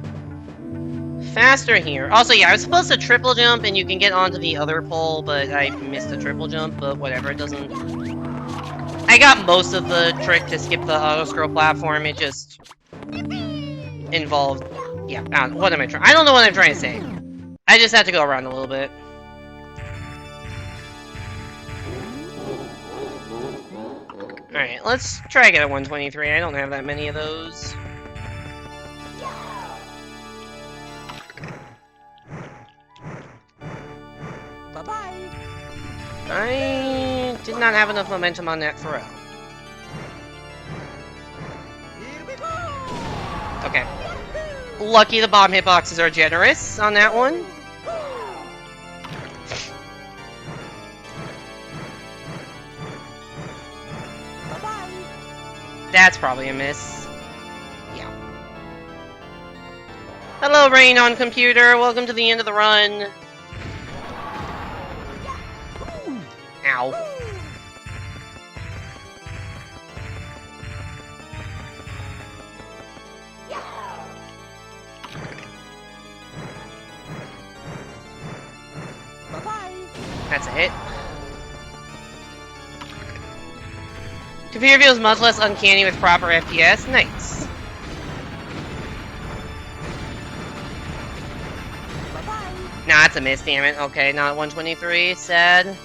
Faster here. Also, yeah, I was supposed to triple jump, and you can get onto the other pole, but I missed the triple jump, but whatever, it doesn't... I got most of the trick to skip the auto-scroll platform, it just... involved Yeah, what am I trying? I don't know what I'm trying to say. I just had to go around a little bit. Alright, let's try to get a 123. I don't have that many of those. Bye-bye. I did not have enough momentum on that throw. Here we go. Okay. Lucky the bomb hitboxes are generous on that one. Bye-bye. That's probably a miss. Yeah. Hello, Rain on computer. Welcome to the end of the run. Ow. Bye-bye. That's a hit. Computer feels much less uncanny with proper FPS. Nice. Bye-bye. Nah, that's a miss, damn it. Okay, not 123. Sad.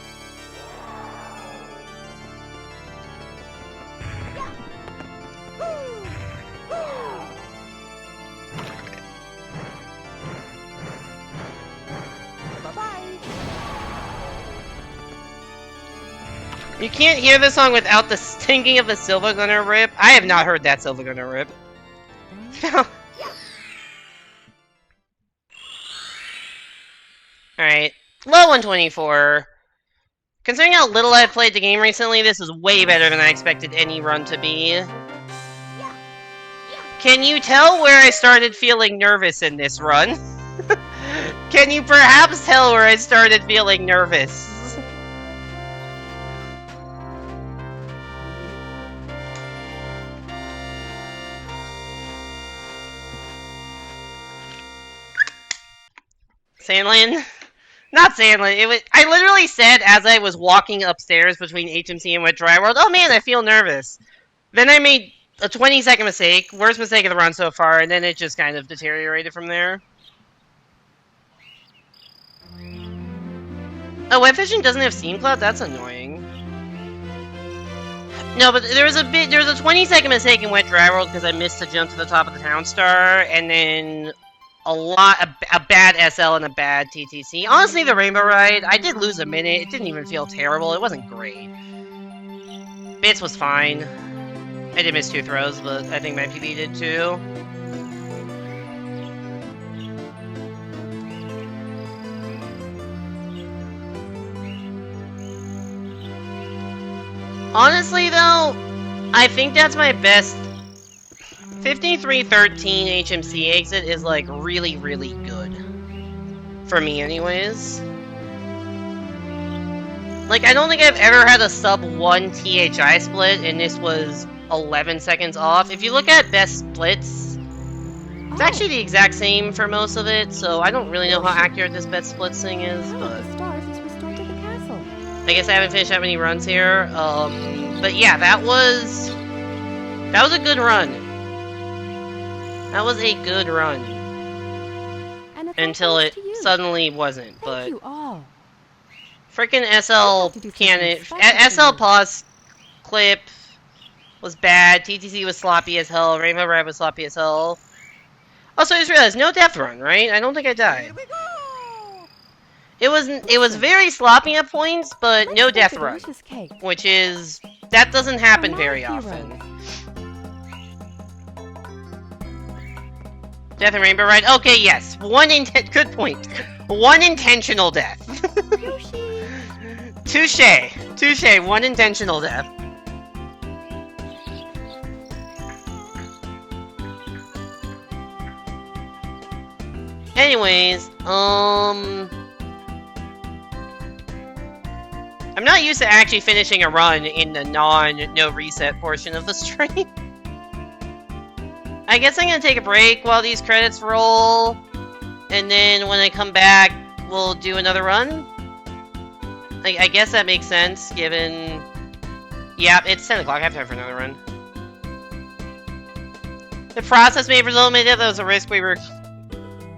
You can't hear the song without the stinking of the Silver Gunner rip. I have not heard that Silver Gunner rip. Alright. Low 124. Considering how little I've played the game recently, this is way better than I expected any run to be. Can you tell where I started feeling nervous in this run? Can you perhaps tell where I started feeling nervous? Sandland? Not Sandland. It was. I literally said as I was walking upstairs between HMC and Wet Dry World, oh man, I feel nervous. Then I made a 20-second mistake, worst mistake of the run so far, and then it just kind of deteriorated from there. Oh, Web Fishing doesn't have Steam Cloud? That's annoying. No, but there was a 20-second mistake in Wet Dry World because I missed the jump to the top of the Town Star, and then a bad SL and a bad TTC. Honestly, the Rainbow Ride, I did lose a minute. It didn't even feel terrible. It wasn't great. Bits was fine. I did miss 2 throws, but I think my PB did too. Honestly, though, I think that's my best. 5313 HMC exit is like really, really good. For me, anyways. Like, I don't think I've ever had a sub 1 THI split, and this was 11 seconds off. If you look at best splits, it's actually the exact same for most of it, so I don't really know how accurate this best splits thing is, but The stars is restored to the castle. I guess I haven't finished that many runs here. But yeah, that was a good run. That was a good run. And it's Until all it thanks to you. suddenly wasn't, but Thank you all. freaking SL to do cannon, something special SL for you. pause clip was bad. TTC was sloppy as hell. Rainbow Ride was sloppy as hell. Also, I just realized no death run, right? I don't think I died. Here we go. It was very sloppy at points, but no Let's death make a run, delicious cake. which is that doesn't happen For my very hero. often. Death and Rainbow Ride. Okay, yes, good point. One intentional death. Yoshi. Touche. One intentional death. Anyways, I'm not used to actually finishing a run in the no reset portion of the stream. I guess I'm gonna take a break while these credits roll, and then when I come back, we'll do another run. I guess that makes sense, given... Yep, it's 10 o'clock, I have time for another run. The process may result in that was a risk we were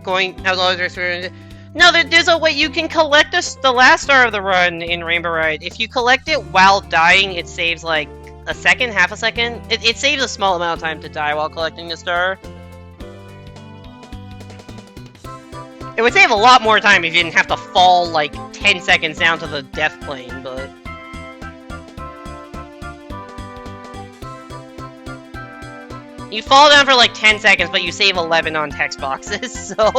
going how long is your No, there's a way you can collect the last star of the run in Rainbow Ride. If you collect it while dying, it saves like a second, half a second. It saves a small amount of time to die while collecting the star. It would save a lot more time if you didn't have to fall like 10 seconds down to the death plane, but... You fall down for like 10 seconds, but you save 11 on text boxes, so...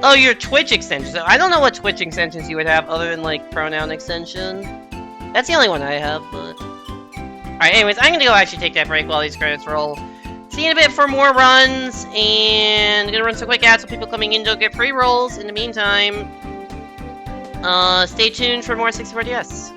Oh, your Twitch extensions. I don't know what Twitch extensions you would have other than, like, pronoun extension. That's the only one I have, but... Alright, anyways, I'm gonna go actually take that break while these credits roll. See you in a bit for more runs, and I'm gonna run some quick ads so people coming in don't get free rolls. In the meantime, stay tuned for more 64DS.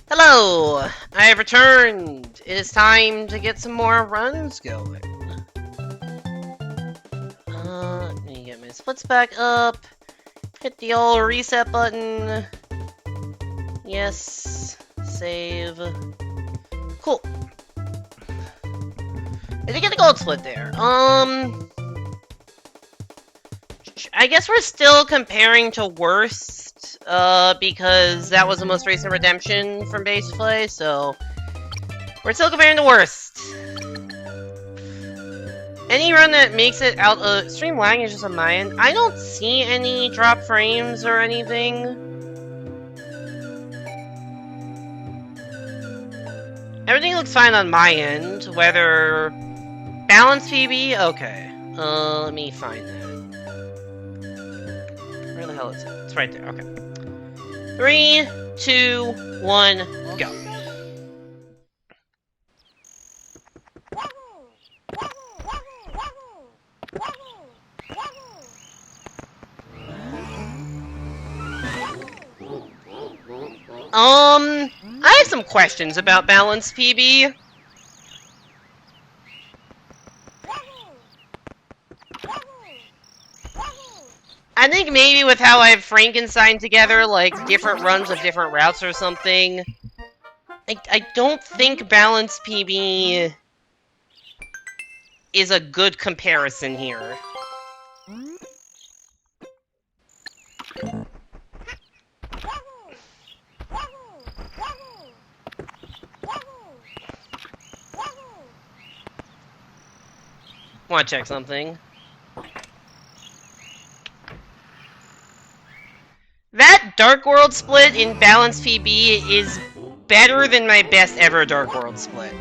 Hello! I have returned! It is time to get some more runs going. Let me get my splits back up. Hit the old reset button. Yes. Save. Cool. I did get a gold split there. I guess we're still comparing to worst, because that was the most recent redemption from base play, so we're still comparing to worst. Any run that makes it out of stream lag is just on my end. I don't see any drop frames or anything. Everything looks fine on my end, whether balance PB? Okay. Let me find that. Where the hell is it? It's right there. Okay. 3, 2, 1, go. I have some questions about balance PB. I think maybe with how I've Frankenstein together, like, different runs of different routes or something, I don't think balance PB is a good comparison here. Want to check something? That Dark World split in Balance PB is better than my best ever Dark World split.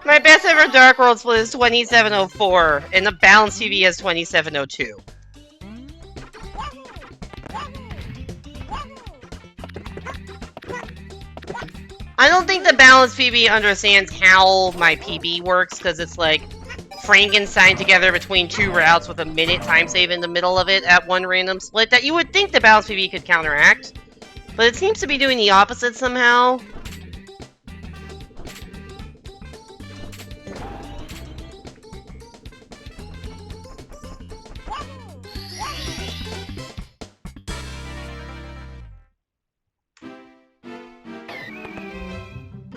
My best ever Dark World split is 2704, and the Balance PB is 2702. I don't think the Balance PB understands how my PB works, because it's like Frankenstein together between two routes with a minute time save in the middle of it at one random split that you would think the Balance PB could counteract. But it seems to be doing the opposite somehow.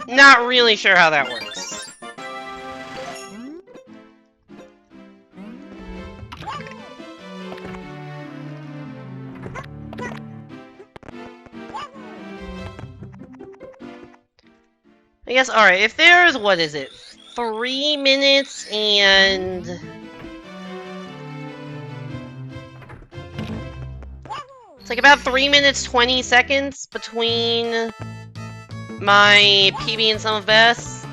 Not really sure how that works. I guess, alright, if there's, what is it, 3 minutes and... It's like about 3 minutes 20 seconds between my PB and some of best.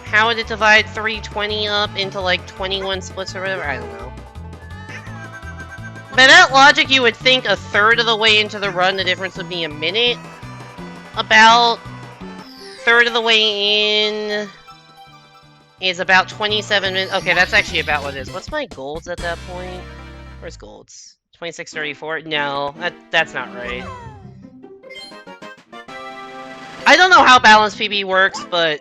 How would it divide 320 up into like 21 splits or whatever? I don't know. By that logic, you would think a third of the way into the run, the difference would be a minute. About third of the way in is about 27 minutes. Okay, that's actually about what it is. What's my golds at that point? Where's golds? 2634? No, that's not right. I don't know how balance PB works, but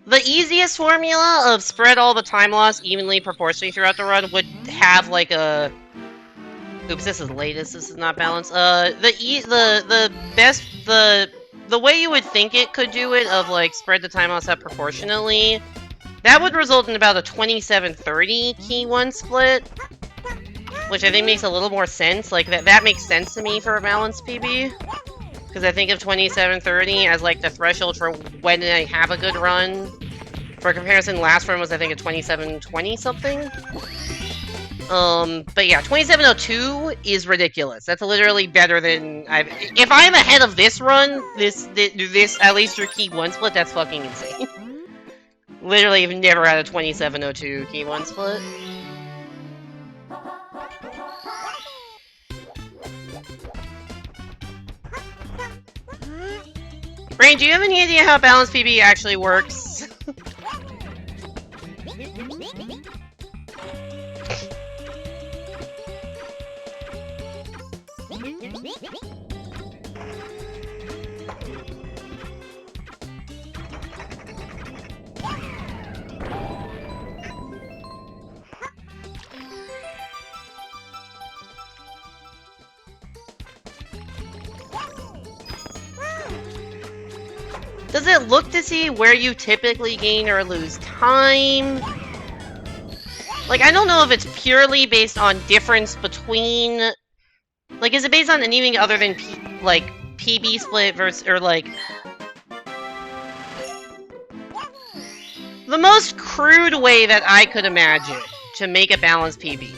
the easiest formula of spread all the time loss evenly proportionally throughout the run would have like a... Oops, this is latest, this is not balanced. The way you would think it could do it, of like spread the time loss out proportionally, that would result in about a 27-30 key 1 split, which I think makes a little more sense. Like that makes sense to me for a balanced PB. Because I think of 27-30 as like the threshold for when I have a good run. For comparison, last run was I think a 27-20 something. But yeah, 2702 is ridiculous. That's literally better than if I'm ahead of this run, this at least through key 1 split, that's fucking insane. Literally, I've never had a 2702 key 1 split. Rain, do you have any idea how balance PB actually works? Does it look to see where you typically gain or lose time? Like, I don't know if it's purely based on difference between... Like, is it based on anything other than, PB split versus, or, like... The most crude way that I could imagine to make a balanced PB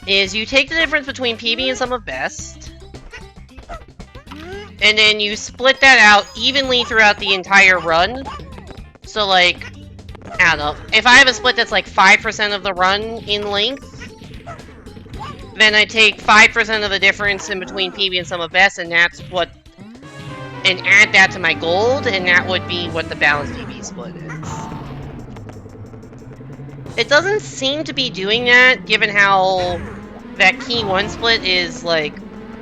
is you take the difference between PB and sum of best, and then you split that out evenly throughout the entire run. So, like, I don't know. If I have a split that's like 5% of the run in length, then I take 5% of the difference in between PB and sum of best, and that's what... And add that to my gold, and that would be what the balanced PB split is. It doesn't seem to be doing that, given how that key 1 split is, like,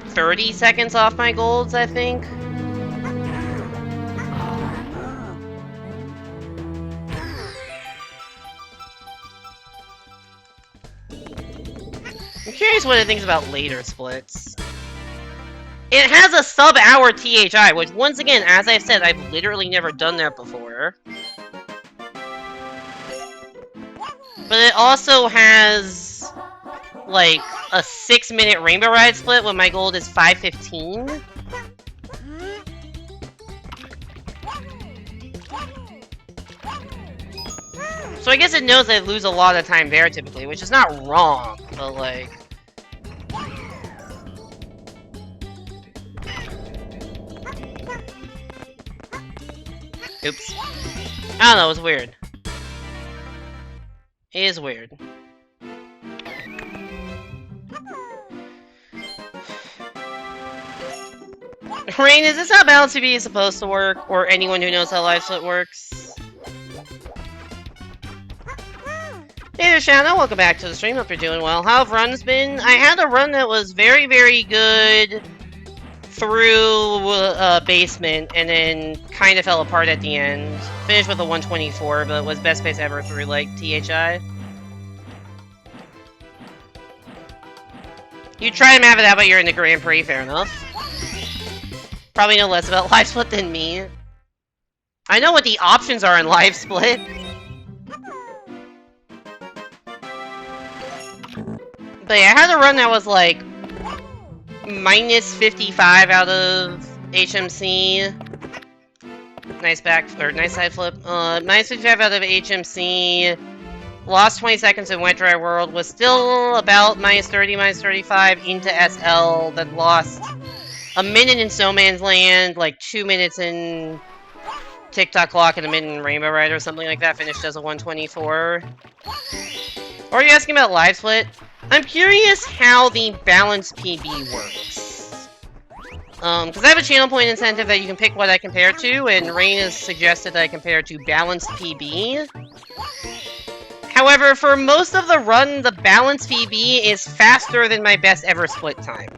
30 seconds off my golds, I think. I'm curious what it thinks about later splits. It has a sub-hour THI, which, once again, as I've said, I've literally never done that before. But it also has, like, a 6-minute Rainbow Ride split when my gold is 5:15. So I guess it knows I lose a lot of time there typically, which is not wrong, but like... Oops. I don't know, it was weird. It is weird. Rain, is this how Balance TV is supposed to work? Or anyone who knows how Live Split works? Hey there, Shadow. Welcome back to the stream. Hope you're doing well. How have runs been? I had a run that was very, very good through basement, and then kind of fell apart at the end. Finished with a 124, but was best pace ever through, like, THI. You try to map it out, but you're in the Grand Prix, fair enough. Probably know less about Live Split than me. I know what the options are in Live Split. But yeah, I had a run that was like minus 55 out of HMC. Nice nice side flip. Minus 55 out of HMC. Lost 20 seconds in Wet Dry World. Was still about minus 30, minus 35 into SL. Then lost a minute in Snowman's Land, like 2 minutes in TikTok Clock, and a minute in Rainbow Ride or something like that. Finished as a 124. Or are you asking about Live Split? I'm curious how the balanced PB works. Because I have a channel point incentive that you can pick what I compare to, and Rain has suggested that I compare to balanced PB. However, for most of the run, the balanced PB is faster than my best ever split time.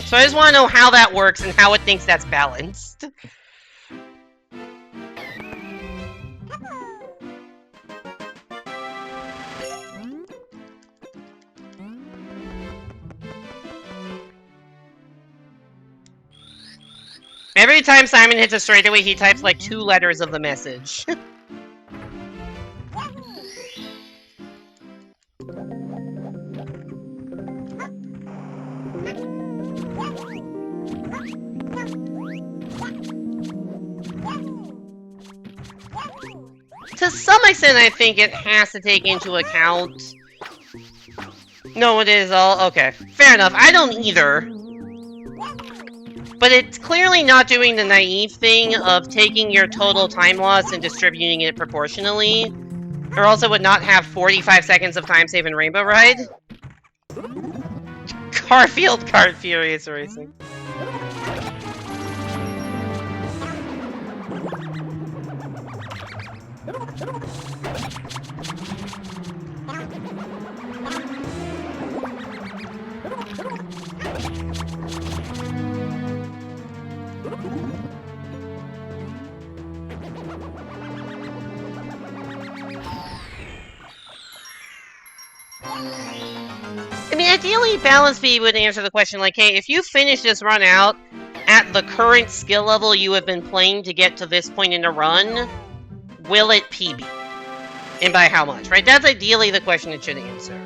So I just want to know how that works and how it thinks that's balanced. Every time Simon hits a straightaway, he types like 2 letters of the message. To some extent, I think it has to take into account... No, it is all... Okay, fair enough. I don't either. But it's clearly not doing the naive thing of taking your total time loss and distributing it proportionally. Or else it would not have 45 seconds of time save in Rainbow Ride. Garfield Kart Furious Racing. ideally, balance speed would answer the question like, hey, if you finish this run out at the current skill level you have been playing to get to this point in the run, will it PB? And by how much, right? That's ideally the question it should answer.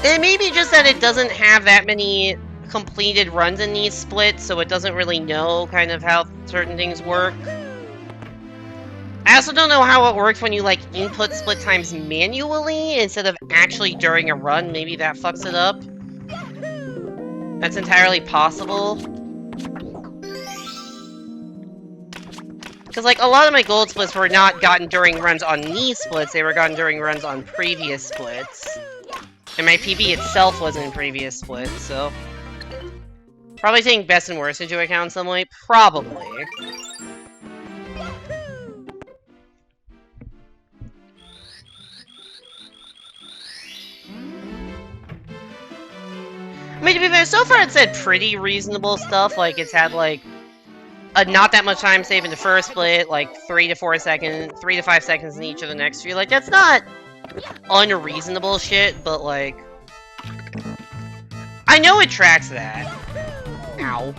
It may be just that it doesn't have that many completed runs in these splits, so it doesn't really know kind of how certain things work. I also don't know how it works when you, like, input split times manually instead of actually during a run. Maybe that fucks it up. That's entirely possible. Because, like, a lot of my gold splits were not gotten during runs on these splits, they were gotten during runs on previous splits. And my PB itself wasn't in previous splits, so... Probably taking best and worst into account in some way? Probably. I mean, to be fair, so far it said pretty reasonable stuff, like it's had, like, not that much time save in the first split, like 3 to 5 seconds in each of the next few. Like, that's not unreasonable shit, but, like... I know it tracks that. Ow.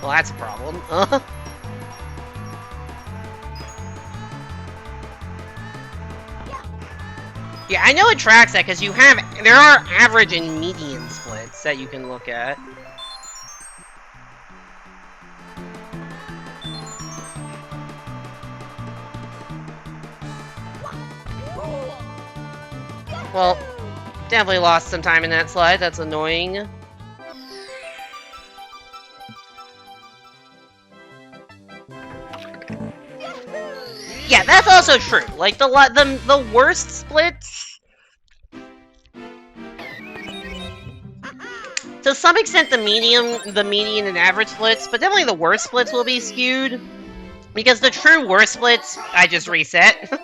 Well, that's a problem. Yeah, I know it tracks that, because there are average and median splits that you can look at. Well, definitely lost some time in that slide, that's annoying. Yeah, that's also true. Like, the worst splits... To some extent, the median and average splits, but definitely the worst splits will be skewed. Because the true worst splits, I just reset.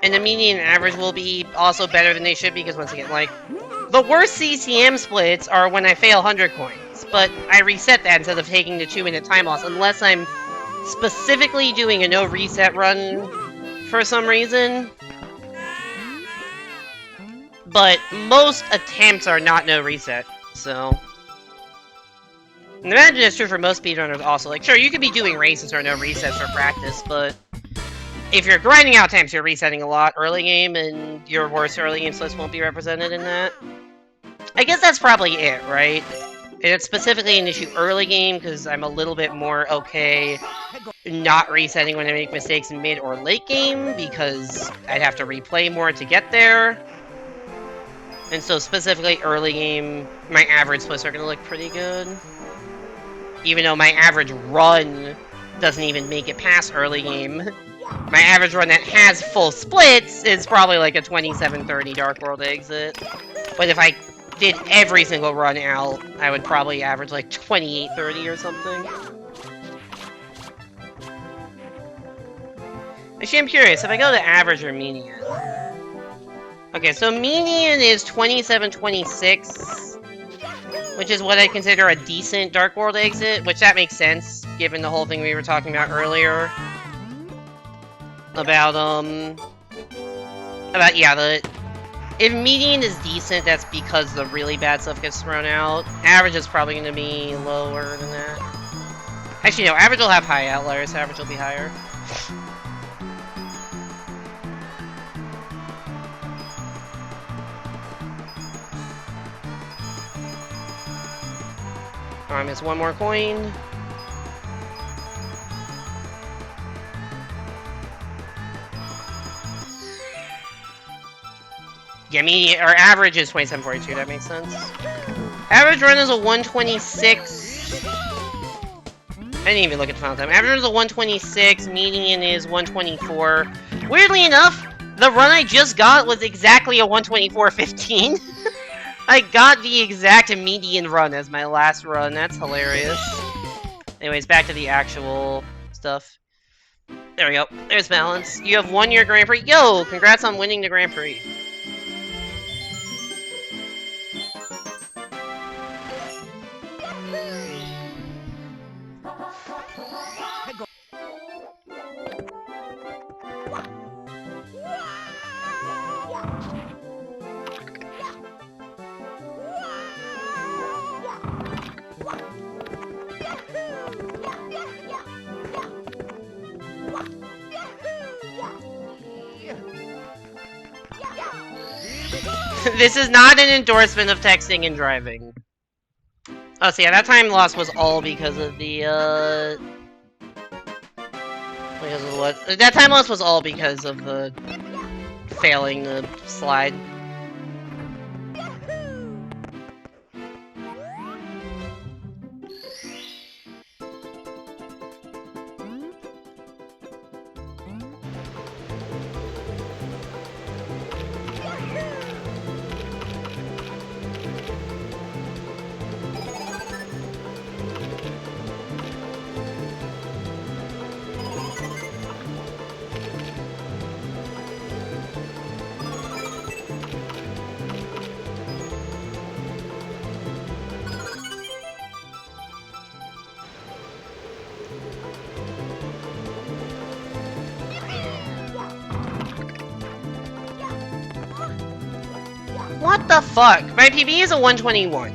And the median and average will be also better than they should be, because once again, like, the worst CCM splits are when I fail 100 coins. But I reset that instead of taking the 2-minute time loss, unless I'm specifically doing a no reset run for some reason. But most attempts are not no reset, so... And I imagine it's true for most speedrunners also. Like, sure, you could be doing races or no resets for practice, but... If you're grinding out attempts, you're resetting a lot early game, and your worst early game splits won't be represented in that. I guess that's probably it, right? And it's specifically an issue early game, because I'm a little bit more okay not resetting when I make mistakes in mid or late game, because I'd have to replay more to get there. And so specifically early game, my average splits are going to look pretty good. Even though my average run doesn't even make it past early game. My average run that has full splits is probably like a 27-30 Dark World exit. But if I did every single run out, I would probably average like 28-30 or something. Actually, I'm curious, if I go to average or median... Okay, so median is 27-26, which is what I consider a decent Dark World exit, which that makes sense, given the whole thing we were talking about earlier. If median is decent, that's because the really bad stuff gets thrown out. Average is probably going to be lower than that. Actually, no, average will have high outliers, average will be higher. Oh, I missed one more coin. Yeah, median, or average is 27.42, that makes sense. Average run is a 126. I didn't even look at the final time. Average run is a 126, median is 124. Weirdly enough, the run I just got was exactly a 124.15. I got the exact median run as my last run, that's hilarious. Anyways, back to the actual stuff. There we go. There's balance. You have won your Grand Prix. Yo, congrats on winning the Grand Prix. This is not an endorsement of texting and driving. Oh, so yeah, that time loss was all because of the, because of what? That time loss was all because of the failing the slide. What the fuck? My PB is a 121.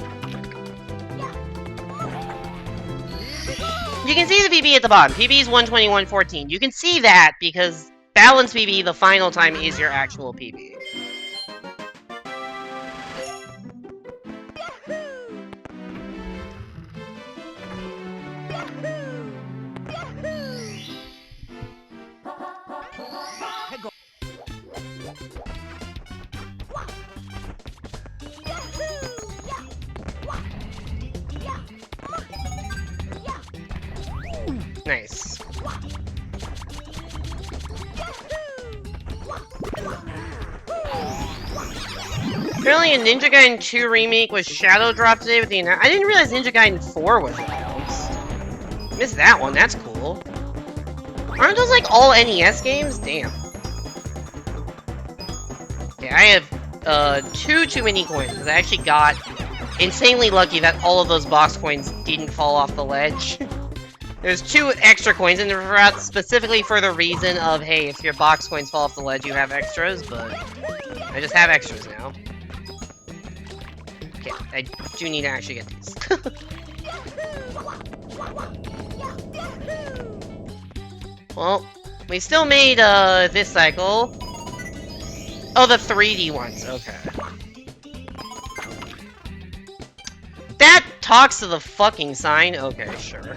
You can see the PB at the bottom. PB is 121.14. You can see that because balance PB, the final time, is your actual PB. Nice. Apparently a Ninja Gaiden 2 remake was shadow dropped today with the I didn't realize Ninja Gaiden 4 was announced. Missed that one, that's cool. Aren't those like all NES games? Damn. Okay, I have too many coins because I actually got insanely lucky that all of those box coins didn't fall off the ledge. There's 2 extra coins in the specifically for the reason of, hey, if your box coins fall off the ledge, you have extras, but I just have extras now. Okay, I do need to actually get these. Well, we still made, this cycle. Oh, the 3D ones, okay. That talks to the fucking sign? Okay, sure.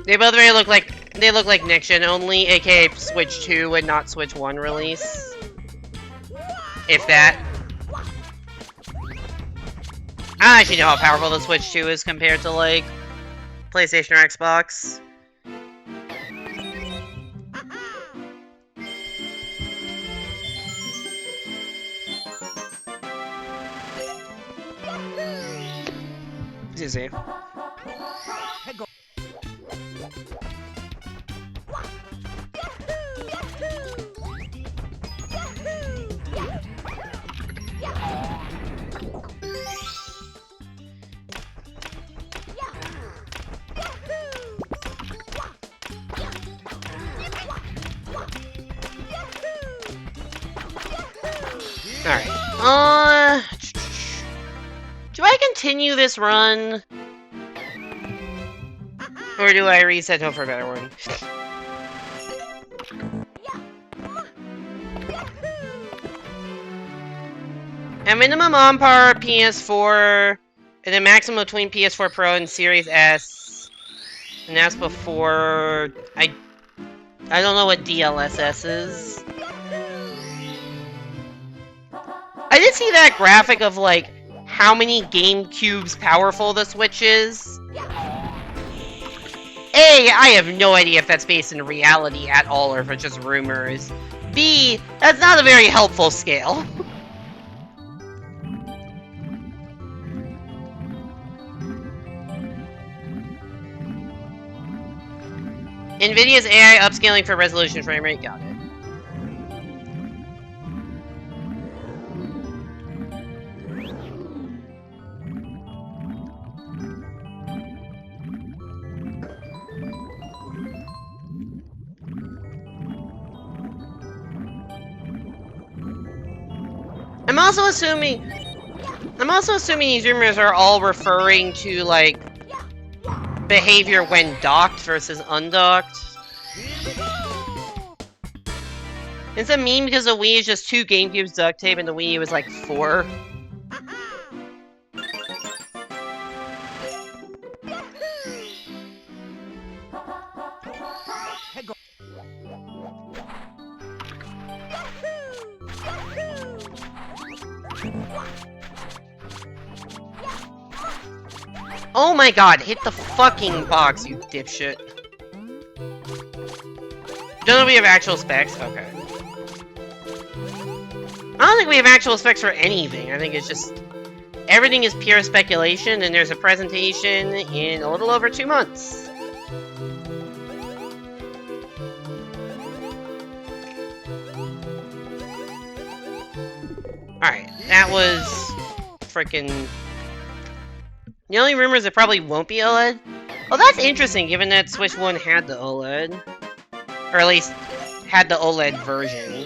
They both really look like next gen only, aka Switch 2 and not Switch 1 release. If that. I don't actually know how powerful the Switch 2 is compared to like PlayStation or Xbox. It's easy. Alright, do I continue this run? Or do I reset hope for a better one? At minimum on par PS4, and then maximum between PS4 Pro and Series S. And that's before I don't know what DLSS is. I did see that graphic of like how many GameCubes powerful the Switch is. A, I have no idea if that's based in reality at all or if it's just rumors. B, that's not a very helpful scale. NVIDIA's AI upscaling for resolution frame rate, got it. I'm also assuming these rumors are all referring to, like, behavior when docked versus undocked. It's a meme because the Wii is just 2 GameCubes duct tape and the Wii U is like 4. Oh my god, hit the fucking box, you dipshit. Don't know if we have actual specs? Okay. I don't think we have actual specs for anything. I think it's just... everything is pure speculation, and there's a presentation in a little over 2 months. Alright, that was... frickin'... The only rumor is it probably won't be OLED. Well, that's interesting, given that Switch 1 had the OLED. Or at least, had the OLED version.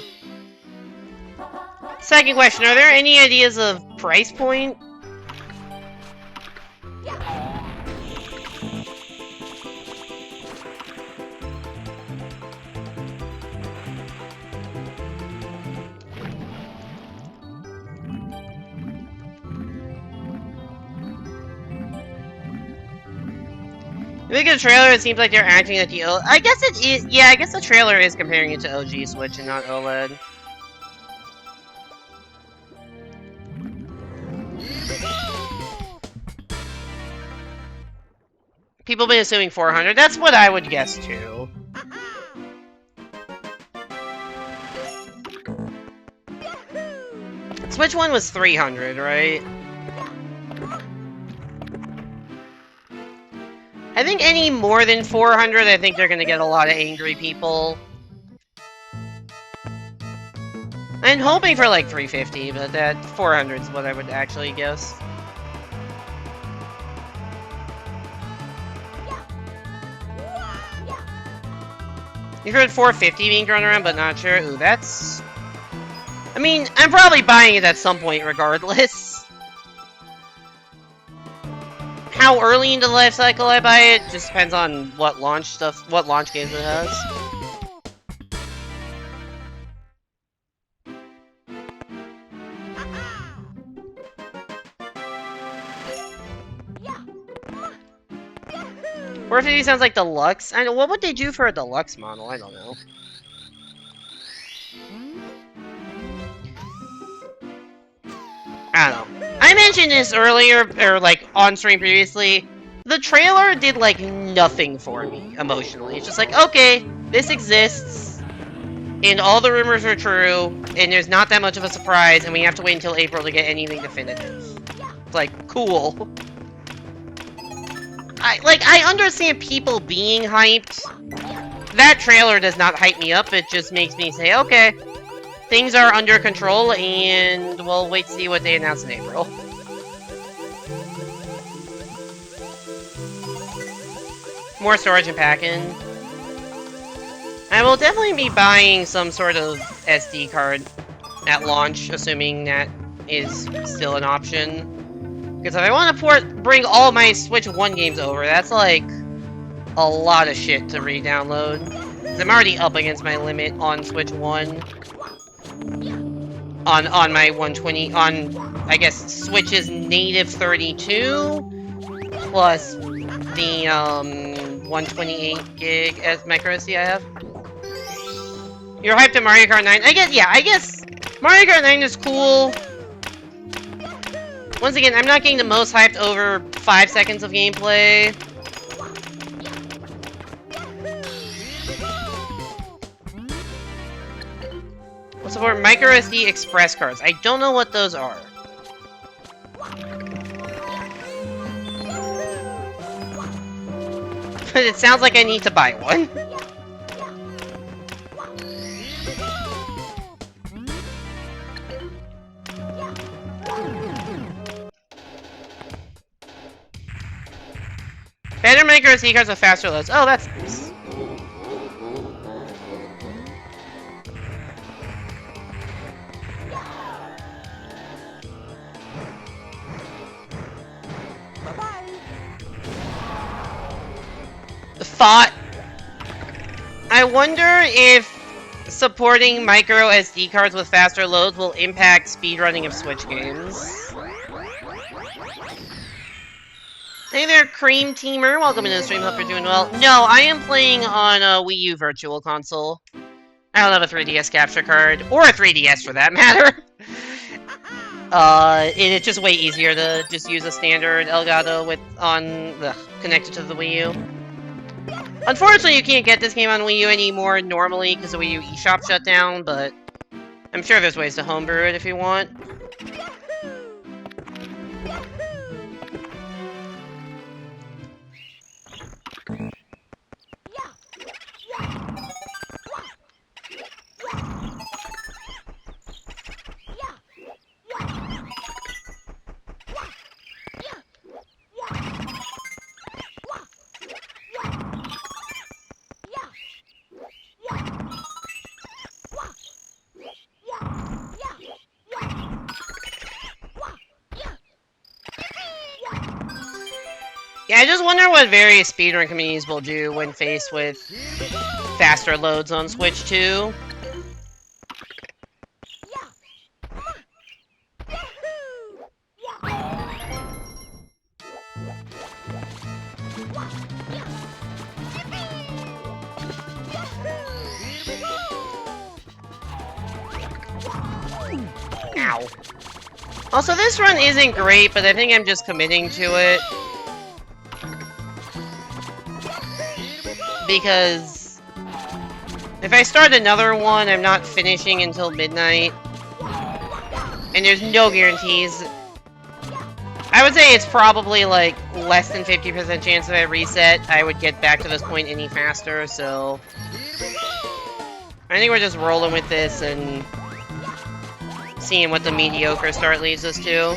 Second question, are there any ideas of price point? If you look at the trailer, it seems like they're acting at the I guess it is. Yeah, I guess the trailer is comparing it to OG Switch and not OLED. People have been assuming 400. That's what I would guess too. Switch 1 was 300, right? I think any more than 400, I think they're gonna get a lot of angry people. I'm hoping for like 350, but that 400 is what I would actually guess. You've heard 450 being thrown around, but not sure. Ooh, that's... I mean, I'm probably buying it at some point regardless. How early into the life cycle I buy it just depends on what launch games it has. Or if it sounds like deluxe. I know, what would they do for a deluxe model? I don't know. I don't know. I mentioned this earlier, or like on stream previously. The trailer did like nothing for me emotionally. It's just like, okay, this exists, and all the rumors are true, and there's not that much of a surprise, and we have to wait until April to get anything definitive. It's like, cool. I understand people being hyped. That trailer does not hype me up, it just makes me say, okay, things are under control, and we'll wait to see what they announce in April. More storage and packing. I will definitely be buying some sort of SD card at launch, assuming that is still an option. Because if I want to bring all my Switch 1 games over, that's like a lot of shit to re-download. Because I'm already up against my limit on Switch 1. On my 120, on, I guess, Switch's native 32, plus the, 128 gig as micro SD I have. You're hyped to Mario Kart 9? I guess Mario Kart 9 is cool. Once again, I'm not getting the most hyped over 5 seconds of gameplay. We'll support micro SD express cards. I don't know what those are. But it sounds like I need to buy one. Better micro SD cards with faster loads. Oh, that's nice. Thought. I wonder if supporting micro SD cards with faster loads will impact speedrunning of Switch games. Hey there, Cream Teamer. Welcome to the stream. Hope you're doing well. No, I am playing on a Wii U Virtual Console. I don't have a 3DS capture card, or a 3DS for that matter. It's just way easier to just use a standard Elgato connected to the Wii U. Unfortunately, you can't get this game on Wii U anymore normally because the Wii U eShop shut down, but I'm sure there's ways to homebrew it if you want. Yeah, I just wonder what various speedrun communities will do when faced with faster loads on Switch 2. Ow. Also, this run isn't great, but I think I'm just committing to it. Because if I start another one, I'm not finishing until midnight. And there's no guarantees. I would say it's probably like less than 50% chance if I reset, I would get back to this point any faster, so I think we're just rolling with this and seeing what the mediocre start leads us to.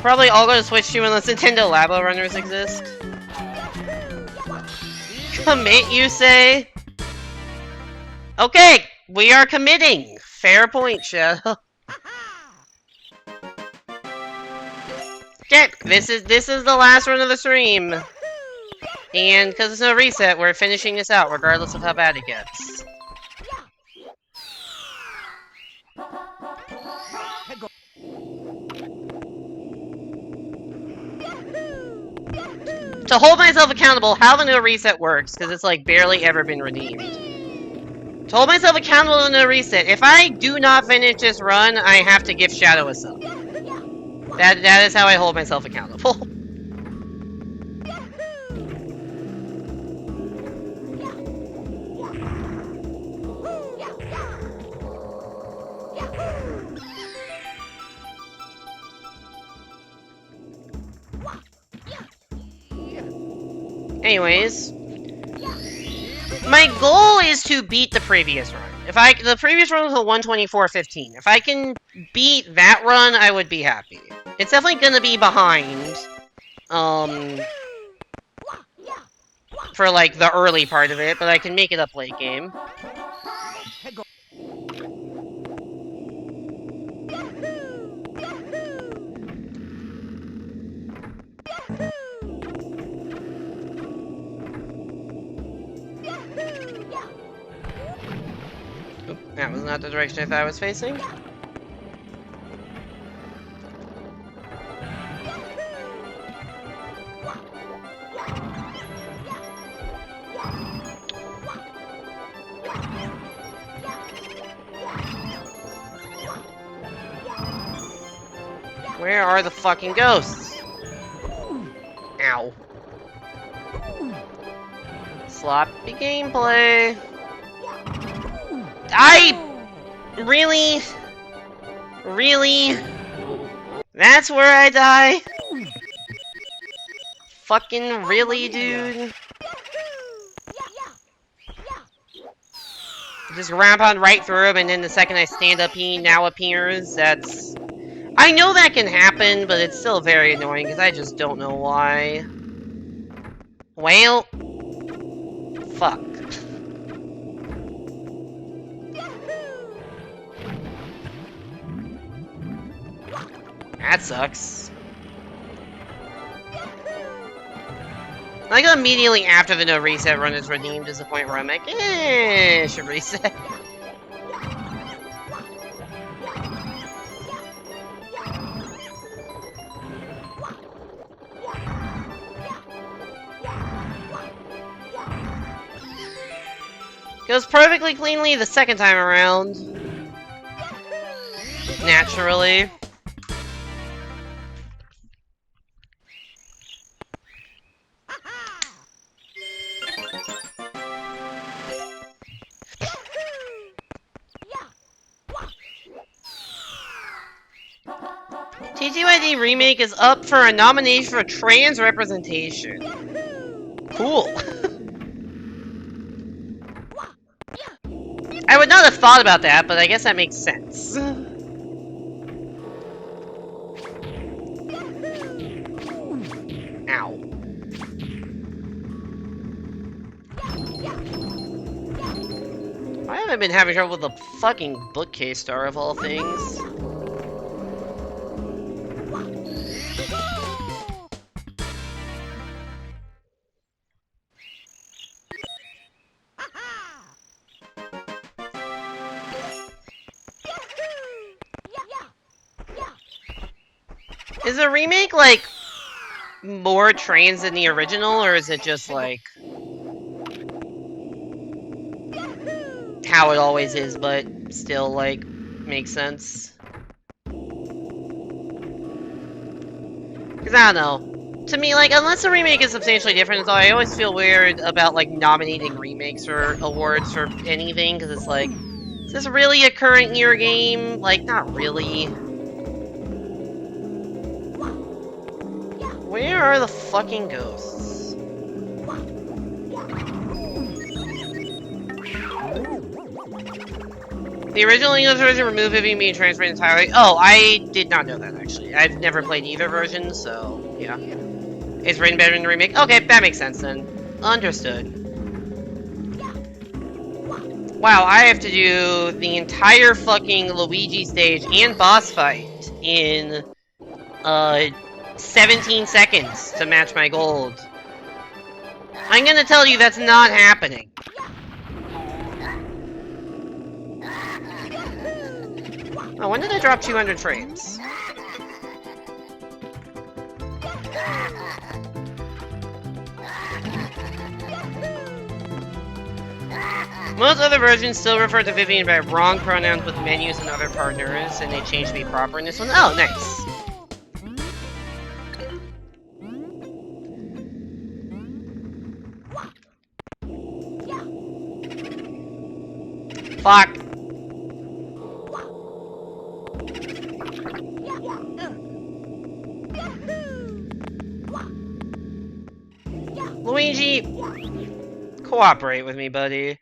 Probably all go to Switch 2 unless Nintendo Labo runners exist. Commit, you say? Okay, we are committing. Fair point, Shadow. Okay, this is the last run of the stream. And because there's no reset, we're finishing this out regardless of how bad it gets. To hold myself accountable, how the no reset works, because it's like barely ever been redeemed. To hold myself accountable to no reset, if I do not finish this run, I have to give Shadow a sub. That is how I hold myself accountable. Anyways, my goal is to beat the previous run. The previous run was a 124.15. If I can beat that run, I would be happy. It's definitely gonna be behind, for like the early part of it, but I can make it up late game. That was not the direction I thought I was facing. Where are the fucking ghosts? Ow. Sloppy gameplay. Really? Really? That's where I die? Fucking really, dude? Just ramp on right through him, and then the second I stand up, he now appears. That's... I know that can happen, but it's still very annoying, because I just don't know why. Well... Fuck. That sucks. Like immediately after the no reset run is redeemed is the point where I'm like, I should reset. Goes perfectly cleanly the second time around. Naturally. TTYD Remake is up for a nomination for trans representation. Cool. I would not have thought about that, but I guess that makes sense. Ow. Why have I been having trouble with the fucking bookcase star of all things? Is the remake, like, more trans than the original, or is it just, like, how it always is, but still, like, makes sense? Because, I don't know. To me, like, unless the remake is substantially different, I always feel weird about, like, nominating remakes for awards for anything, because it's like, is this really a current year game? Like, not really. Where are the fucking ghosts? The original English version removed Vivian being transferred entirely. Oh, I did not know that, actually. I've never played either version, so, yeah. It's written better in the remake? Okay, that makes sense then. Understood. Wow, I have to do the entire fucking Luigi stage and boss fight in, 17 seconds to match my gold. I'm gonna tell you that's not happening. Oh, when did I drop 200 frames? Most other versions still refer to Vivian by wrong pronouns with menus and other partners, and they changed to be proper in this one. Oh, nice. Fuck. Luigi, cooperate with me, buddy.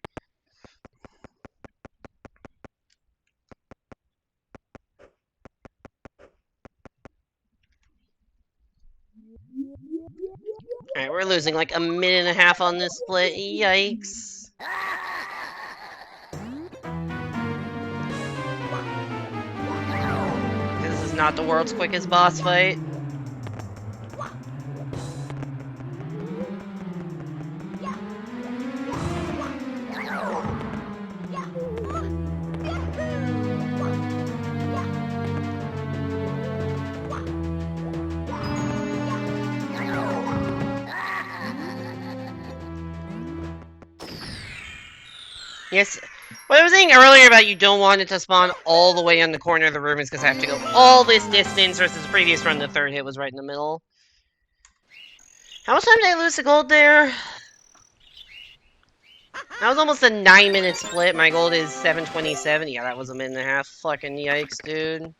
Alright, we're losing like a minute and a half on this split. Yikes. This is not the world's quickest boss fight. Yes, What I was saying earlier about you don't want it to spawn all the way on the corner of the room is because I have to go all this distance versus the previous run, the third hit was right in the middle. How much time did I lose to gold there? That was almost a 9-minute split. My gold is 727. Yeah, that was a minute and a half. Fucking yikes, dude.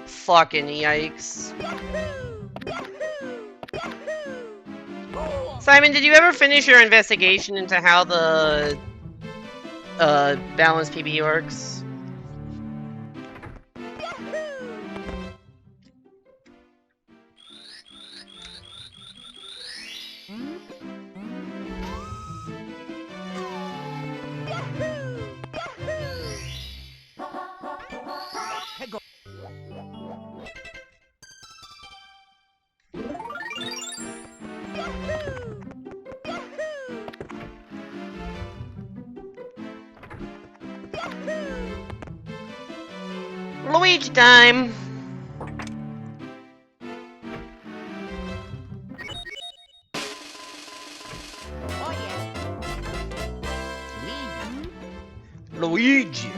Fucking yikes. Simon, did you ever finish your investigation into how the balance PB works? Luigi time! Oh yeah. Luigi!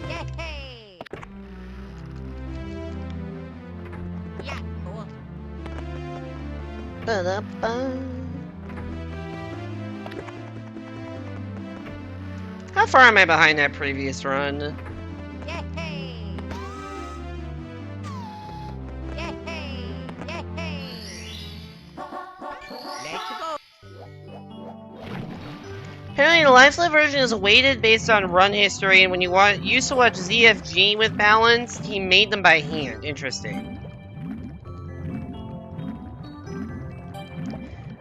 Yay! Yeah, cool. Ba-da-ba. How far am I behind that previous run? Yay! Yay! Yay! Let's go. Apparently, the live slip version is weighted based on run history, and when you used to watch ZFG with balance, he made them by hand. Interesting.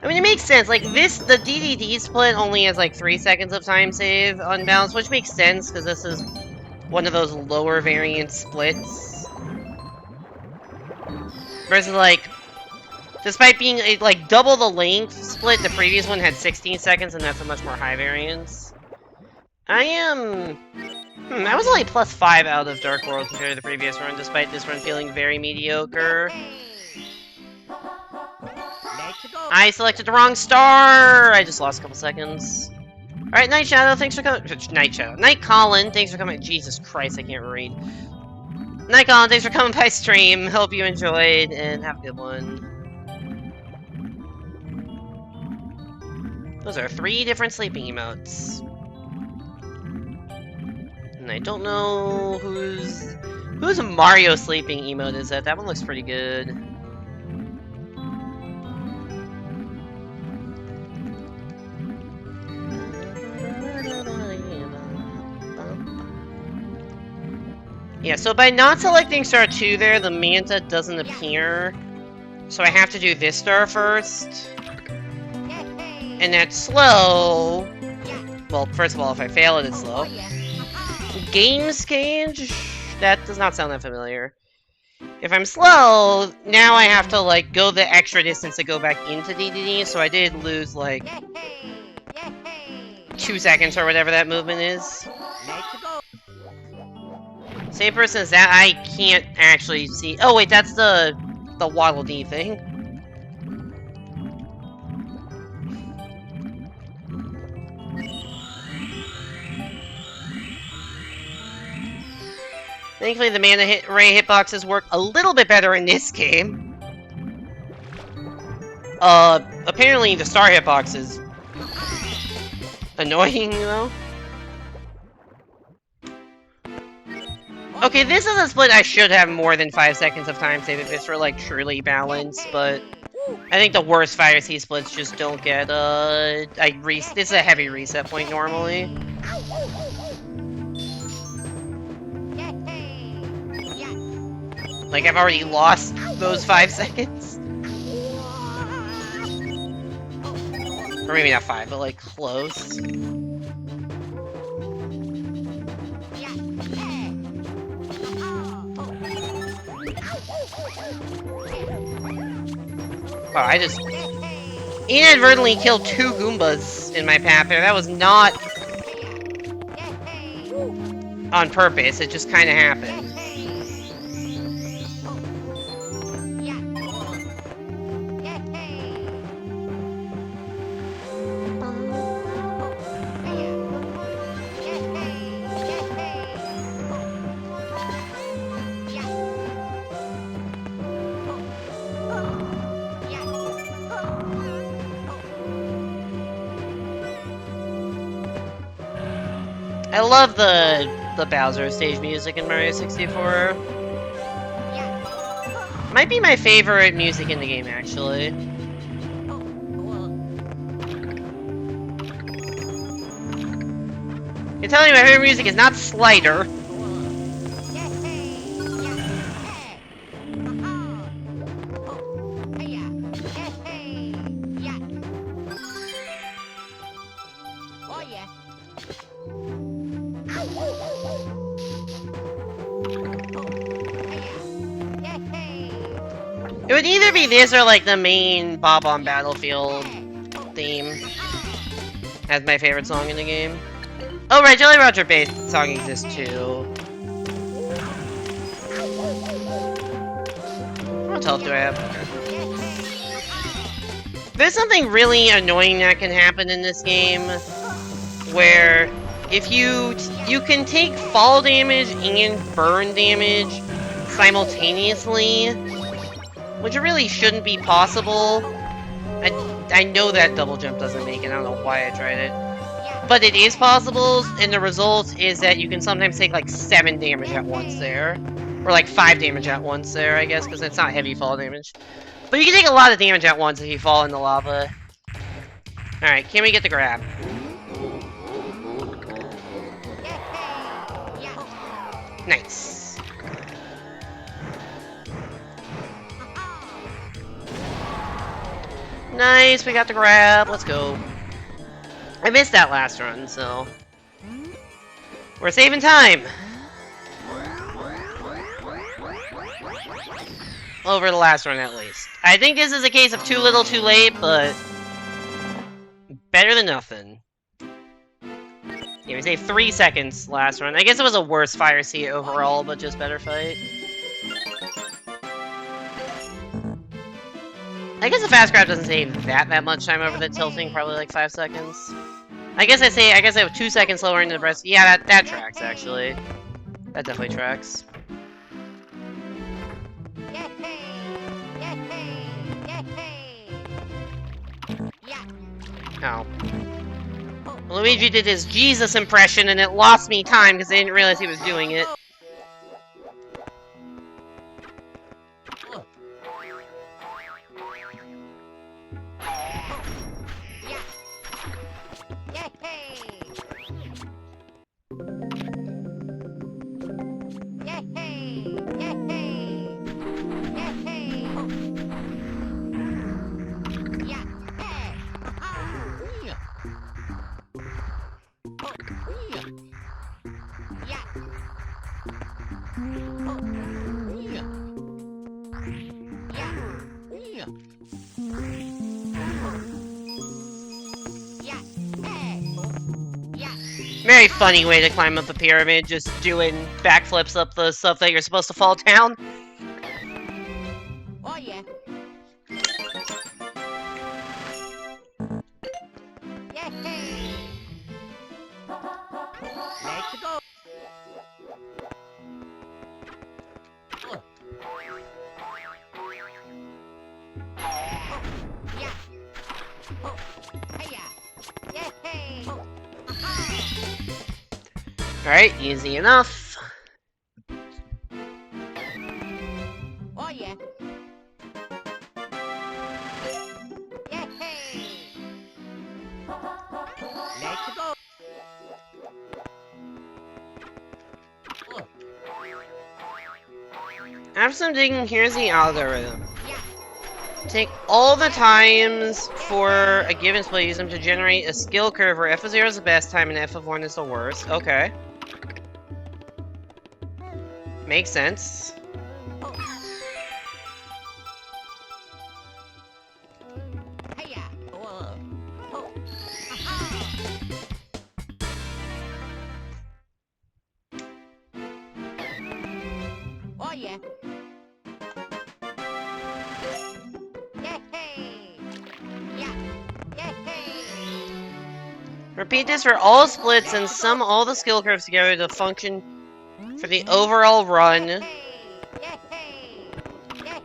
I mean, it makes sense. Like, the DDD split only has, like, 3 seconds of time save on balance, which makes sense, because this is one of those lower variant splits. Versus, like, despite being, like, double the length split, the previous one had 16 seconds, and that's a much more high variance. I am... I was only +5 out of Dark World compared to the previous run, despite this run feeling very mediocre. Let's go. I selected the wrong star! I just lost a couple seconds. Alright, Night Shadow, thanks for coming. Night Shadow. Night Colin, thanks for coming. Jesus Christ, I can't read. Night Colin, thanks for coming by stream. Hope you enjoyed, and have a good one. Those are 3 different sleeping emotes. And I don't know whose Mario sleeping emote is that. That one looks pretty good. Yeah, so by not selecting star 2 there, the manta doesn't appear. So I have to do this star first. And that's slow. Well, first of all, if I fail it, it's slow. Games cage? That does not sound that familiar. If I'm slow, now I have to, like, go the extra distance to go back into DDD, so I did lose, like, 2 seconds or whatever that movement is. Let's go. Same person as that, I can't actually see. Oh wait, that's the Waddle Dee thing. Thankfully, the mana ray hitboxes work a little bit better in this game. Apparently the star hitbox is annoying, though. Okay, this is a split I should have more than 5 seconds of time save if it's for, like, truly balanced, but I think the worst Fire Sea splits just don't get, this is a heavy reset point normally. Like, I've already lost those 5 seconds. Or maybe not 5, but, like, close. Wow, I just inadvertently killed 2 Goombas in my path there. That was not on purpose, it just kind of happened. I love the Bowser stage music in Mario 64. Might be my favorite music in the game, actually. You're telling me my favorite music is not Slider. It would either be this or like the main Bob on Battlefield theme as my favorite song in the game. Oh right, Jolly Roger bass song exists too. What health do I have? There's something really annoying that can happen in this game where if you can take fall damage and burn damage simultaneously, which really shouldn't be possible. I know that double jump doesn't make it, I don't know why I tried it. But it is possible, and the result is that you can sometimes take like 7 damage at once there. Or like 5 damage at once there, I guess, because it's not heavy fall damage. But you can take a lot of damage at once if you fall in the lava. Alright, can we get the grab? Nice. Nice, we got the grab. Let's go. I missed that last run, so we're saving time. Over the last run, at least. I think this is a case of too little, too late, but better than nothing. Yeah, we saved 3 seconds last run. I guess it was a worse fire seat overall, but just better fight. I guess the fast grab doesn't save that much time over the tilting, probably like 5 seconds. I guess I have 2 seconds lower into the breast. Yeah, that tracks actually. That definitely tracks. Oh. Luigi did his Jesus impression and it lost me time because I didn't realize he was doing it. Very funny way to climb up a pyramid, just doing backflips up the stuff that you're supposed to fall down. Oh yeah. Yay! Let's go. Yeah. Hiya. Yay! Alright, easy enough. Oh yeah. Yay! Let's go. After some digging, here's the algorithm. Take all the times for a given split, use them to generate a skill curve where F of 0 is the best time and F of 1 is the worst. Okay. Makes sense. Oh yeah. Repeat this for all splits and sum all the skill curves together to function for the overall run,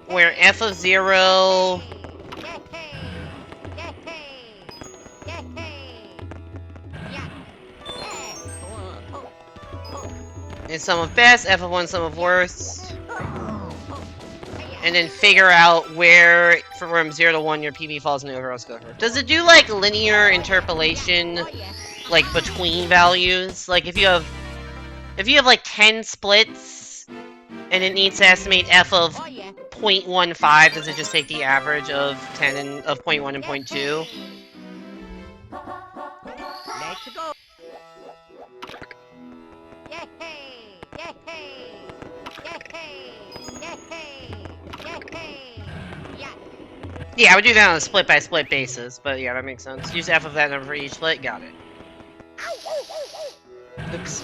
where F of 0... is sum of best, f of 1 sum of worst. And then figure out where, from 0 to 1, your PB falls in the overall skill curve. Does it do, like, linear interpolation, like, between values? Like, if you have, like, 10 splits, and it needs to estimate f of 0.15, does it just take the average of 10 and, of 0.1 and 0.2? Let's go. Yay! Yay! Yeah. Yeah, I would do that on a split-by-split basis, but yeah, that makes sense. Use f of that number for each split, got it. Oops.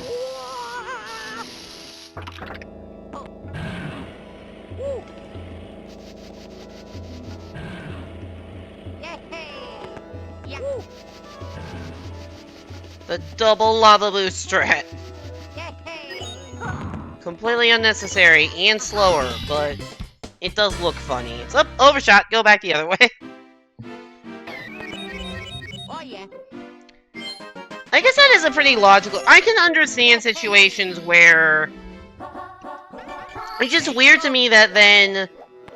The double lava boost strat. Completely unnecessary and slower, but it does look funny. It's up, overshot, go back the other way. Oh yeah. I guess that is a pretty logical... I can understand situations where... It's just weird to me that then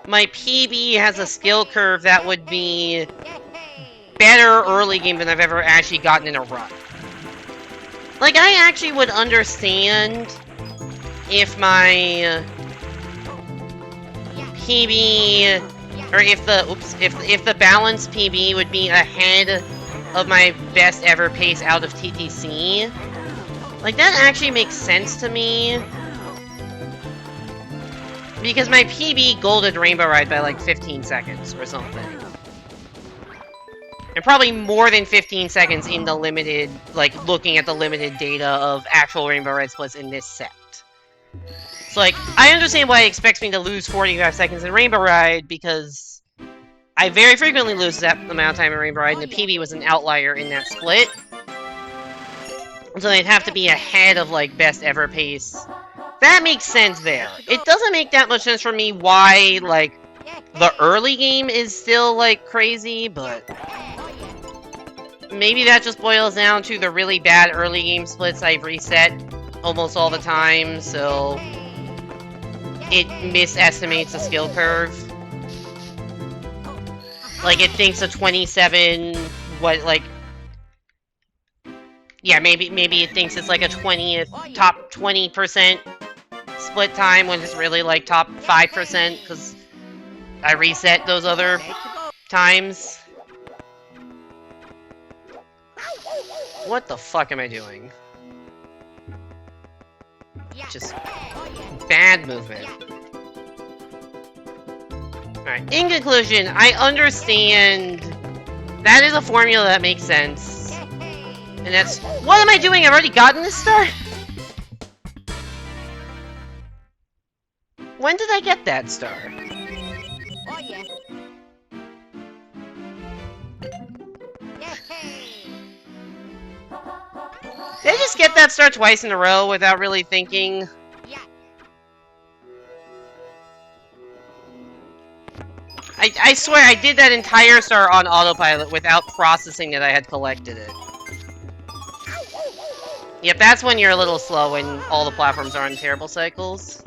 my PB has a skill curve that would be better early game than I've ever actually gotten in a run. Like, I actually would understand if my PB, or if the, if the balanced PB would be ahead of my best ever pace out of TTC. Like, that actually makes sense to me. Because my PB golded Rainbow Ride by like 15 seconds or something. And probably more than 15 seconds in the limited, like, looking at the limited data of actual Rainbow Ride splits in this set. So, like, I understand why it expects me to lose 45 seconds in Rainbow Ride, because I very frequently lose that amount of time in Rainbow Ride, and the PB was an outlier in that split. So they'd have to be ahead of, like, best ever pace. That makes sense there. It doesn't make that much sense for me why, like, the early game is still, like, crazy, but... maybe that just boils down to the really bad early game splits I've reset almost all the time, so... it misestimates the skill curve. Like, it thinks a 27... what, like... yeah, maybe it thinks it's like a 20th, top 20% split time when it's really like top 5%, because I reset those other times. What the fuck am I doing? Just bad movement. Alright, in conclusion, I understand that is a formula that makes sense. And that's... what am I doing? I've already gotten this star? When did I get that star? Oh yeah. Did I just get that star twice in a row without really thinking? Yeah. I swear I did that entire star on autopilot without processing that I had collected it. Yep, that's when you're a little slow when all the platforms are on terrible cycles.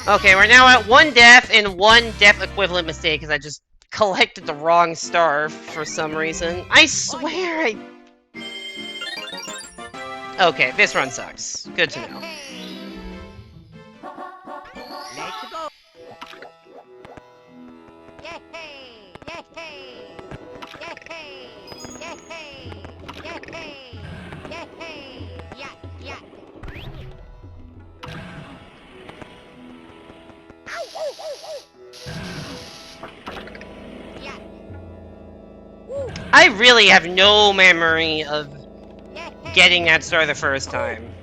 Okay, we're now at 1 death and 1 death equivalent mistake because I just collected the wrong star for some reason. I swear I... okay, this run sucks. Good to know. Let's go. Yeah. I really have no memory of getting that star the first time.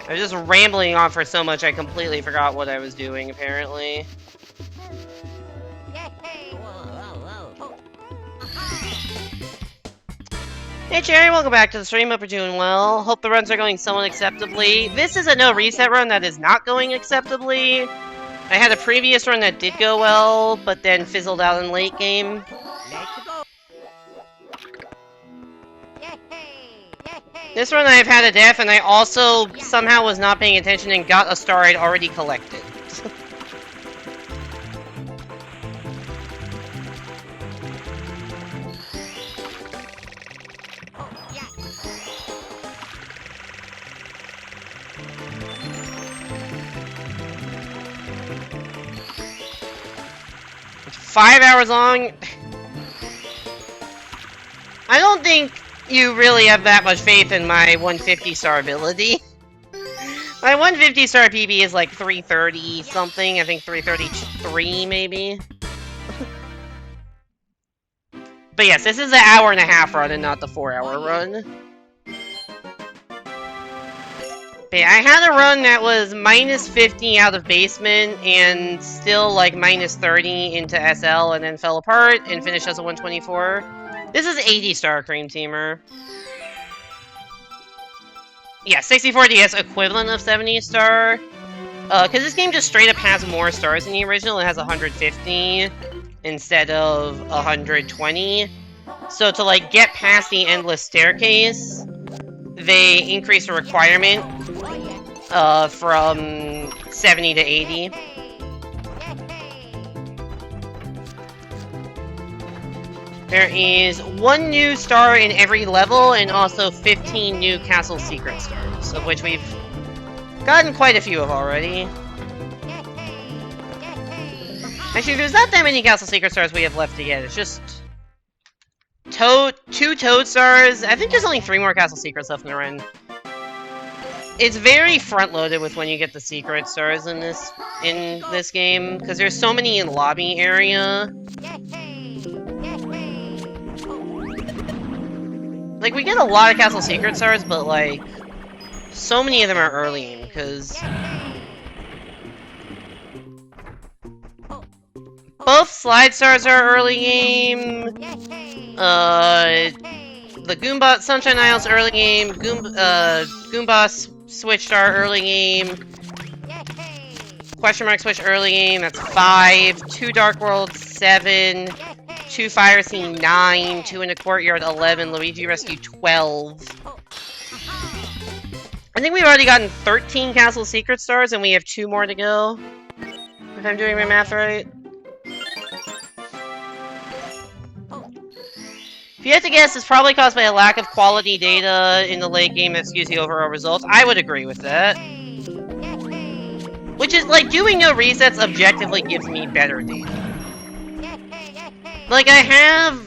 I was just rambling on for so much I completely forgot what I was doing, apparently. Hey Cherry, welcome back to the stream. Hope you're doing well. Hope the runs are going somewhat acceptably. This is a no reset run that is not going acceptably. I had a previous run that did go well, but then fizzled out in late game. Let's go. This run I've had a death, and I also somehow was not paying attention and got a star I'd already collected. Yeah. 5 hours long. I don't think you really have that much faith in my 150 star ability. My 150 star PB is like 330 something. I think 333 maybe. But yes, this is an hour-and-a-half run and not the 4-hour run. But yeah, I had a run that was minus 50 out of basement and still like minus 30 into SL and then fell apart and finished as a 124. This is 80 star Cream Teamer. Yeah, 64DS equivalent of 70 star. Because this game just straight up has more stars than the original. It has 150 instead of 120. So to like get past the endless staircase, they increase the requirement from 70 to 80. There is 1 new star in every level, and also 15 new castle secret stars, of which we've gotten quite a few of already. Actually, there's not that many castle secret stars we have left to get. It's just Toad, 2 Toad stars. I think there's only 3 more castle secrets left in the run. It's very front-loaded with when you get the secret stars in this game, because there's so many in lobby area. Like, we get a lot of castle secret stars, but like, so many of them are early game, because both slide stars are early game. The Goomba Sunshine Isles early game. Goomba Switch Star early game. Question mark Switch early game. That's 5. 2 Dark World 7. 2 Fire Scene 9. 2 in the Courtyard 11. Luigi Rescue 12. I think we've already gotten 13 Castle Secret Stars, and we have 2 more to go. If I'm doing my math right. If you had to guess, it's probably caused by a lack of quality data in the late game that skews the overall results. I would agree with that. Which is, like, doing no resets objectively gives me better data. Like, I have...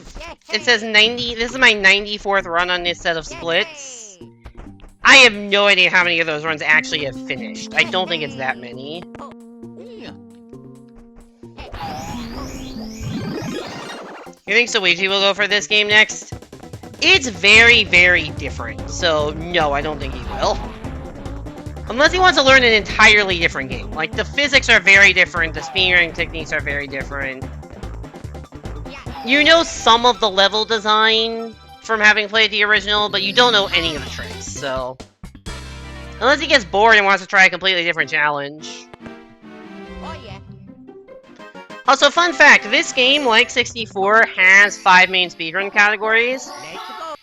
It says 90... This is my 94th run on this set of splits. I have no idea how many of those runs actually have finished. I don't think it's that many. You think Luigi will go for this game next? It's very, very different, so no, I don't think he will. Unless he wants to learn an entirely different game. Like, the physics are very different, the speedrunning techniques are very different. You know some of the level design from having played the original, but you don't know any of the tricks, so... Unless he gets bored and wants to try a completely different challenge. Also, fun fact, this game, like 64, has 5 main speedrun categories.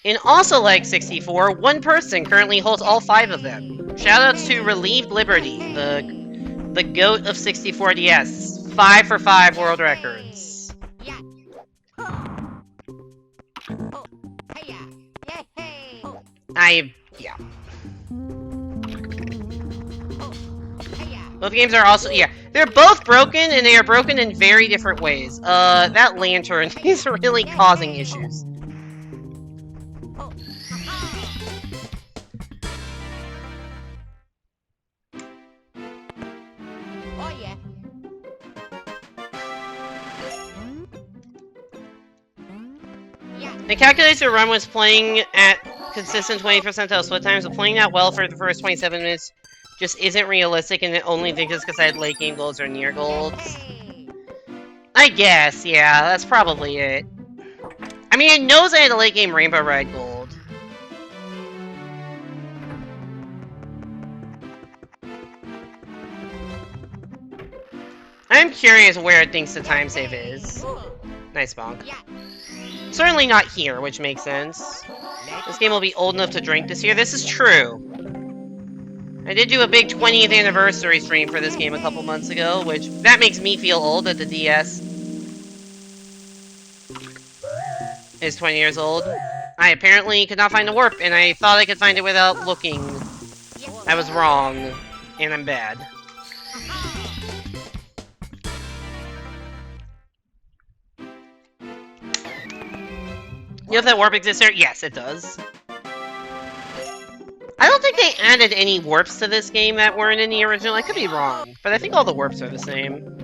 And also like 64, 1 person currently holds all 5 of them. Shoutouts to Relieved Liberty, the GOAT of 64DS. 5 for 5 world records. Yeah. Both games are also, yeah, they're both broken, and they are broken in very different ways. That lantern is really causing issues. It calculates your run was playing at consistent 20 percentile split times, but playing that well for the first 27 minutes just isn't realistic, and I only think it's because I had late game golds or near golds. I guess, yeah, that's probably it. I mean, it knows I had a late game Rainbow Ride gold. I'm curious where it thinks the time save is. Nice bonk. Yeah. Certainly not here, which makes sense. This game will be old enough to drink this year. This is true. I did do a big 20th anniversary stream for this game a couple months ago, which that makes me feel old that the DS is 20 years old. I apparently could not find the warp, and I thought I could find it without looking. I was wrong, and I'm bad. You know if that warp exists there? Yes, it does. I don't think they added any warps to this game that weren't in the original. I could be wrong, but I think all the warps are the same.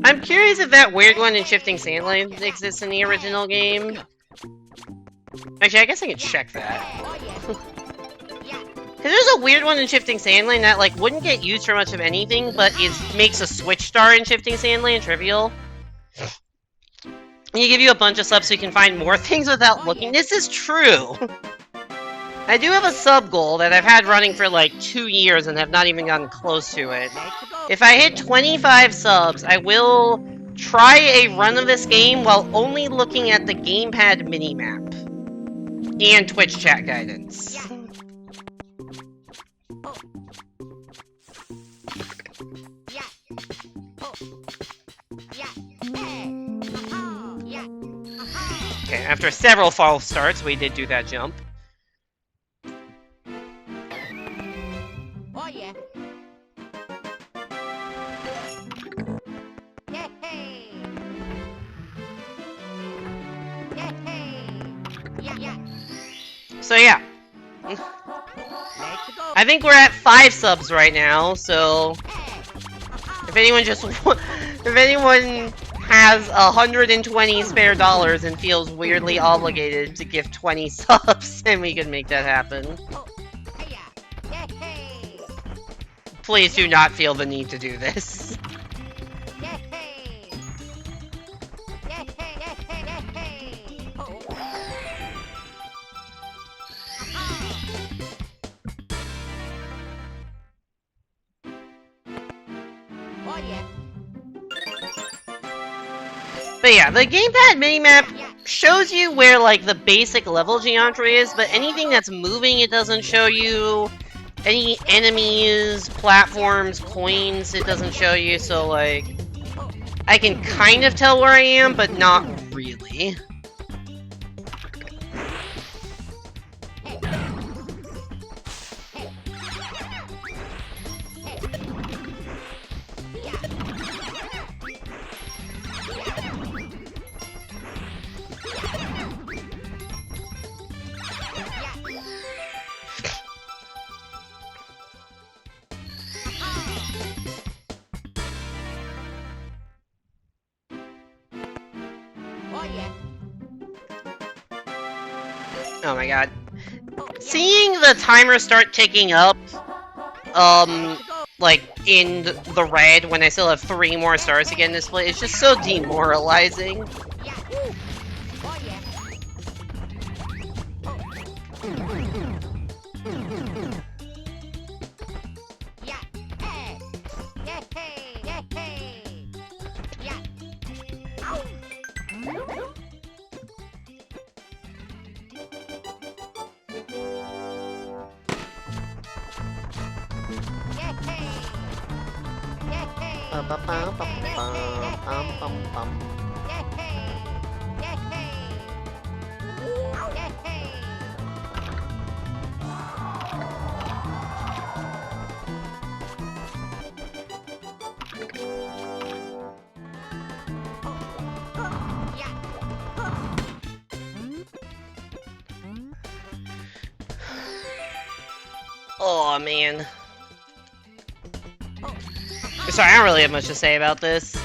I'm curious if that weird one in Shifting Sand Lanes exists in the original game. Actually, I guess I can check that. Because there's a weird one in Shifting Sand Lane that, like, wouldn't get used for much of anything, but makes a Switch Star in Shifting Sand Lane trivial. And you give you a bunch of subs so you can find more things without looking. This is true! I do have a sub goal that I've had running for like 2 years and have not even gotten close to it. If I hit 25 subs, I will try a run of this game while only looking at the gamepad minimap. And Twitch chat guidance. Okay, after several false starts, we did do that jump. Oh yeah. Yay! Yeah. So yeah. I think we're at 5 subs right now, so if anyone has 120 spare dollars and feels weirdly obligated to give 20 subs, then we can make that happen. Please do not feel the need to do this. But yeah, the gamepad minimap shows you where, like, the basic level geometry is, but anything that's moving, it doesn't show you. Any enemies, platforms, coins, it doesn't show you, so, like, I can kind of tell where I am, but not really. Oh my god. Seeing the timer start ticking up, like, in the red when I still have 3 more stars to get in this play, it's just so demoralizing. Oh man. Sorry, I don't really have much to say about this.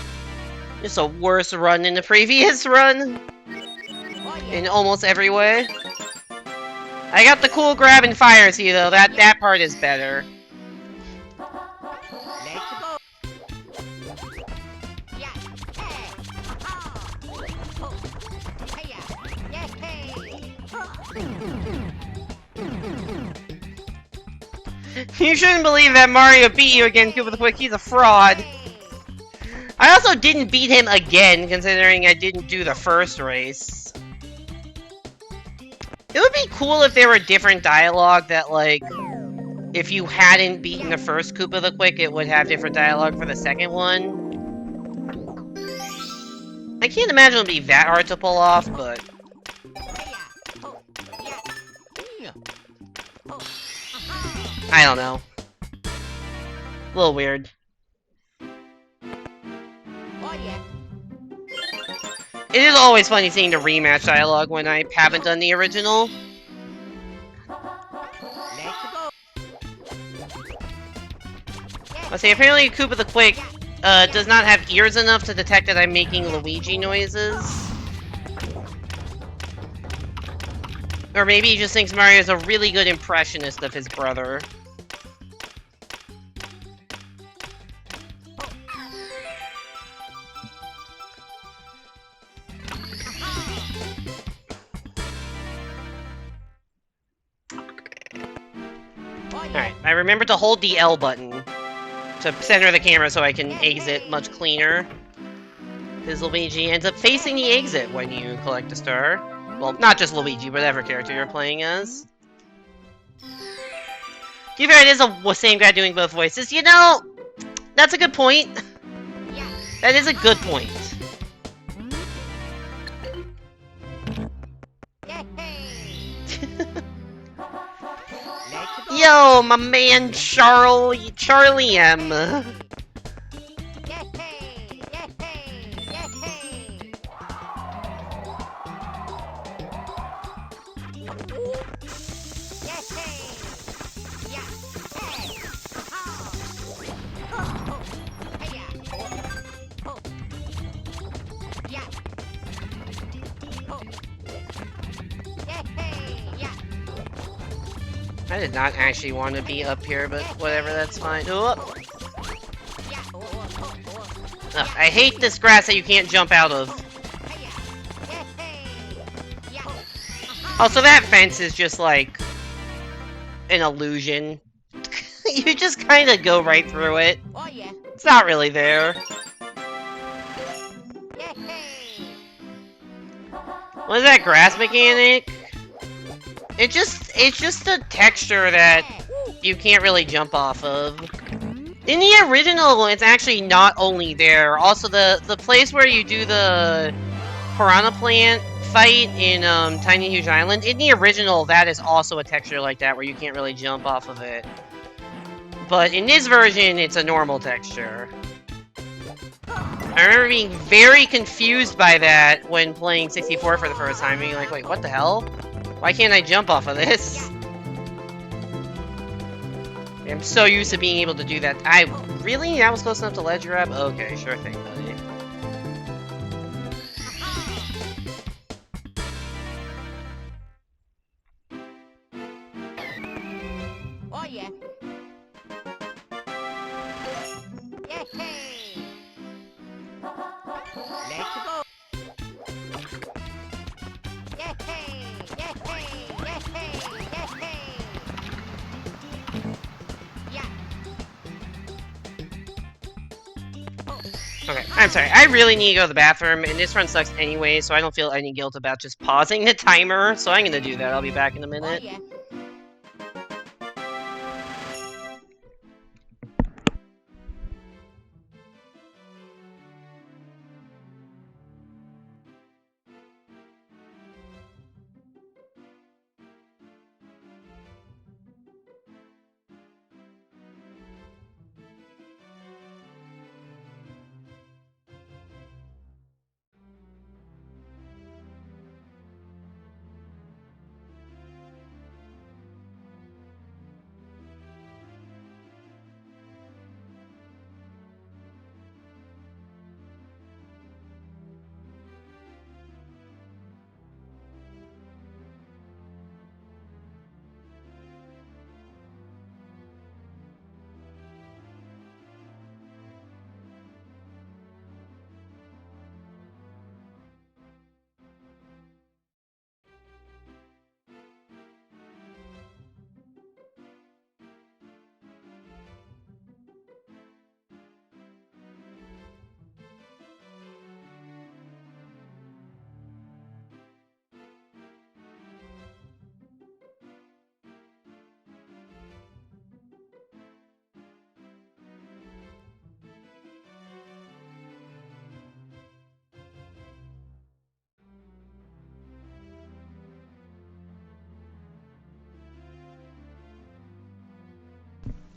It's a worse run than the previous run. In almost every way. I got the cool grab and fire to you though, that part is better. You shouldn't believe that Mario beat you again, Koopa the Quick. He's a fraud. I also didn't beat him again, considering I didn't do the first race. It would be cool if there were different dialogue that, like, if you hadn't beaten the first Koopa the Quick, it would have different dialogue for the second one. I can't imagine it would be that hard to pull off, but... I don't know. A little weird. Oh yeah. It is always funny seeing the rematch dialogue when I haven't done the original. Let's go. Let's see, apparently Koopa the Quick does not have ears enough to detect that I'm making Luigi noises. Or maybe he just thinks Mario is a really good impressionist of his brother. Alright, I remember to hold the L button to center the camera so I can exit much cleaner. Because Luigi ends up facing the exit when you collect a star. Well, not just Luigi, whatever character you're playing as. To be fair, it is the same guy doing both voices. You know, that's a good point. That is a good point. Yo, my man Charlie M. I did not actually want to be up here, but whatever, that's fine. Ugh, I hate this grass that you can't jump out of. Oh, so that fence is just like an illusion. You just kind of go right through it. Oh yeah. It's not really there. What is that grass mechanic? It's just a texture that you can't really jump off of. In the original, it's actually not only there. Also, the place where you do the piranha plant fight in Tiny Huge Island, in the original, that is also a texture like that where you can't really jump off of it. But in this version, it's a normal texture. I remember being very confused by that when playing 64 for the first time, being like, wait, what the hell? Why can't I jump off of this? I'm so used to being able to do that. Really? That was close enough to ledge grab? Okay, sure thing, buddy. Oh yeah. Let's go. Okay, I'm sorry. I really need to go to the bathroom, and this run sucks anyway, so I don't feel any guilt about just pausing the timer, so I'm gonna do that. I'll be back in a Oh minute. yeah.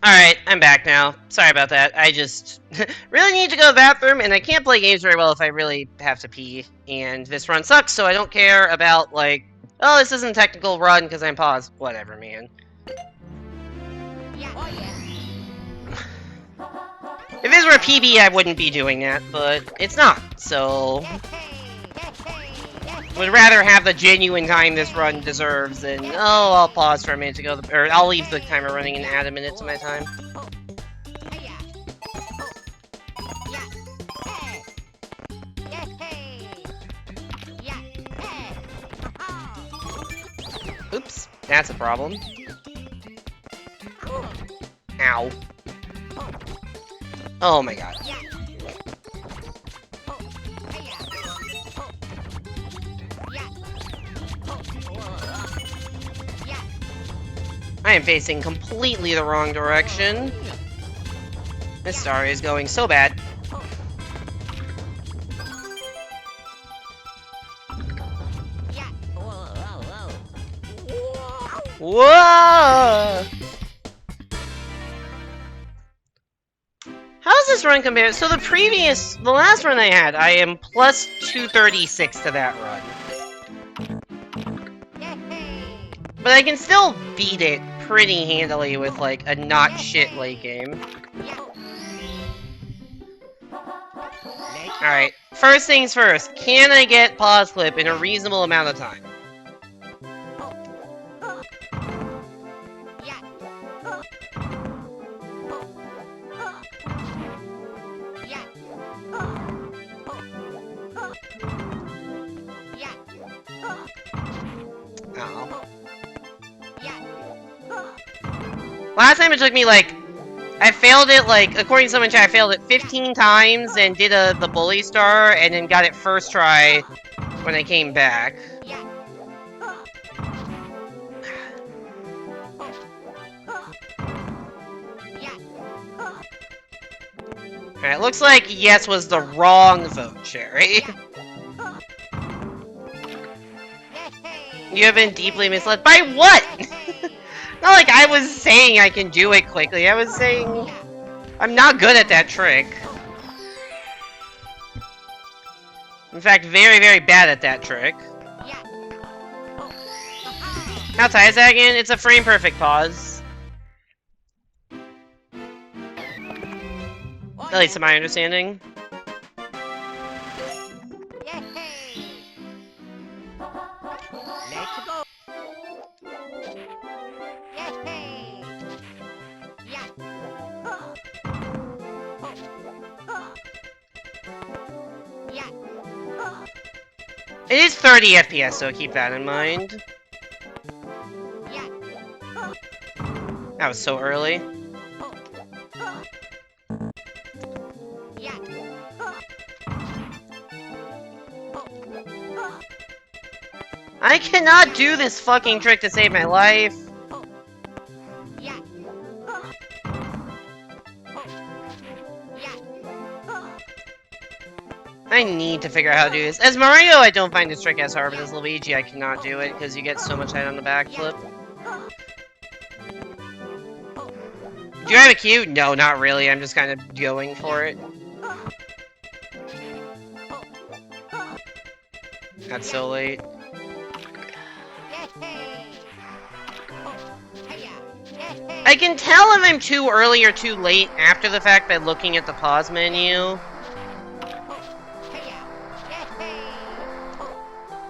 Alright, I'm back now. Sorry about that. I just really need to go to the bathroom, and I can't play games very well if I really have to pee. And this run sucks, so I don't care about, like, oh, this isn't a technical run because I'm paused. Whatever, man. Yeah, oh yeah. If this were a PB, I wouldn't be doing that, but it's not, so... Would rather have the genuine time this run deserves than, oh, I'll pause for a minute to go, or I'll leave the timer running and add a minute to my time. Oops, that's a problem. Ow. Oh my god. I am facing completely the wrong direction. This star is going so bad. Whoa! How's this run compared? So the last run I had, I am plus 236 to that run. But I can still beat it pretty handily with, like, a not shit late game. Alright, first things first. Can I get pause clip in a reasonable amount of time? Last time it took me, like, I failed it, like, according to someone in chat, I failed it 15 times and did the bully star, and then got it first try when I came back. Alright, looks like yes was the wrong vote, Sherry. You have been deeply misled. By what? Not like I was saying I can do it quickly. I was saying I'm not good at that trick. In fact, very, very bad at that trick. How tight is that again? It's a frame perfect pause. At least to my understanding. It is 30 FPS, so keep that in mind. That was so early. I cannot do this fucking trick to save my life. I need to figure out how to do this. As Mario, I don't find this trick as hard, but as Luigi, I cannot do it because you get so much height on the backflip. Do you have a cue? No, not really. I'm just kind of going for it. That's so late. I can tell if I'm too early or too late after the fact by looking at the pause menu.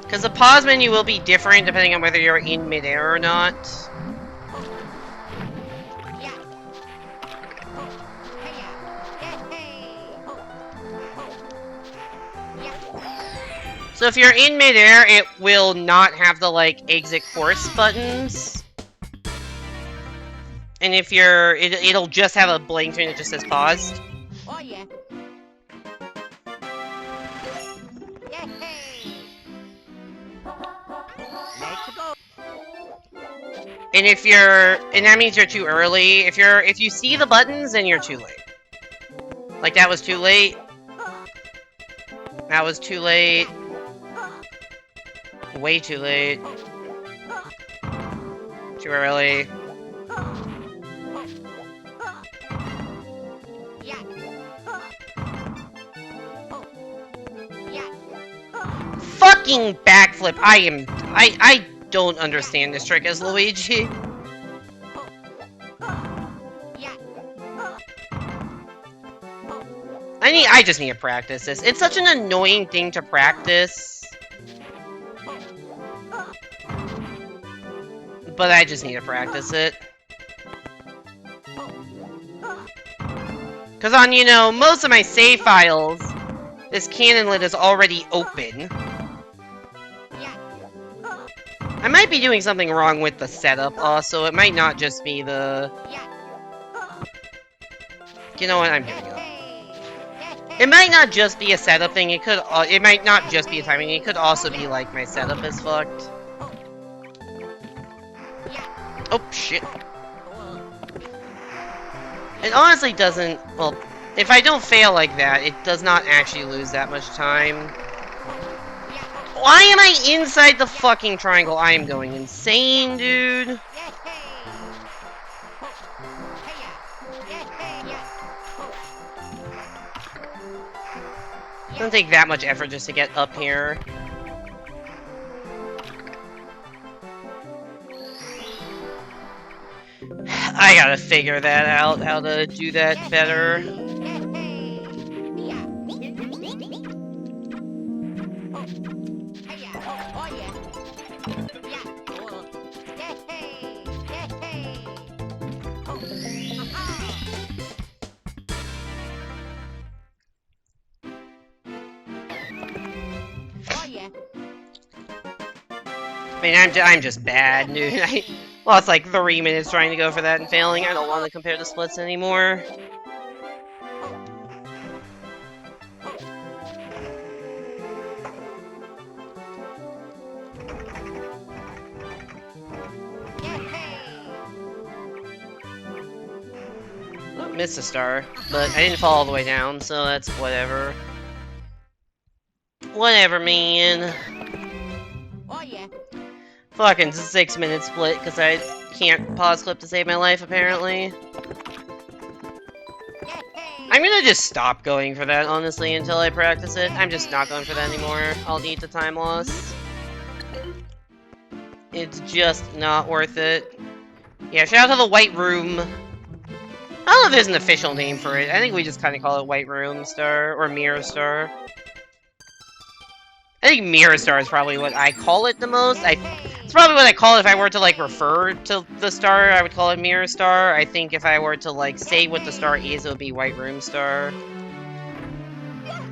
Because the pause menu will be different depending on whether you're in midair or not. So if you're in midair, it will not have the, like, exit course buttons. And if you're... it'll just have a blank screen that just says paused. Oh yeah. And if you're... and that means you're too early. If you see the buttons, then you're too late. Like, that was too late. That was too late. Way too late. Too early. Fucking backflip! I don't understand this trick as Luigi. I just need to practice this. It's such an annoying thing to practice. But I just need to practice it. Because on, you know, most of my save files, this cannon lid is already open. I might be doing something wrong with the setup also. It might not just be the... You know what? I'm giving up. It might not just be a setup thing. It could. It might not just be a timing. It could also be like my setup is fucked. Oh shit! It honestly doesn't. Well, if I don't fail like that, it does not actually lose that much time. Why am I inside the fucking triangle? I am going insane, dude. Doesn't take that much effort just to get up here. I gotta figure that out, how to do that better. I mean, I'm just bad, dude. I lost like 3 minutes trying to go for that and failing. I don't want to compare the splits anymore. Oh, missed a star, but I didn't fall all the way down, so that's whatever. Whatever, man. Fucking 6-minute split, because I can't pause clip to save my life, apparently. I'm gonna just stop going for that, honestly, until I practice it. I'm just not going for that anymore. I'll need the time loss. It's just not worth it. Yeah, shout out to the White Room. I don't know if there's an official name for it. I think we just kind of call it White Room Star, or Mirror Star. I think Mirror Star is probably what I call it the most. It's probably what I call it if I were to, like, refer to the star. I would call it Mirror Star. I think if I were to, like, say what the star is, it would be White Room Star.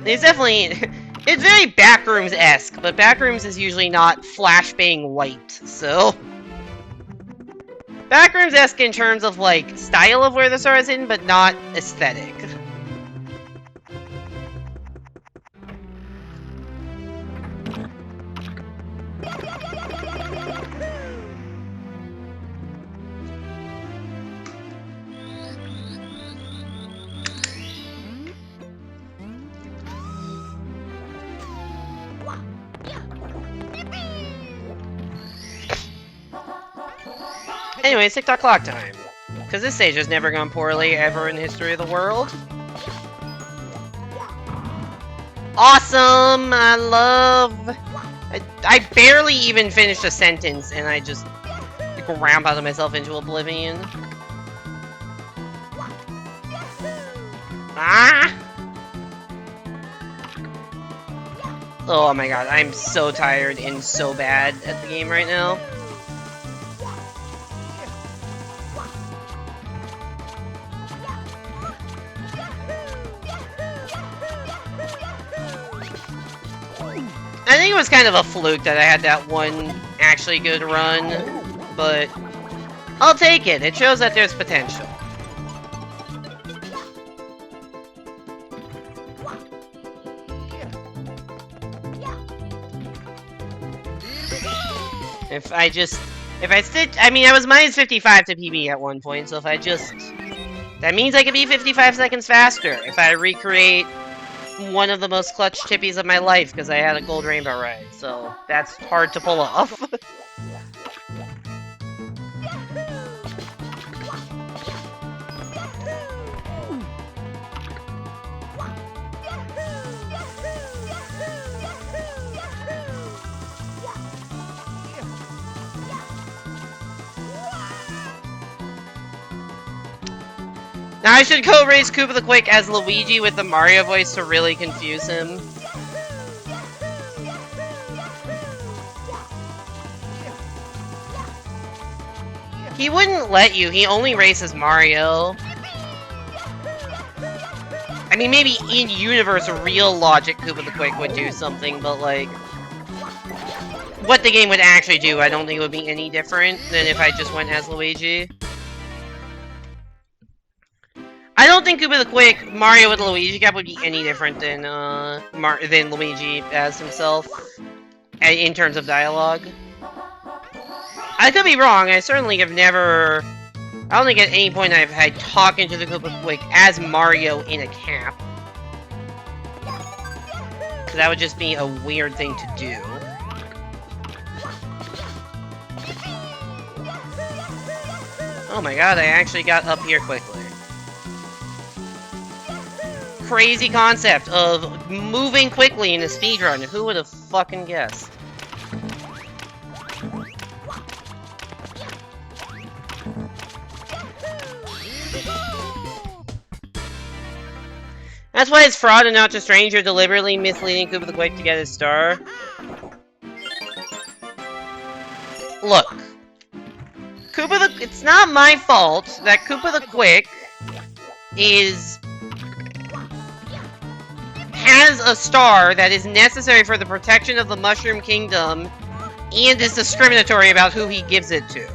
It's definitely... It's very Backrooms-esque, but Backrooms is usually not flashbang white, so... Backrooms-esque in terms of, like, style of where the star is in, but not aesthetic. Anyway, it's TikTok clock time. Because this stage has never gone poorly ever in the history of the world. Awesome! I love... I barely even finished a sentence, and I just grandpadded myself into oblivion. Ah! Oh my god, I'm so tired and so bad at the game right now. I think it was kind of a fluke that I had that one actually good run, but I'll take it. It shows that there's potential. I mean, I was minus 55 to PB at one point, so if I just... That means I can be 55 seconds faster if I recreate one of the most clutch tippies of my life because I had a gold rainbow ride, so that's hard to pull off. Now I should go raise Koopa the Quick as Luigi with the Mario voice to really confuse him. He wouldn't let you, he only races Mario. I mean, maybe in universe, real logic Koopa the Quick would do something, but like... what the game would actually do, I don't think it would be any different than if I just went as Luigi. I don't think Koopa the Quick, Mario with the Luigi cap would be any different than Luigi as himself, in terms of dialogue. I could be wrong, I certainly have never... I don't think at any point I've had talking to the Koopa the Quick as Mario in a cap. Because that would just be a weird thing to do. Oh my god, I actually got up here quickly. Crazy concept of moving quickly in a speedrun. Who would have fucking guessed? That's why it's fraud and not just stranger deliberately misleading Koopa the Quick to get his star. Look. It's not my fault that Koopa the Quick has a star that is necessary for the protection of the Mushroom Kingdom and is discriminatory about who he gives it to.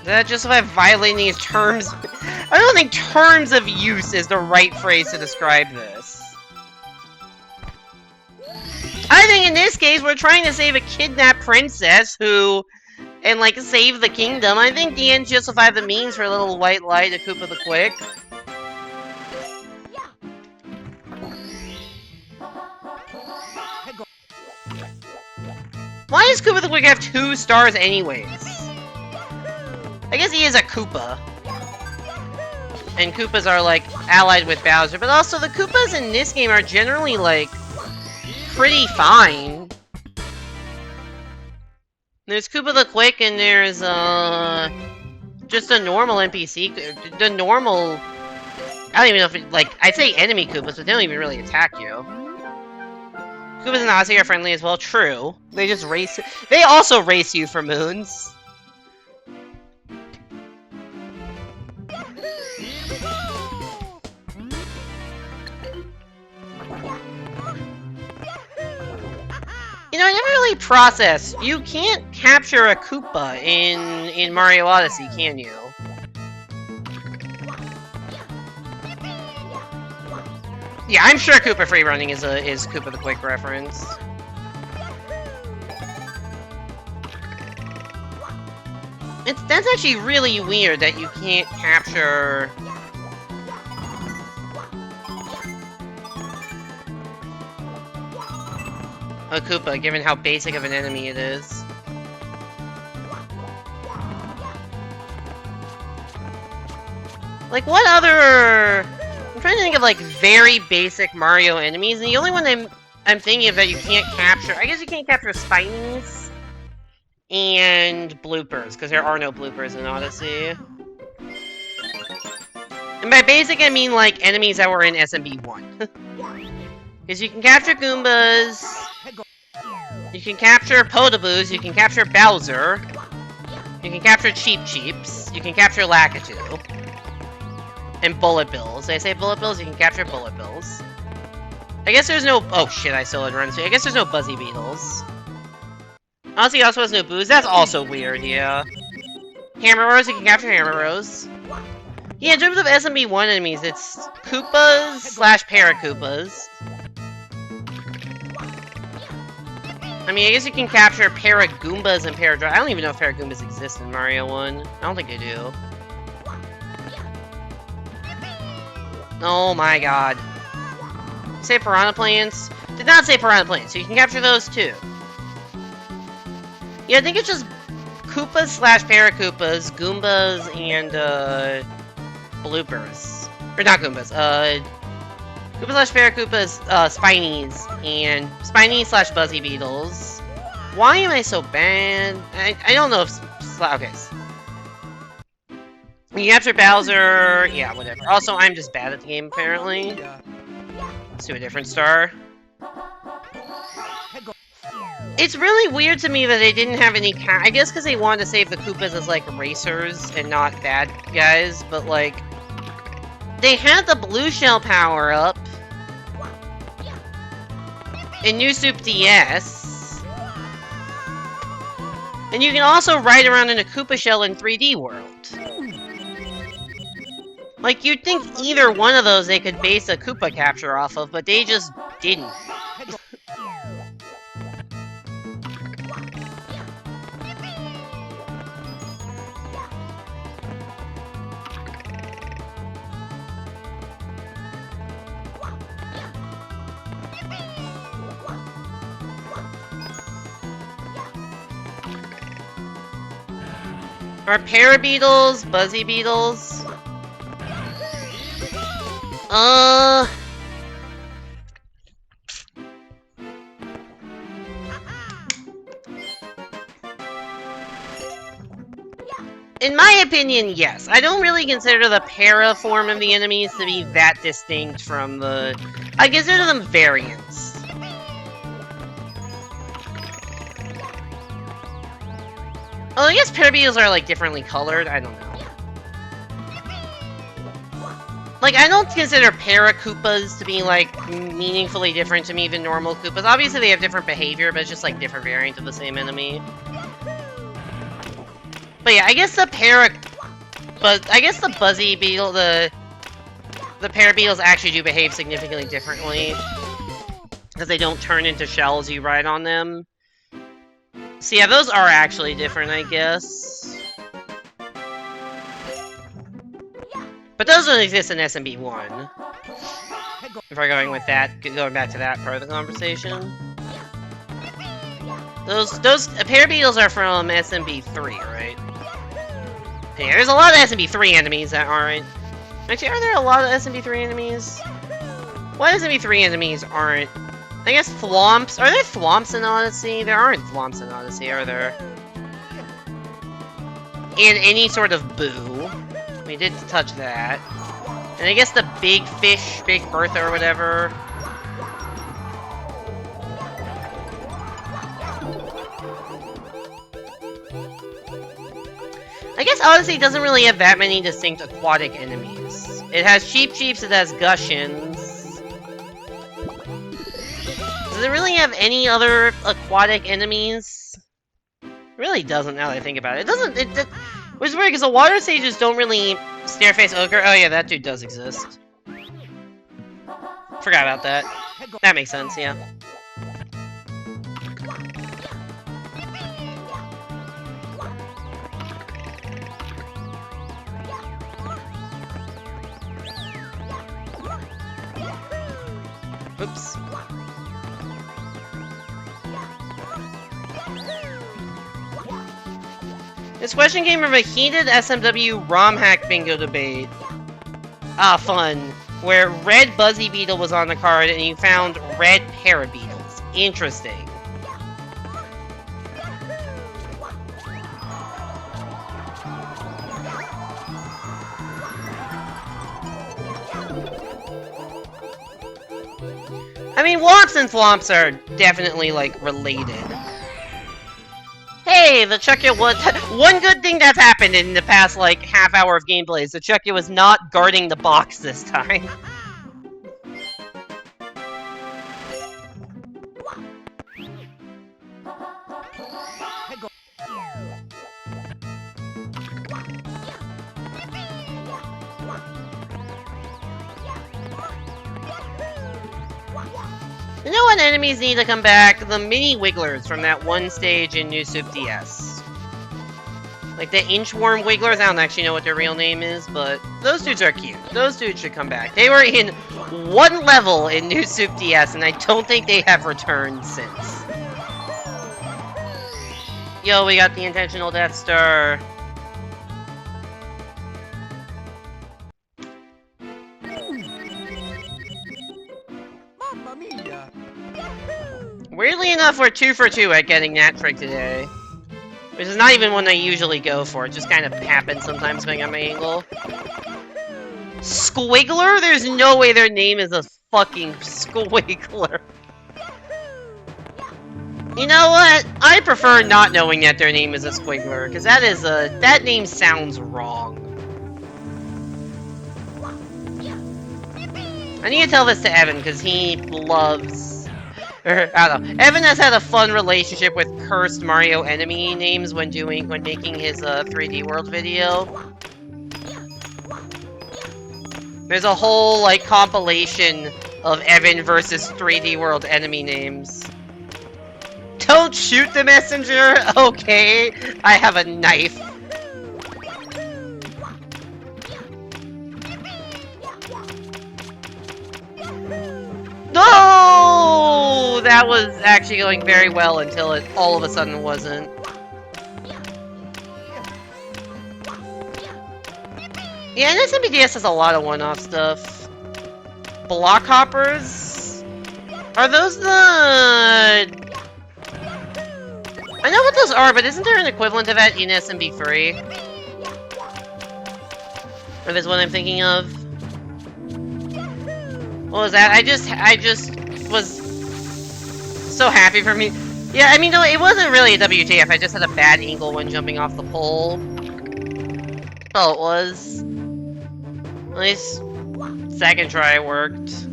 That justify violating these terms? I don't think terms of use is the right phrase to describe this. I think in this case, we're trying to save a kidnapped princess and like, save the kingdom. I think the ends justify the means for a little white light to Koopa the Quick. Why does Koopa the Quick have 2 stars anyways? I guess he is a Koopa. And Koopas are, like, allied with Bowser. But also, the Koopas in this game are generally, like, pretty fine. There's Koopa the Quick, and there's, just a normal NPC. The normal... I don't even know if it, like, I'd say enemy Koopas, but they don't even really attack you. Koopas and Ozzy are friendly as well. True. They just race... They also race you for moons. You know, I never really processed. You can't capture a Koopa in Mario Odyssey, can you? Yeah, I'm sure Koopa freerunning is Koopa the Quick reference. That's actually really weird that you can't capture... a Koopa, given how basic of an enemy it is. Like, what other... I'm trying to think of, like, very basic Mario enemies, and the only one I'm thinking of that you can't capture... I guess you can't capture Spinies and bloopers, because there are no bloopers in Odyssey. And by basic, I mean, like, enemies that were in SMB1. Because you can capture Goombas... You can capture Podoboos, you can capture Bowser, you can capture Cheep Cheeps, you can capture Lakitu, and Bullet Bills. Did I say Bullet Bills? You can capture Bullet Bills. I guess there's no... Oh shit, I still had run through. I guess there's no Buzzy Beetles. Honestly, also has no Boos. That's also weird, yeah. Hammer Rose, you can capture Hammer Rose. Yeah, in terms of SMB1 enemies, it's Koopas / Paracoopas. I mean, I guess you can capture Paragoombas and Paradry. I don't even know if Paragoombas exist in Mario 1. I don't think they do. Oh my god. Say Piranha Plants? Did not say Piranha Plants, so you can capture those too. Yeah, I think it's just Koopas slash Paracoopas, Goombas, and Bloopers. Or not Goombas, Koopas slash Paracoopas, Spinies, and Spinies slash Buzzy Beetles. Why am I so bad? I don't know if... Okay. You capture Bowser... Yeah, whatever. Also, I'm just bad at the game, apparently. Let's do a different star. It's really weird to me that they didn't have any... I guess because they wanted to save the Koopas as, like, racers and not bad guys, but, like... They had the Blue Shell power-up in New Soup DS. And you can also ride around in a Koopa shell in 3D World. Like, you'd think either one of those they could base a Koopa capture off of, but they just didn't. Are Parabeetles Buzzy Beetles? In my opinion, yes. I don't really consider the para form of the enemies to be that distinct from the... I consider them variants. Oh, I guess Parabeetles are, like, differently colored. I don't know. Like, I don't consider Para-Koopas to be, like, meaningfully different to me than normal Koopas. Obviously, they have different behavior, but it's just, like, different variants of the same enemy. But yeah, I guess the I guess the Buzzy Beetle, the Parabeetles actually do behave significantly differently. Because they don't turn into shells you ride on them. So yeah, those are actually different, I guess. But those don't exist in SMB1. If we're going with that, going back to that part of the conversation. Those Parabeetles are from SMB3, right? Yeah, there's a lot of SMB3 enemies that aren't... Actually, are there a lot of SMB3 enemies? What SMB3 enemies aren't... I guess Thwomps. Are there Thwomps in Odyssey? There aren't Thwomps in Odyssey, are there? And any sort of Boo. We did touch that. And I guess the Big Fish, Big Bertha or whatever. I guess Odyssey doesn't really have that many distinct aquatic enemies. It has Cheep-Cheeps, it has Gushins. Does it really have any other aquatic enemies? It really doesn't, now that I think about it. It doesn't, which is weird, because the water sages don't really stare-face ogre. Oh yeah, that dude does exist. Forgot about that. That makes sense, yeah. Oops. This question came from a heated SMW ROM hack bingo debate. Ah, fun. Where red Buzzy Beetle was on the card and you found red Parabeetles. Interesting. I mean, Womps and Thwomps are definitely, like, related. Hey, the Chuckya was... One good thing that's happened in the past, like, half hour of gameplay is the Chuckya was not guarding the box this time. You know what enemies need to come back? The mini Wigglers from that one stage in New Soup DS. Like the Inchworm Wigglers, I don't actually know what their real name is, but those dudes are cute. Those dudes should come back. They were in one level in New Soup DS, and I don't think they have returned since. Yo, we got the intentional Death Star. Mamma mia! Weirdly enough, we're 2 for 2 at getting that trick today. Which is not even one I usually go for. It just kind of happens sometimes depending on my angle. Squiggler? There's no way their name is a fucking Squiggler. You know what? I prefer not knowing that their name is a Squiggler, because that name sounds wrong. I need to tell this to Evan, because he loves... I don't know. Evan has had a fun relationship with cursed Mario enemy names when making his 3D World video. There's a whole, like, compilation of Evan versus 3D World enemy names. Don't shoot the messenger! Okay, I have a knife. No! That was actually going very well until it all of a sudden wasn't. Yeah, and SM64DS has a lot of one-off stuff. Block hoppers? Are those the... I know what those are, but isn't there an equivalent of that in SMB3? Or there's one I'm thinking of? What was that? I just was so happy for me. Yeah, I mean, no, it wasn't really a WTF. I just had a bad angle when jumping off the pole. Oh, it was. At least second try worked.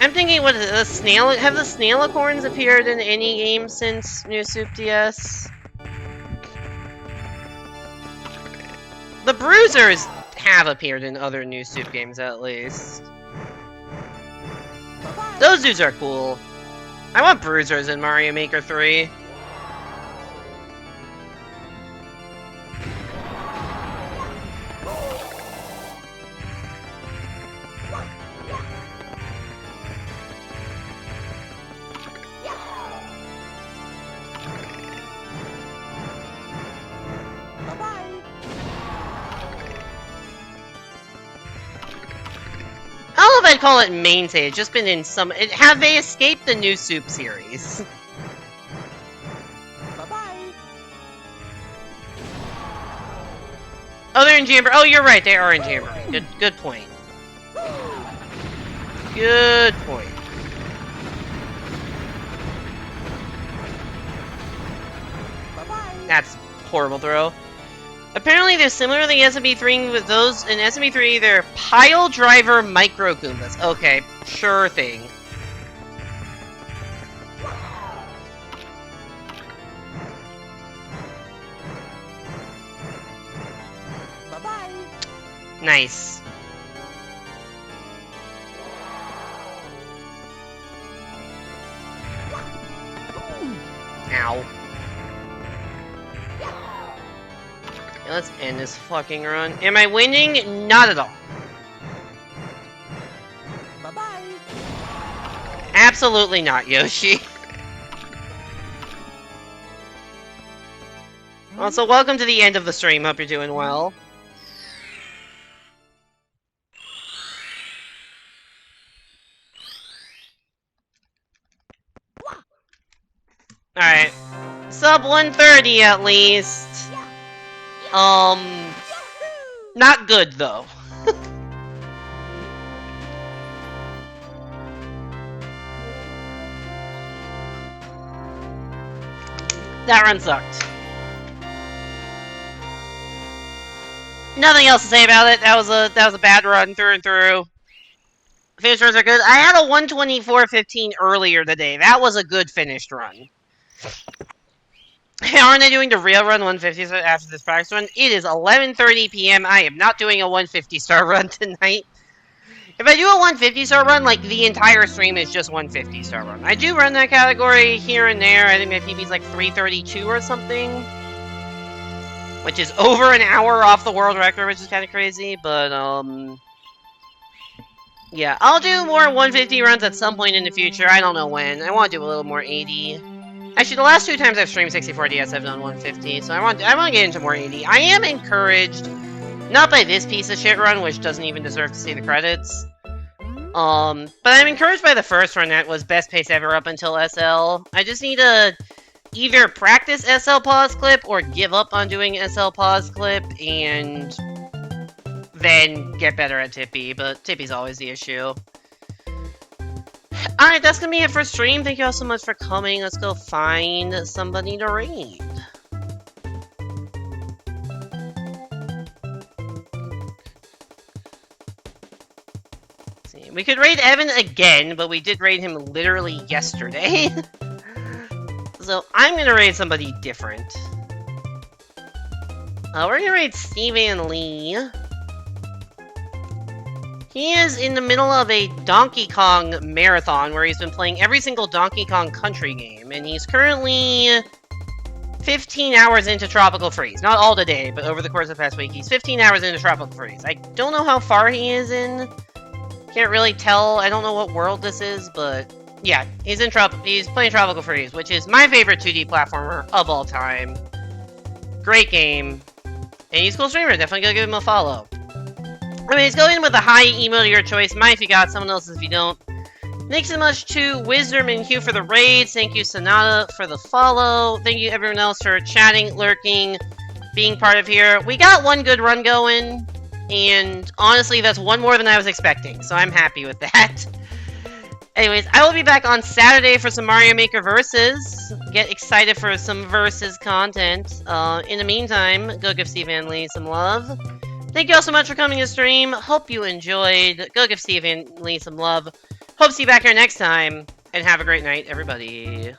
I'm thinking, what is it, the snail? Have the Snailicorns appeared in any game since New Soup DS? The Bruisers have appeared in other New Soup games, at least. Those dudes are cool. I want Bruisers in Mario Maker 3. I don't know if I'd call it mainstay, it's just been in some... have they escaped the New Soup series? Bye-bye! Oh, they're in Jamboree. Oh, you're right, they are in Jamboree. Good point. Good point. Bye-bye! That's a horrible throw. Apparently, they're similar to the SMB3 with those in SMB3. They're pile driver micro Goombas. Okay, sure thing. Bye-bye! Nice. Ow. Okay, let's end this fucking run. Am I winning? Not at all. Bye-bye! Absolutely not, Yoshi. Also, welcome to the end of the stream. Hope you're doing well. Alright. Sub 130 at least. Not good though. That run sucked. Nothing else to say about it. That was a bad run through and through. Finish runs are good. I had a 124.15 earlier today. That was a good finished run. Aren't I doing the real run 150 after this practice run? It is 11:30 p.m. I am not doing a 150-star run tonight. If I do a 150-star run, like, the entire stream is just 150-star run. I do run that category here and there. I think my PB is like 332 or something. which is over an hour off the world record, which is kind of crazy, but, yeah, I'll do more 150 runs at some point in the future. I don't know when. I want to do a little more 80. Actually, the last 2 times I've streamed 64DS, I've done 150, so I want to get into more 80. I am encouraged, not by this piece of shit run, which doesn't even deserve to see the credits, but I'm encouraged by the first run that was best pace ever up until SL. I just need to either practice SL pause clip or give up on doing SL pause clip and then get better at Tippy, but Tippy's always the issue. Alright, that's gonna be it for stream. Thank you all so much for coming. Let's go find somebody to raid. Let's see. We could raid Evan again, but we did raid him literally yesterday. So I'm gonna raid somebody different. We're gonna raid Steven Lee. He is in the middle of a Donkey Kong marathon where he's been playing every single Donkey Kong Country game, and he's currently 15 hours into Tropical Freeze. Not all today, but over the course of the past week, he's 15 hours into Tropical Freeze. I don't know how far he is in. Can't really tell. I don't know what world this is, but yeah, he's playing Tropical Freeze, which is my favorite 2D platformer of all time. Great game. And he's a cool streamer. Definitely go give him a follow. Anyways, go in with a high email to your choice. Mine if you got, someone else's if you don't. Thanks so much to Wisdom and Hugh for the raids. Thank you, Sonata, for the follow. Thank you, everyone else, for chatting, lurking, being part of here. We got one good run going, and honestly, that's one more than I was expecting, so I'm happy with that. Anyways, I will be back on Saturday for some Mario Maker Versus. Get excited for some Versus content. In the meantime, go give Steve and Lee some love. Thank you all so much for coming to stream. Hope you enjoyed. Go give Steve and Lee some love. Hope to see you back here next time. And have a great night, everybody.